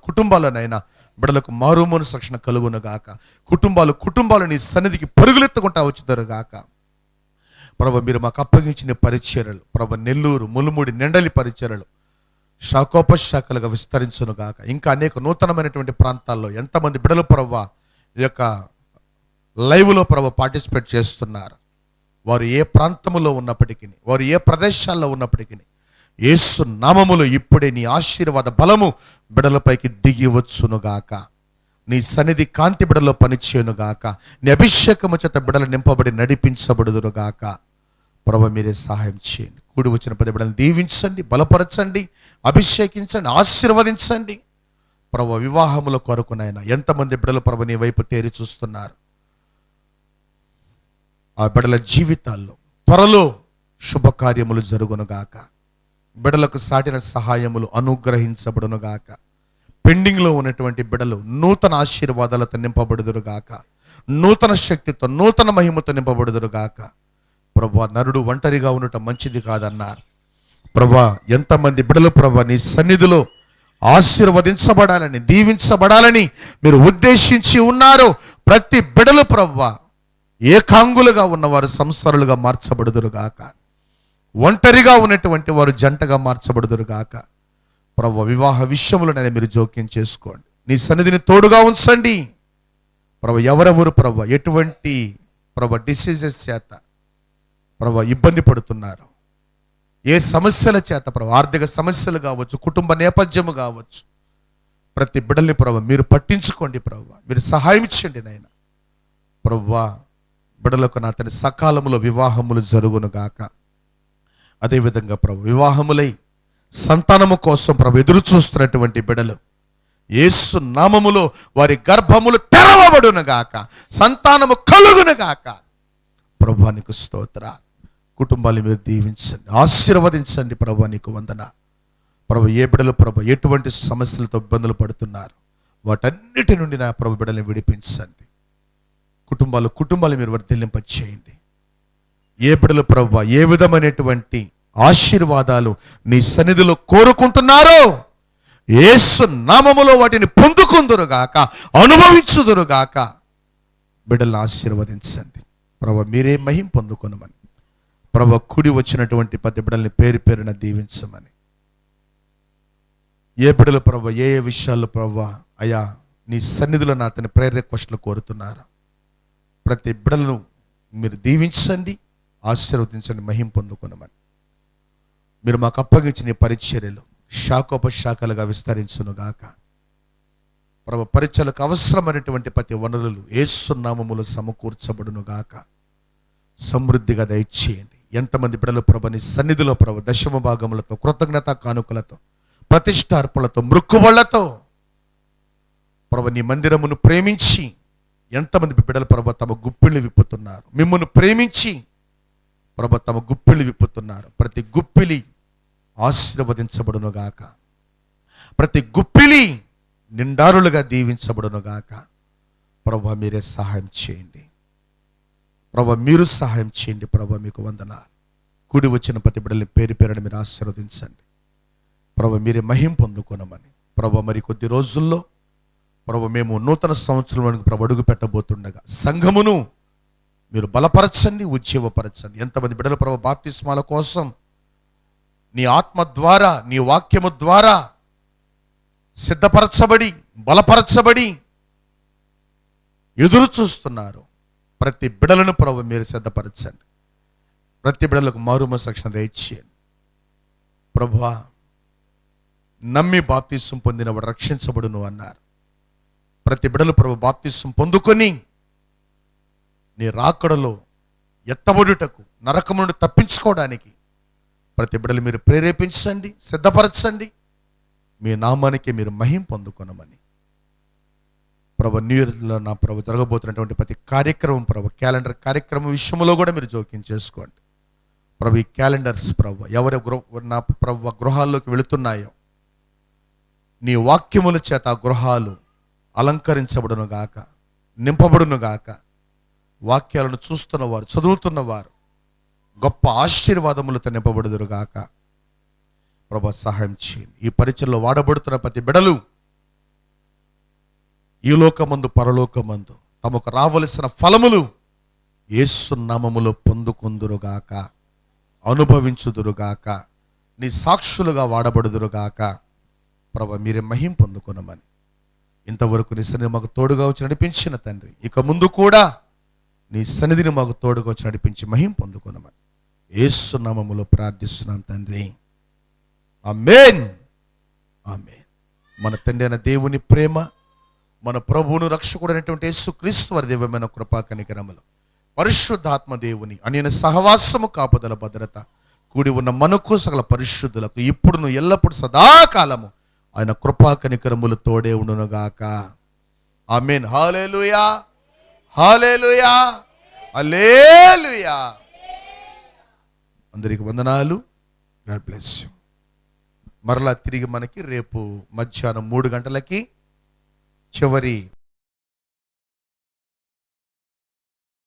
కుటుంబాలనైనా బిడ్డలకు మారుమూల రక్షణ కలుగునుగాక. కుటుంబాలు నీ సన్నిధికి పరుగులెత్తుకుంటా వచ్చుదరుగాక. ప్రభు మీరు మాకు అప్పగించిన పరిచర్యలు ప్రభు నెల్లూరు, ములుముడి, నిండలి పరిచర్యలు శాఖోపశాఖలుగా విస్తరించునుగాక. ఇంకా అనేక నూతనమైనటువంటి ప్రాంతాల్లో ఎంతమంది బిడ్డలు ప్రభు ఈ యొక్క లైవ్లో ప్రభు పార్టిసిపేట్ చేస్తున్నారు, వారు ఏ ప్రాంతంలో ఉన్నప్పటికీ, వారు ఏ ప్రదేశాల్లో ఉన్నప్పటికీ యేసు నామములో ఇప్పుడే నీ ఆశీర్వాద బలము బిడలపైకి దిగి వచ్చునుగాక. నీ సన్నిధి కాంతి బిడలో పనిచేయునుగాక. నీ అభిషేకము చేత బిడలు నింపబడి నడిపించబడుదురుగాక. ప్రభువా మీరే సహాయం చేయండి. కూడి వచ్చిన 10 బిడలను దీవించండి, బలపరచండి, అభిషేకించండి, ఆశీర్వదించండి. ప్రభువా వివాహముల కొరకునైనా ఎంతమంది బిడలు ప్రభు నీ వైపు తేరి చూస్తున్నారు. ఆ బిడల జీవితాల్లో త్వరలో శుభకార్యములు జరుగునుగాక. బిడలకు సాటిన సహాయములు అనుగ్రహించబడునుగాక. పెండింగ్లో ఉన్నటువంటి బిడలు నూతన ఆశీర్వాదాలతో నింపబడుదురుగాక. నూతన శక్తితో, నూతన మహిమతో నింపబడుదురుగాక. ప్రభువా నరుడు ఒంటరిగా ఉండటం మంచిది కాదన్నారు. ప్రభువా ఎంతమంది బిడలు ప్రభువా నీ సన్నిధిలో ఆశీర్వదించబడాలని, దీవించబడాలని మీరు ఉద్దేశించి ఉన్నారు. ప్రతి బిడలు ప్రభువా ఏకాంగులుగా ఉన్నవారు సంసారులుగా మార్చబడుదురుగాక. ఒంటరిగా ఉన్నటువంటి వారు జంటగా మార్చబడుదురుగాక. ప్రభువా వివాహ విషయములనైనా మీరు జోక్యం చేసుకోండి. నీ సన్నిధిని తోడుగా ఉంచండి. ప్రభువా ఎవరెవరు ప్రభువా ఎటువంటి ప్రభువా డిసీజెస్ చేత ప్రభువా ఇబ్బంది పడుతున్నారు, ఏ సమస్యల చేత ప్రభువా ఆర్థిక సమస్యలు కావచ్చు, కుటుంబ నేపథ్యము కావచ్చు, ప్రతి బిడ్డల్ని ప్రభువా మీరు పట్టించుకోండి. ప్రభువా మీరు సహాయం ఇచ్చండి నాయన. ప్రభువా బిడ్డలకు నా తన సకాలంలో వివాహములు జరుగునుగాక. అదేవిధంగా ప్రభు వివాహములై సంతానము కోసం ప్రభు ఎదురు చూస్తున్నటువంటి బిడ్డలు యేసు నామములో వారి గర్భములు తెరవబడునుగాక, సంతానము కలుగునుగాక. ప్రభువా నీకు స్తోత్ర. కుటుంబాలు మీరు దీవించండి, ఆశీర్వదించండి. ప్రభువా నీకు వందన. ప్రభు ఏ బిడ్డలు ప్రభు ఎటువంటి సమస్యలతో ఇబ్బందులు పడుతున్నారు వాటన్నిటి నుండి నా ప్రభు బిడ్డల్ని విడిపించండి. కుటుంబాలు మీరు వర్ధిల్లింప చేయండి. ఏ బిడ్డలు ప్రభువా ఏ విధమైనటువంటి ఆశీర్వాదాలు నీ సన్నిధిలో కోరుకుంటున్నారో యేసు నామములో వాటిని పొందుకుందురుగాక, అనుభవించుదురుగాక. బిడ్డలను ఆశీర్వదించండి. ప్రభువా మీరే మహిమ పొందుకొనమని, ప్రభువా కూడి వచ్చినటువంటి 10 బిడ్డల్ని పేరు పేరున దీవించమని, ఏ బిడ్డలు ప్రభువా ఏ విషయాల్లో ప్రభువా అయ్యా నీ సన్నిధిలో నా అతని ప్రేయర్ రిక్వెస్ట్లు కోరుతున్నారు ప్రతి బిడ్డలను మీరు దీవించండి, ఆశీర్వదించండి, మహిమ పొందుకొనమని. మీరు మాకు అప్పగించిన పరిచర్యలు శాఖోపశాఖలుగా విస్తరించునుగాక. ప్రభు పరిచర్యలకు అవసరమైనటువంటి ప్రతి వనరులు యేసు నామములో సమకూర్చబడునుగాక. సమృద్ధిగా దయచేయండి. ఎంతమంది బిడ్డలు ప్రభు నీ సన్నిధిలో ప్రభు దశమ భాగములతో, కృతజ్ఞత కానుకలతో, ప్రతిష్టార్పణలతో, మృక్కుబళ్లతో ప్రభు నీ మందిరమును ప్రేమించి ఎంతమంది బిడ్డలు ప్రభు తమ గుప్పిళ్ళు విప్పుతున్నారు. మిమ్మల్ని ప్రేమించి ప్రభు తమ గుప్పిళ్ళు విప్పుతున్నారు. ప్రతి గుప్పిలి ఆశీర్వదించబడునుగాక. ప్రతి గుప్పిలి నిండారులుగా దీవించబడునుగాక. ప్రభు మీరే సహాయం చేయండి. ప్రభు మీరు సహాయం చేయండి. ప్రభు మీకు వందనాలు. కూడి వచ్చిన ప్రతి బిడ్డల్ని పేరు పేరుని మీరు ఆశీర్వదించండి. ప్రభు మీరే మహిమ పొందుకొనమని. ప్రభు మరి కొద్ది రోజుల్లో ప్రభు మేము నూతన సంవత్సరంలోనికి ప్రభు అడుగు పెట్టబోతుండగా సంఘమును మీరు బలపరచండి, ఉజ్జీవపరచండి. ఎంతమంది బిడ్డలు ప్రభు బాప్తిస్మాల కోసం నీ ఆత్మ ద్వారా, నీ వాక్యము ద్వారా సిద్ధపరచబడి, బలపరచబడి ఎదురు చూస్తున్నారు. ప్రతి బిడ్డలను ప్రభు మీరు సిద్ధపరచండి. ప్రతి బిడ్డలకు మారుమనసు రక్షణ దయచేయండి. ప్రభువా నమ్మి బాప్తిసం పొందినవాడు రక్షించబడును అన్నారు. ప్రతి బిడ్డలు ప్రభు బాప్తిసం పొందుకొని నీ రాకడలో ఎత్తబడుటకు, నరకము నుండి తప్పించుకోవడానికి ప్రతి బిడ్డలు మీరు ప్రేరేపించండి, సిద్ధపరచండి. మీ నామానికి మీరు మహిమ పొందుకొనమని. ప్రభు న్యూ ఇయర్లో నా ప్రభు జరగబోతున్నటువంటి ప్రతి కార్యక్రమం ప్రభు క్యాలెండర్ కార్యక్రమం విషయంలో కూడా మీరు జోక్యం చేసుకోండి. ప్రభు ఈ క్యాలెండర్స్ ప్రభు ఎవరి నా ప్రభు గృహాల్లోకి వెళుతున్నాయో నీ వాక్యముల చేత ఆ గృహాలు అలంకరించబడునుగాక, నింపబడునుగాక. వాక్యాలను చూస్తున్నవారు, చదువుతున్నవారు గొప్ప ఆశీర్వాదములతో నింపబడుదురుగాక. ప్రభు సహాయం చేయండి. ఈ పరిచయలో వాడబడుతున్న ప్రతి బిడలు ఈ లోకమందు పరలోకమందు తమకు రావలసిన ఫలములు యేసు నామములో పొందుకొందురుగాక, అనుభవించుదురుగాక, నీ సాక్షులుగా వాడబడుదురుగాక. ప్రభు మీరే మహిమ పొందుకొనమని. ఇంతవరకు నీ సన్నిధి మాకు తోడుగా వచ్చి నడిపించిన తండ్రి, ఇక ముందు కూడా నీ సన్నిధిని మాకు తోడుగా వచ్చి నడిపించి మహిమ పొందుకొనమని యేసు నామములో ప్రార్థిస్తున్నాం తండ్రి. ఆమేన్. ఆమేన్. మన తండ్రి అయిన దేవుని ప్రేమ, మన ప్రభువును రక్షకుడైనటువంటి యేసుక్రీస్తు వారి దివ్యమైన కృపా కనికరములు, పరిశుద్ధాత్మ దేవుని అన్యోన్య సహవాసము, కాపుదల, భద్రత కూడి ఉన్న మనకు సకల పరిశుద్ధులకు ఇప్పుడును ఎల్లప్పుడు సదాకాలము ఆయన కృపా కనికరములు తోడే ఉండునుగాక. ఆమేన్. హల్లెలూయా, హల్లెలూయా, హల్లెలూయా. అందరికి వందనాలు. God bless you. మరలా తిరిగి మనకి రేపు మధ్యాహ్నం 3 గంటలకి చివరి